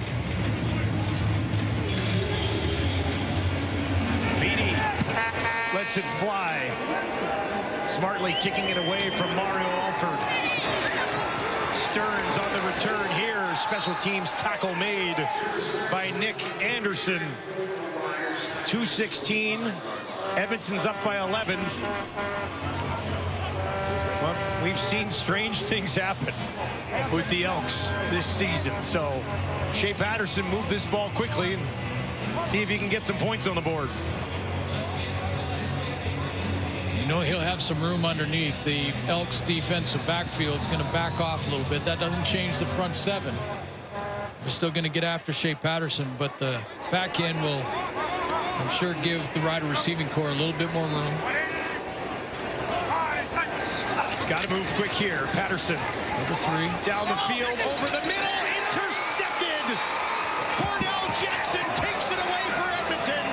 Beatty lets it fly. Smartly kicking it away from Mario Alford. Stearns on the return here. Special teams tackle made by Nick Anderson. 2:16. Edmonton's up by 11. Well, we've seen strange things happen with the Elks this season. So Shea Patterson moved this ball quickly and see if he can get some points on the board. You know, he'll have some room underneath. The Elks defensive backfield is going to back off a little bit. That doesn't change the front 7. They're still going to get after Shea Patterson, but the back end will, I'm sure, give the Rider receiving core a little bit more room. Got to move quick here. Patterson. Number 3. Down the field, over the middle, intercepted. Cordell Jackson takes it away for Edmonton.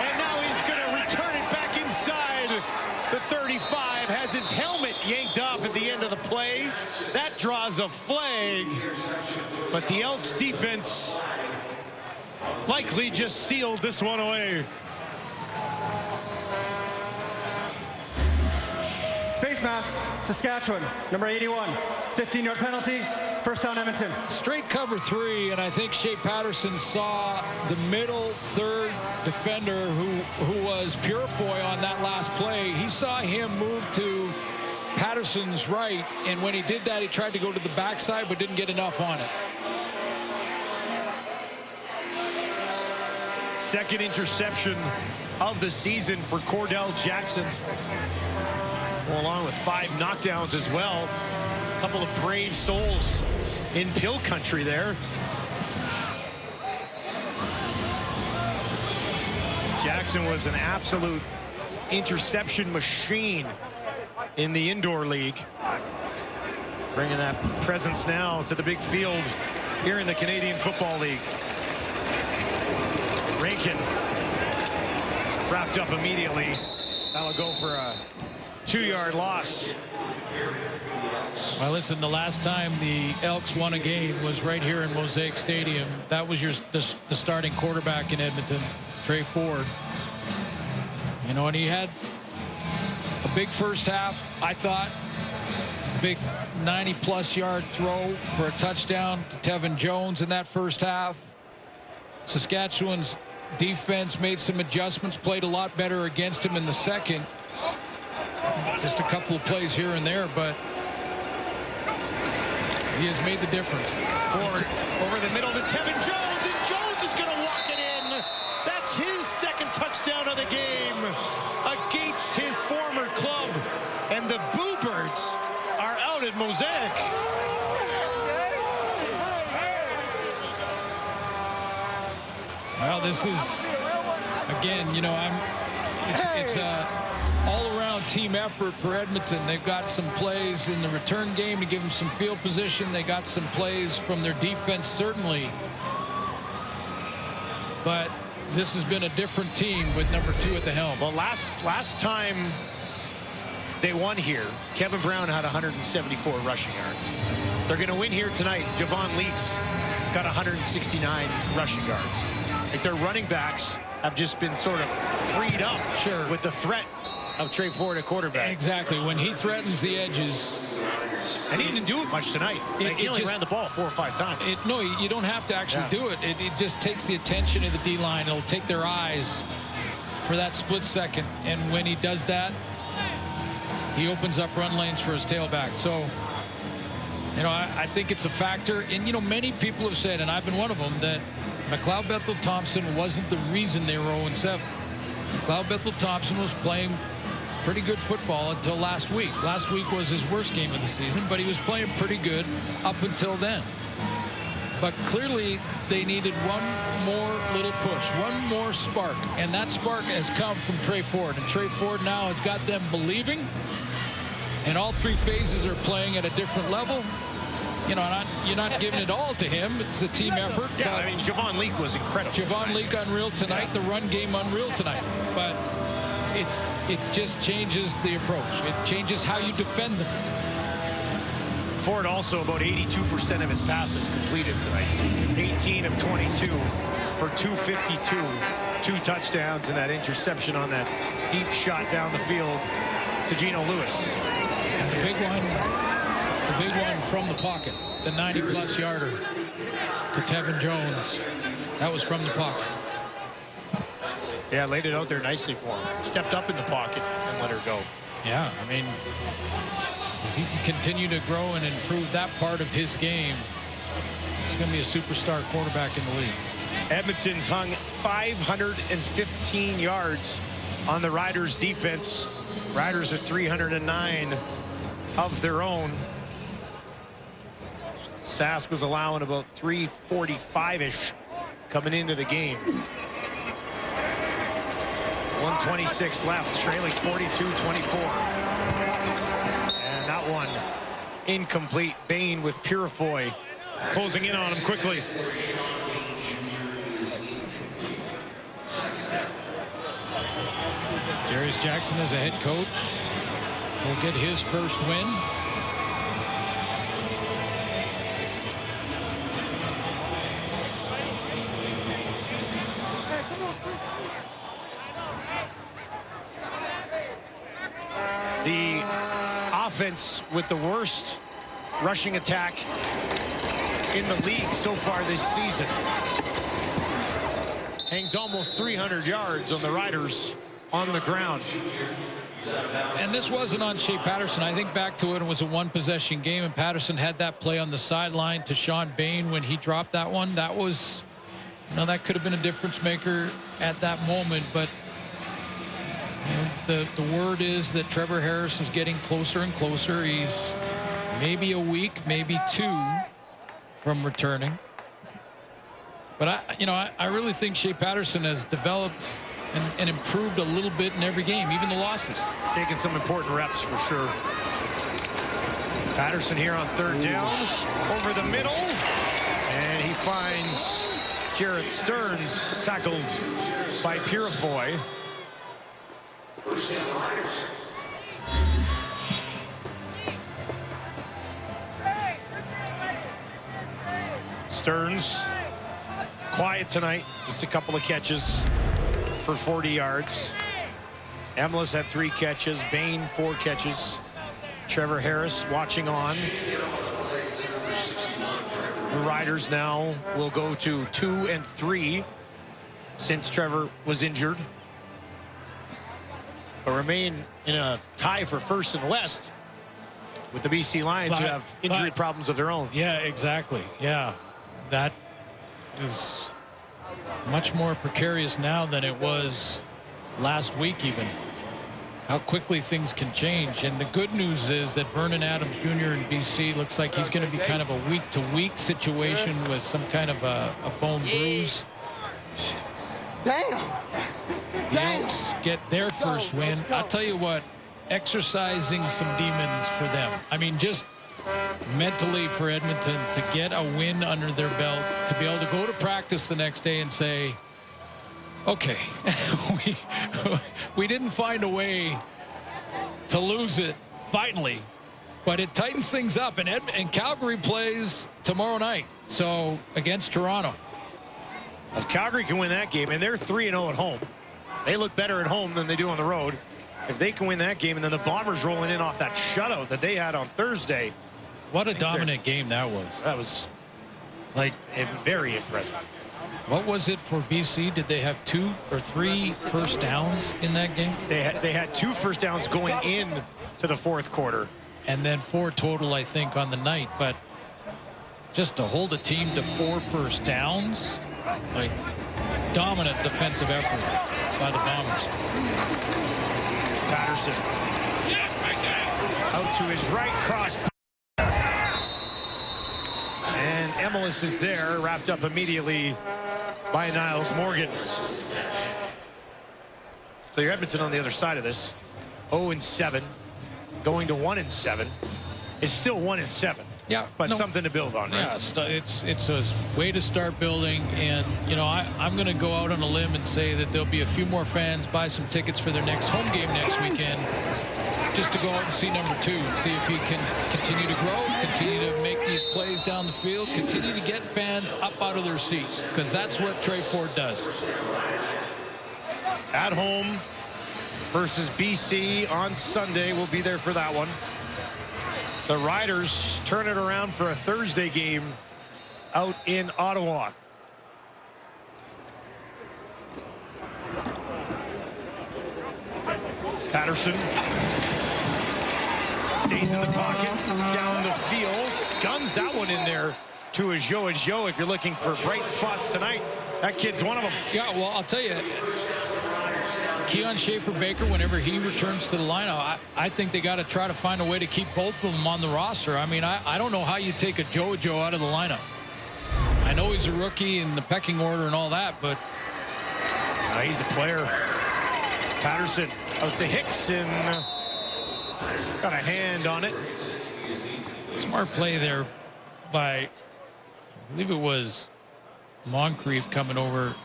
And now he's going to return it back inside. The 35 has his helmet yanked off at the end of the play. That draws a flag. But the Elks defense likely just sealed this one away. Face mask, Saskatchewan, number 81. 15-yard penalty, first down Edmonton. Straight cover 3, and I think Shea Patterson saw the middle third defender who was Purefoy on that last play. He saw him move to Patterson's right, and when he did that, he tried to go to the backside but didn't get enough on it. Second interception of the season for Cordell Jackson, along with 5 knockdowns as well. A couple of brave souls in Pill country there. Jackson was an absolute interception machine in the indoor league. Bringing that presence now to the big field here in the Canadian Football League. Rankin wrapped up immediately. That'll go for a 2-yard loss. Well, listen, the last time the Elks won a game was right here in Mosaic Stadium. That was the starting quarterback in Edmonton, Trey Ford. You know, and he had a big first half, I thought. Big 90-plus yard throw for a touchdown to Tevin Jones in that first half. Saskatchewan's defense made some adjustments, played a lot better against him in the second. Just a couple of plays here and there, but he has made the difference. Ford over the middle to Tevin Jones, and Jones is going to walk it in. That's his second touchdown of the game against his former club. And the Bluebirds are out at Mosaic. Well, this is, again, you know, it's a all-around team effort for Edmonton. They've got some plays in the return game to give them some field position. They got some plays from their defense, certainly. But this has been a different team with number 2 at the helm. Well, last time they won here, Kevin Brown had 174 rushing yards. They're going to win here tonight. Javon Leaks got 169 rushing yards. Like, their running backs have just been sort of freed up with the threat of Trey Ford at quarterback. Exactly. When he threatens the edges. And he didn't do it much tonight. He only ran the ball 4 or 5 times. No, you don't have to actually do it. It just takes the attention of the D-line. It'll take their eyes for that split second. And when he does that, he opens up run lanes for his tailback. So, you know, I think it's a factor. And, you know, many people have said, and I've been one of them, that McLeod Bethel-Thompson wasn't the reason they were 0-7. McLeod Bethel-Thompson was playing pretty good football until last week. Last week was his worst game of the season, but he was playing pretty good up until then. But clearly they needed one more little push, one more spark, and that spark has come from Trey Ford. And Trey Ford now has got them believing, and all 3 phases are playing at a different level. You know, you're not giving it all to him. It's a team effort. Yeah, I mean, Javon Leak was incredible. Javon Leak unreal tonight. Yeah. The run game unreal tonight. But it just changes the approach. It changes how you defend them. Ford also about 82% of his passes completed tonight. 18 of 22 for 252. 2 touchdowns and that interception on that deep shot down the field to Geno Lewis. And the big one from the pocket, the 90-plus yarder to Tevin Jones. That was from the pocket. Yeah, laid it out there nicely for him. Stepped up in the pocket and let her go. Yeah, I mean, if he can continue to grow and improve that part of his game, he's going to be a superstar quarterback in the league. Edmonton's hung 515 yards on the Riders' defense. Riders at 309 of their own. Sask was allowing about 345-ish coming into the game. 1:26 left, trailing 42-24. And that one incomplete. Bain with Purifoy closing in on him quickly. Jarius Jackson as a head coach will get his first win. The offense with the worst rushing attack in the league so far this season. Hangs almost 300 yards on the Riders on the ground. And this wasn't on Shea Patterson. I think back to it, it was a one-possession game, and Patterson had that play on the sideline to Sean Bain when he dropped that one. That was, you know, that could have been a difference maker at that moment, but the word is that Trevor Harris is getting closer and closer. He's maybe a week, maybe 2 from returning. But I really think Shea Patterson has developed and improved a little bit in every game, even the losses. Taking some important reps for sure. Patterson here on third down, over the middle, and he finds Jarrett Stearns, tackled by Purifoy. Stearns, quiet tonight, just a couple of catches for 40 yards. Emlis had 3 catches, Bain 4 catches. Trevor Harris watching on. The Riders now will go to 2-3 since Trevor was injured, but remain in a tie for first in the West with the BC Lions, who have injury problems of their own. Yeah, exactly. Yeah, that is much more precarious now than it was last week even. How quickly things can change. And the good news is that Vernon Adams Jr. in BC looks like he's going to be kind of a week-to-week situation with some kind of a bone bruise. Damn. The Elks get their first win. I'll tell you what, exercising some demons for them. I mean, just mentally for Edmonton to get a win under their belt, to be able to go to practice the next day and say, okay, we didn't find a way to lose it finally, but it tightens things up. And Calgary plays tomorrow night, so against Toronto. If Calgary can win that game, and they're 3-0 at home, they look better at home than they do on the road. If they can win that game, and then the Bombers rolling in off that shutout that they had on Thursday. What a dominant game that was. That was like very impressive. What was it for BC? Did they have 2 or 3 first downs in that game? They had 2 first downs going in to the fourth quarter. And then 4 total, I think, on the night. But just to hold a team to 4 first downs, like dominant defensive effort by the Bombers. Patterson. Out to his right, cross. And Emlis is there, wrapped up immediately by Niles Morgan. So you're Edmonton on the other side of this. 0-7, going to 1-7. It's still 1-7. Yeah, but something to build on, right? Yeah, it's a way to start building. And, you know, I'm going to go out on a limb and say that there'll be a few more fans buy some tickets for their next home game next weekend, just to go out and see number 2 and see if he can continue to grow, continue to make these plays down the field, continue to get fans up out of their seats, because that's what Trey Ford does. At home versus BC on Sunday. We'll be there for that one. The Riders turn it around for a Thursday game out in Ottawa. Patterson stays in the pocket, down the field, guns that one in there to Ajo. Ajo, if you're looking for bright spots tonight, that kid's one of them. Yeah, well, I'll tell you, Keon Schaefer-Baker, whenever he returns to the lineup, I think they got to try to find a way to keep both of them on the roster. I mean, I don't know how you take a Joe out of the lineup. I know he's a rookie in the pecking order and all that, but he's a player. Patterson out to Hicks and got a hand on it. Smart play there by, I believe it was Moncrief coming over.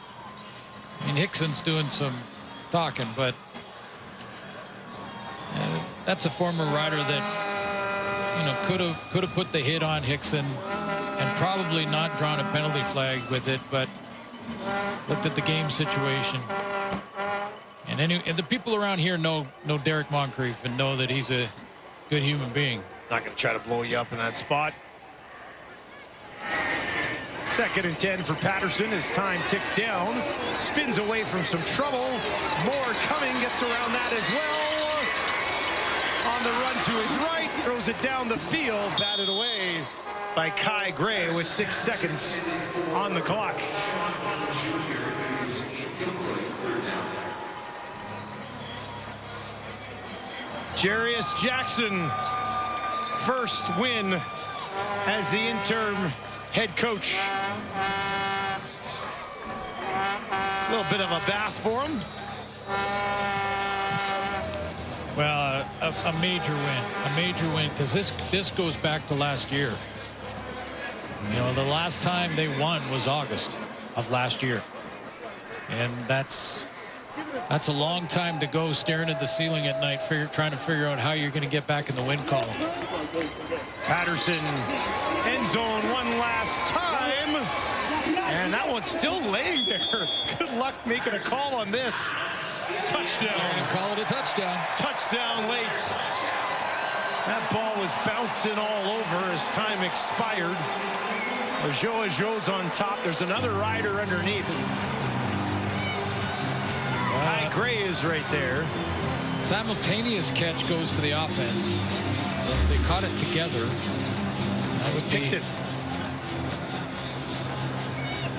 I mean, Hickson's doing some talking, but that's a former Rider that, you know, could have put the hit on Hickson and probably not drawn a penalty flag with it, but looked at the game situation. And the people around here know Derek Moncrief and know that he's a good human being. Not going to try to blow you up in that spot. 2nd and 10 for Patterson as time ticks down. Spins away from some trouble. Moore coming, gets around that as well. On the run to his right, throws it down the field, batted away by Kai Gray with 6 seconds on the clock. Jarius Jackson, first win as the interim head coach. A little bit of a bath for him. Well, a major win, because this goes back to last year. You know, the last time they won was August of last year, and that's a long time to go staring at the ceiling at night, trying to figure out how you're going to get back in the win column. Patterson, end zone one last time, and that one's still laying there. Good luck making a call on this. Touchdown. And call it a touchdown. Touchdown late. That ball was bouncing all over as time expired. Joe's on top. There's another rider underneath. Kai Gray is right there. Simultaneous catch goes to the offense. So if they caught it together, that would be Picton.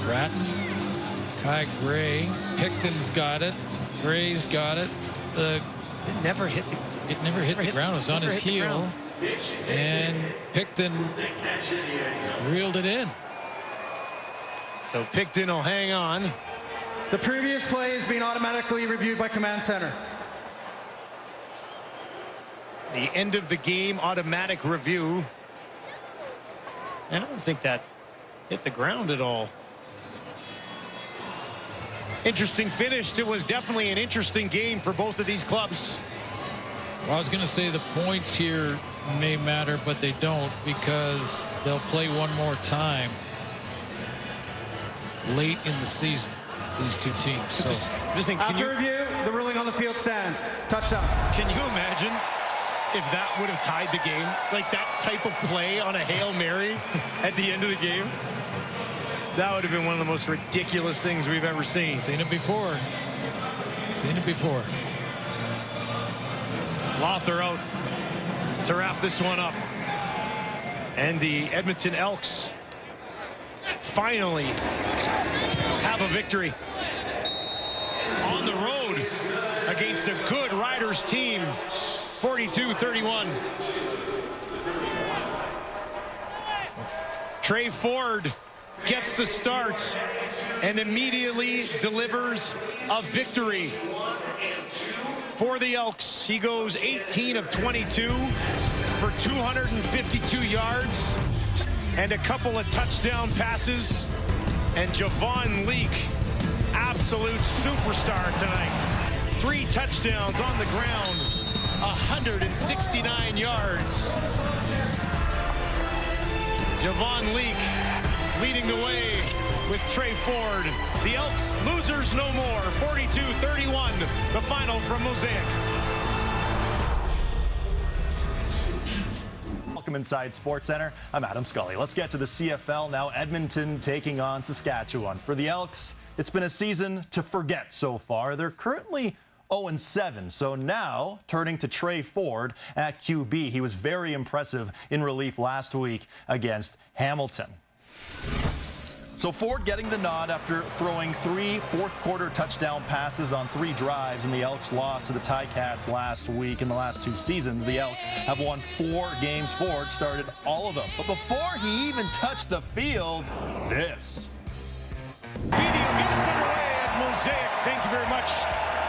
Bratton, Kai Gray, Picton's got it, Gray's got it. It never hit the ground. It was on his heel, and Picton reeled it in. So Picton will hang on. The previous play is being automatically reviewed by Command Center. The end of the game automatic review. And I don't think that hit the ground at all. Interesting finish. It was definitely an interesting game for both of these clubs. Well, I was going to say the points here may matter, but they don't, because they'll play one more time late in the season, these two teams. So just think, after review, the ruling on the field stands. Touchdown. Can you imagine if that would have tied the game? Like that type of play on a Hail Mary at the end of the game? That would have been one of the most ridiculous things we've ever seen. Seen it before. Lothar out to wrap this one up. And the Edmonton Elks finally have a victory on the road against a good Riders team, 42-31. Trey Ford gets the start and immediately delivers a victory for the Elks. He goes 18 of 22 for 252 yards and a couple of touchdown passes. And Javon Leak, absolute superstar tonight. 3 touchdowns on the ground, 169 yards. Javon Leak leading the way with Trey Ford. The Elks losers no more. 42-31, the final from Mosaic. Welcome inside SportsCenter. I'm Adam Scully. Let's get to the CFL now. Edmonton taking on Saskatchewan. For the Elks, it's been a season to forget so far. They're currently 0-7. So now turning to Trey Ford at QB. He was very impressive in relief last week against Hamilton. So Ford getting the nod after throwing 3 fourth-quarter touchdown passes on 3 drives, and the Elks lost to the Ticats last week. In the last 2 seasons, the Elks have won 4 games. Ford started all of them. But before he even touched the field, this. Video get us underway at Mosaic. Thank you very much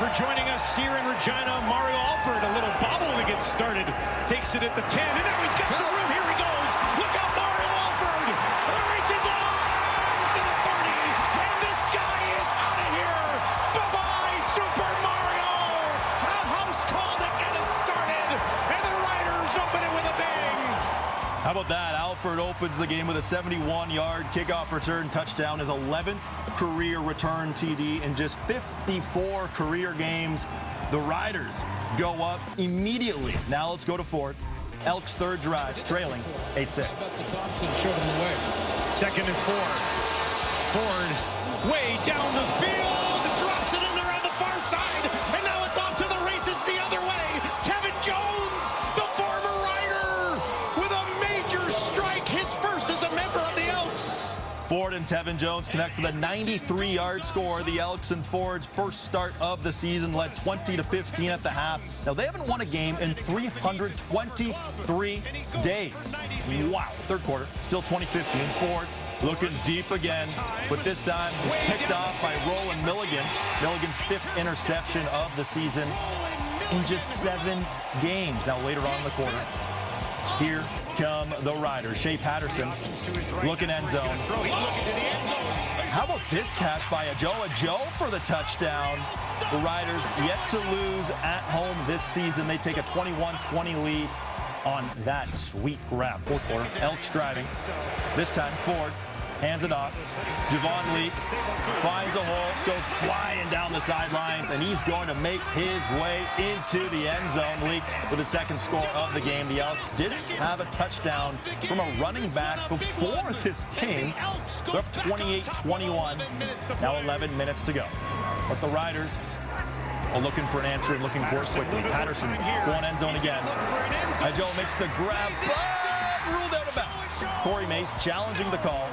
for joining us here in Regina. Mario Alford, a little bobble to get started. Takes it at the 10, and now he's got some room. Here he goes. Look out, Mario Alford. The race is on to the 30, and this guy is out of here. Bye-bye, Super Mario. A house call to get us started, and the Riders open it with a bang. How about that? Alford opens the game with a 71-yard kickoff return touchdown, his 11th career return TD in just 54 career games. The Riders go up immediately. Now let's go to Ford. Elks' third drive, trailing 8-6. Thompson showed him the way. 2nd and 4. Ford way down the field, drops it in there on the far side, and now it's off to the races the other way. Tevin Jones, the former Rider, with a major strike, his first as a member of the Elks. Ford and Tevin Jones connect for the 93-yard score. The Elks and Ford's first start of the season led 20-15 at the half. Now, they haven't won a game in 323 days. Wow. Third quarter, still 2015. Ford looking deep again, but this time he's picked off by Roland Milligan. Milligan's 5th interception of the season. in just 7 games. Now, later on in the quarter, here come the Riders. Shea Patterson looking end zone. How about this catch by Joe for the touchdown? The Riders yet to lose at home this season. They take a 21-20 lead on that sweet grab. Fourth quarter, Elks driving. This time, Ford hands it off. Javon Leak finds a hole, goes flying down the sidelines, and he's going to make his way into the end zone. Leak with the second score of the game. The Elks didn't have a touchdown from a running back before this game. They're up 28-21. Now 11 minutes to go. But the Riders are looking for an answer and looking for it quickly. Patterson going end zone again. Joe makes the grab, but ruled out of bounds. Corey Mace challenging the call.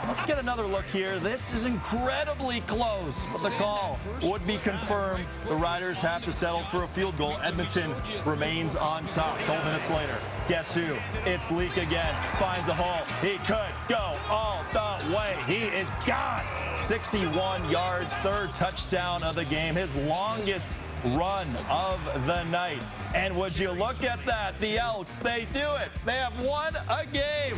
Let's get another look here. This is incredibly close, but the call would be confirmed. The Riders have to settle for a field goal. Edmonton remains on top. 12 minutes later, guess who? It's Leak again. Finds a hole. He could go all the way. He is gone. 61 yards, third touchdown of the game. His longest run of the night. And would you look at that? The Elks, they do it. They have won a game.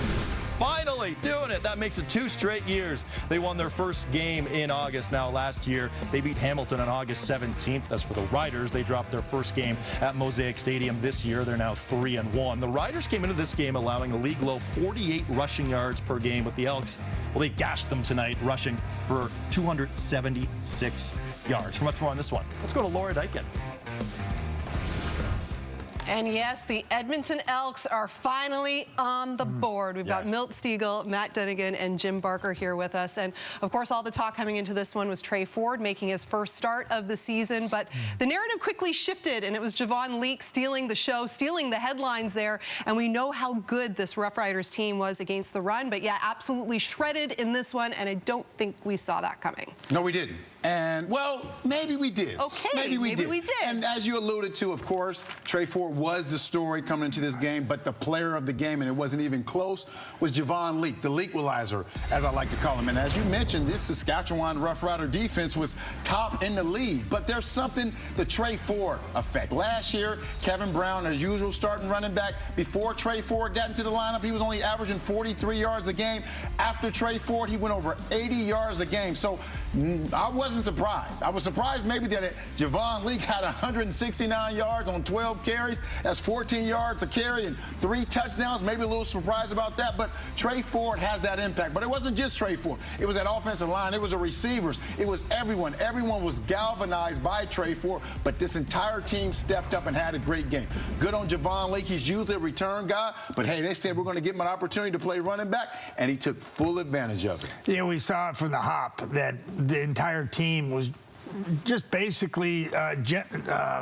Finally doing it. That makes it 2 straight years. They won their first game in August. Now, last year, they beat Hamilton on August 17th. As for the Riders, they dropped their first game at Mosaic Stadium this year. They're now 3-1. The Riders came into this game allowing a league low 48 rushing yards per game, with the Elks, well, they gashed them tonight, rushing for 276 yards. For much more on this one, let's go to Laura Dykin. And yes, the Edmonton Elks are finally on the board. We've got Milt Stegall, Matt Dunnigan, and Jim Barker here with us. And of course, all the talk coming into this one was Trey Ford making his first start of the season. But the narrative quickly shifted, and it was Javon Leak stealing the show, stealing the headlines there. And we know how good this Roughriders team was against the run. But yeah, absolutely shredded in this one. And I don't think we saw that coming. No, we didn't. And, well, maybe we did. Okay, maybe we did. And as you alluded to, of course, Trey Ford was the story coming into this game, but the player of the game, and it wasn't even close, was Javon Leak, the Leakwalizer, as I like to call him. And as you mentioned, this Saskatchewan Roughrider defense was top in the league. But there's something, the Trey Ford effect. Last year, Kevin Brown, as usual, starting running back. Before Trey Ford got into the lineup, he was only averaging 43 yards a game. After Trey Ford, he went over 80 yards a game. So I wasn't surprised. I was surprised maybe that Javon Leak had 169 yards on 12 carries. That's 14 yards a carry and 3 touchdowns. Maybe a little surprised about that. But Trey Ford has that impact. But it wasn't just Trey Ford. It was that offensive line. It was the receivers. It was everyone. Everyone was galvanized by Trey Ford. But this entire team stepped up and had a great game. Good on Javon Leak. He's usually a return guy. But, hey, they said we're going to give him an opportunity to play running back. And he took full advantage of it. Yeah, we saw it from the hop that the entire team was just basically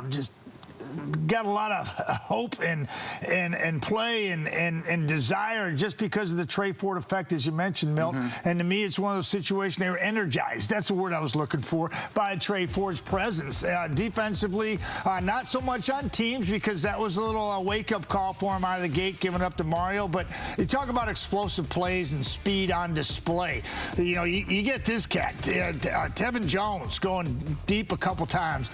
just got a lot of hope and play and desire just because of the Trey Ford effect, as you mentioned, Milt. And to me, it's one of those situations they were energized. That's the word I was looking for, by Trey Ford's presence. Defensively, not so much on teams, because that was a little wake-up call for him out of the gate, giving up to Mario. But you talk about explosive plays and speed on display. You know, you get this cat, Tevin Jones, going deep a couple times.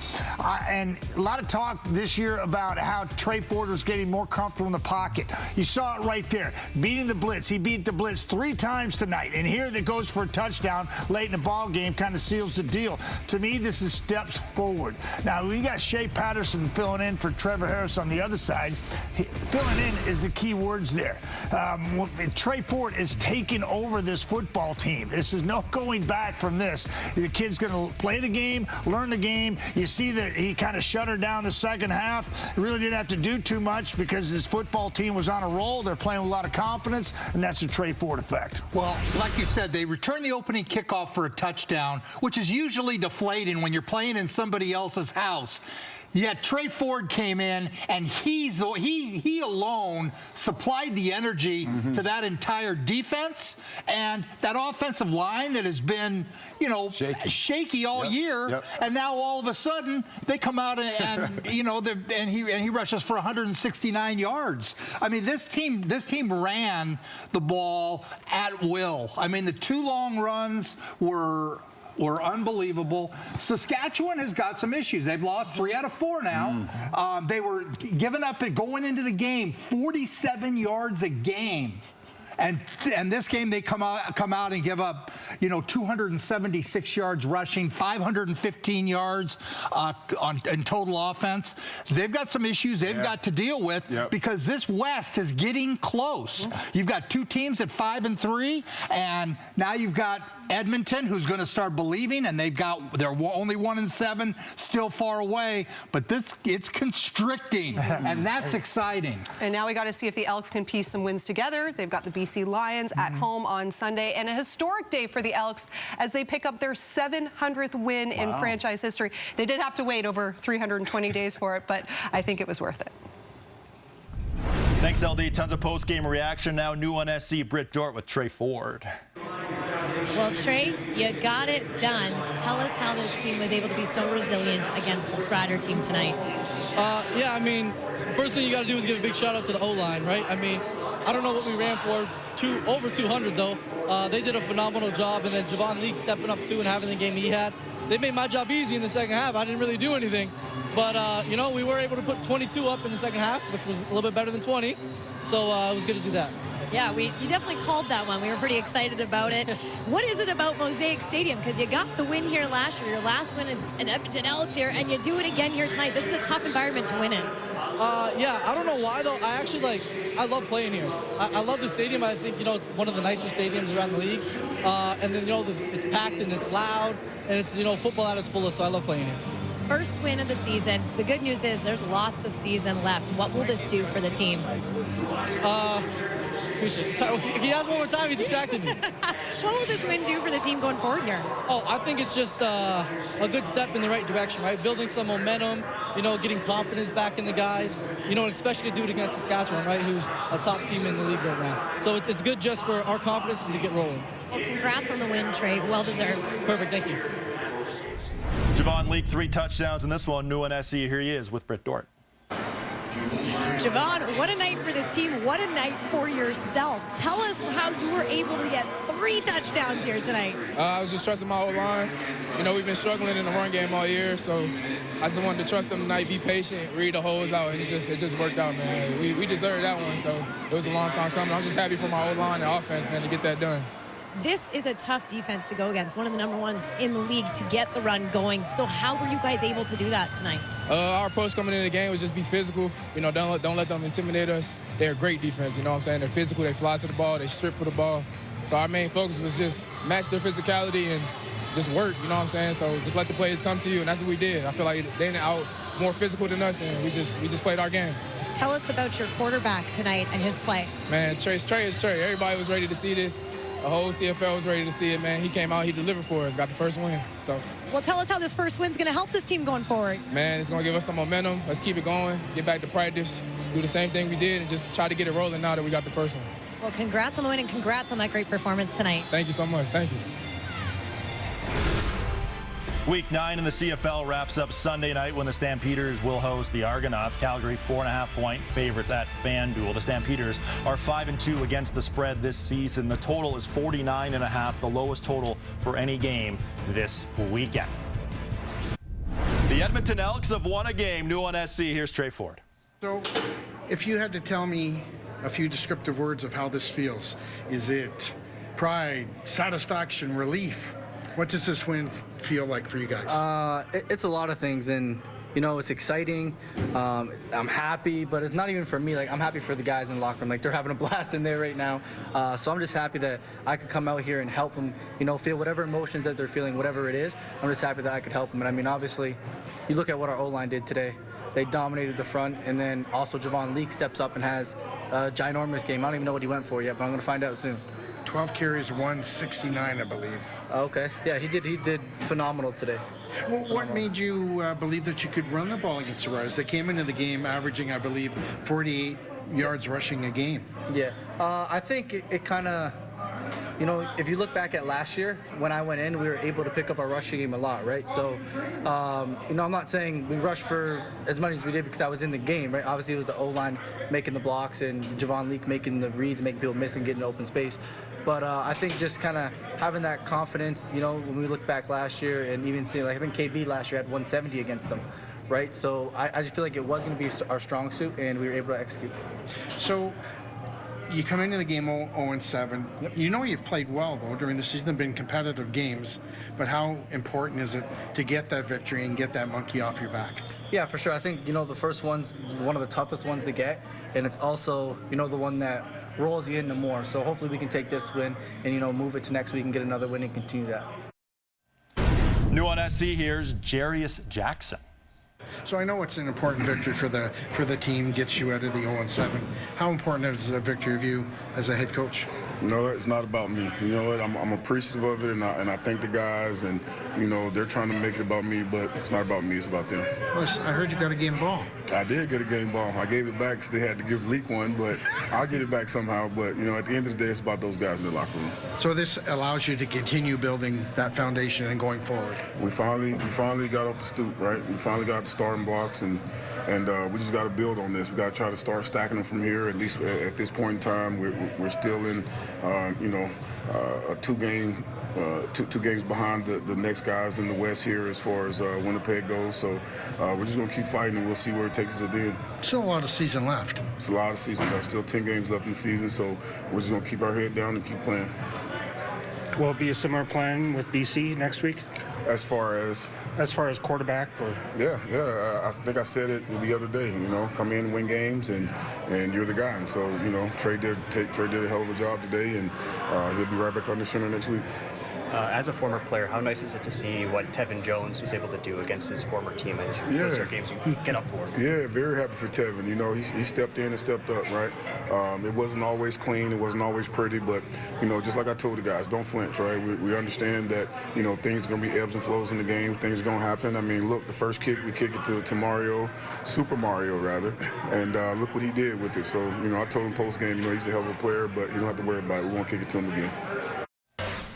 And a lot of talk this year about how Trey Ford was getting more comfortable in the pocket. You saw it right there, beating the blitz. He beat the blitz 3 times tonight, and here that goes for a touchdown late in the ball game, kind of seals the deal. To me, this is steps forward. Now, we got Shea Patterson filling in for Trevor Harris on the other side. Filling in is the key words there. Trey Ford is taking over this football team. This is no going back from this. The kid's going to play the game, learn the game. You see that he kind of shuttered down the second half. He really didn't have to do too much because his football team was on a roll. They're playing with a lot of confidence, and that's the Trey Ford effect. Well, like you said, they returned the opening kickoff for a touchdown, which is usually deflating when you're playing in somebody else's house. Yet Trey Ford came in, and he alone supplied the energy to that entire defense and that offensive line that has been, you know, shaky all year. And now all of a sudden they come out and you know, and he rushes for 169 yards. I mean, this team ran the ball at will. I mean, the 2 long runs were were unbelievable. Saskatchewan has got some issues. They've lost 3 out of 4 now. They were giving up and going into the game 47 yards a game. And this game, they come out and give up, 276 yards rushing, 515 yards in total offense. They've got some issues they've got to deal with because this West is getting close. You've got 2 teams at 5-3, and now you've got Edmonton, who's going to start believing, and they're only 1-7, still far away. But it's constricting, and that's exciting. And now we got to see if the Elks can piece some wins together. They've got the BC Lions at home on Sunday, and a historic day for the Elks as they pick up their 700th win in franchise history. They did have to wait over 320 days for it, but I think it was worth it. Thanks, LD. Tons of post-game reaction now. New on SC, Britt Dort with Trey Ford. Well, Trey, you got it done. Tell us how this team was able to be so resilient against this Rider team tonight. Yeah, I mean, first thing you got to do is give a big shout out to the O-line, right? I mean, I don't know what we ran for, over 200 though. They did a phenomenal job, and then Javon Leake stepping up too and having the game he had. They made my job easy in the second half. I didn't really do anything. But, we were able to put 22 up in the second half, which was a little bit better than 20. So it was good to do that. Yeah, you definitely called that one. We were pretty excited about it. What is it about Mosaic Stadium? Because you got the win here last year. Your last win is an Edmonton Elks here, and you do it again here tonight. This is a tough environment to win in. Yeah, I don't know why, though. I love playing here. I love the stadium. I think, it's one of the nicer stadiums around the league. And then, it's packed and it's loud, and it's, football at its fullest, so I love playing here. First win of the season. The good news is there's lots of season left. What will this do for the team? He asked one more time, he distracted me. What will this win do for the team going forward here? Oh, I think it's just a good step in the right direction, right? Building some momentum, getting confidence back in the guys, and especially to do it against Saskatchewan, right, who's a top team in the league right now. So it's good just for our confidence and to get rolling. Well, congrats on the win, Trey. Well deserved. Perfect, thank you. Javon Leake, 3 touchdowns in this one. New on SC, here he is with Britt Dort. Javon, what a night for this team. What a night for yourself. Tell us how you were able to get 3 touchdowns here tonight. I was just trusting my O-line. We've been struggling in the run game all year, so I just wanted to trust them tonight, be patient, read the holes out, and it just worked out, man. We deserved that one, so it was a long time coming. I'm just happy for my O-line and offense, man, to get that done. This is a tough defense to go against, one of the number ones in the league to get the run going. So how were you guys able to do that tonight? Our approach coming into the game was just be physical. Don't let them intimidate us. They're a great defense, you know what I'm saying? They're physical, they fly to the ball, they strip for the ball. So our main focus was just match their physicality and just work, you know what I'm saying? So just let the plays come to you, and that's what we did. I feel like they're out more physical than us, and we just played our game. Tell us about your quarterback tonight and his play. Man, Trey is Trey. Everybody was ready to see this. The whole CFL was ready to see it, man. He came out, he delivered for us, got the first win. So, well, tell us how this first win's going to help this team going forward. Man, it's going to give us some momentum. Let's keep it going, get back to practice, do the same thing we did, and just try to get it rolling now that we got the first one. Well, congrats on the win, and congrats on that great performance tonight. Thank you so much. Thank you. Week 9 in the CFL wraps up Sunday night when the Stampeders will host the Argonauts. Calgary 4.5-point favorites at FanDuel. The Stampeders are 5-2 against the spread this season. The total is 49.5, the lowest total for any game this weekend. The Edmonton Elks have won a game. New on SC. Here's Trey Ford. So, if you had to tell me a few descriptive words of how this feels, is it pride, satisfaction, relief? What does this win feel like for you guys? It's a lot of things, and it's exciting. I'm happy, but it's not even for me. I'm happy for the guys in the locker room. They're having a blast in there right now. So I'm just happy that I could come out here and help them, feel whatever emotions that they're feeling, whatever it is. I'm just happy that I could help them. And obviously, you look at what our O-line did today. They dominated the front, and then also Javon Leake steps up and has a ginormous game. I don't even know what he went for yet, but I'm going to find out soon. 12 carries, 169, I believe. Okay. Yeah, he did phenomenal today. Well, what made you believe that you could run the ball against the Riders? They came into the game averaging, I believe, 48 yards rushing a game. Yeah. I think it kind of, if you look back at last year, when I went in, we were able to pick up our rushing game a lot, right? So, I'm not saying we rushed for as much as we did because I was in the game, right? Obviously, it was the O-line making the blocks and Javon Leake making the reads, making people miss and getting the open space. But I think just kind of having that confidence, you know, when we look back last year and even seeing, like, I think KB last year had 170 against them, right? So I just feel like it was going to be our strong suit, and we were able to execute. So you come into the game 0-7. Yep. You know you've played well, though, during the season. There have been competitive games. But how important is it to get that victory and get that monkey off your back? Yeah, for sure. I think, you know, the first one's one of the toughest ones to get, and it's also, you know, the one that rolls you into more. So hopefully we can take this win and, you know, move it to next week and get another win and continue that. New on SC, here's Jarius Jackson. So I know it's an important victory for the team, gets you out of the 0-7. How important is a victory of you as a head coach? No, it's not about me. You know what? I'm appreciative of it, and I thank the guys, and, you know, they're trying to make it about me, but it's not about me, it's about them. Well, I heard you got a game ball. I did get a game ball. I gave it back because they had to give Leak one, but I'll get it back somehow. But, you know, at the end of the day, it's about those guys in the locker room. So this allows you to continue building that foundation and going forward. We finally got off the stoop, right? We finally got the starting blocks, and we just got to build on this. We got to try to start stacking them from here. At least at this point in time, we're still in, you know, two games behind the next guys in the West here as far as Winnipeg goes. So we're just going to keep fighting, and we'll see where it takes us at the end. Still a lot of season left. It's a lot of season left. Still 10 games left in the season, so we're just going to keep our head down and keep playing. Will it be a similar plan with BC next week? As far as quarterback, or? Yeah. I think I said it the other day. You know, come in, win games, and you're the guy. And so, you know, Trey did a hell of a job today, and he'll be right back on the center next week. As a former player, how nice is it to see what Tevin Jones was able to do against his former team? And those are games you get up for. Yeah, very happy for Tevin. You know, he stepped in and stepped up, right? It wasn't always clean. It wasn't always pretty. But, you know, just like I told the guys, don't flinch, right? We understand that, you know, things are going to be ebbs and flows in the game. Things are going to happen. I mean, look, the first kick, we kick it to Mario, Super Mario, rather. And look what he did with it. So, you know, I told him post-game, you know, he's a hell of a player, but you don't have to worry about it. We won't kick it to him again.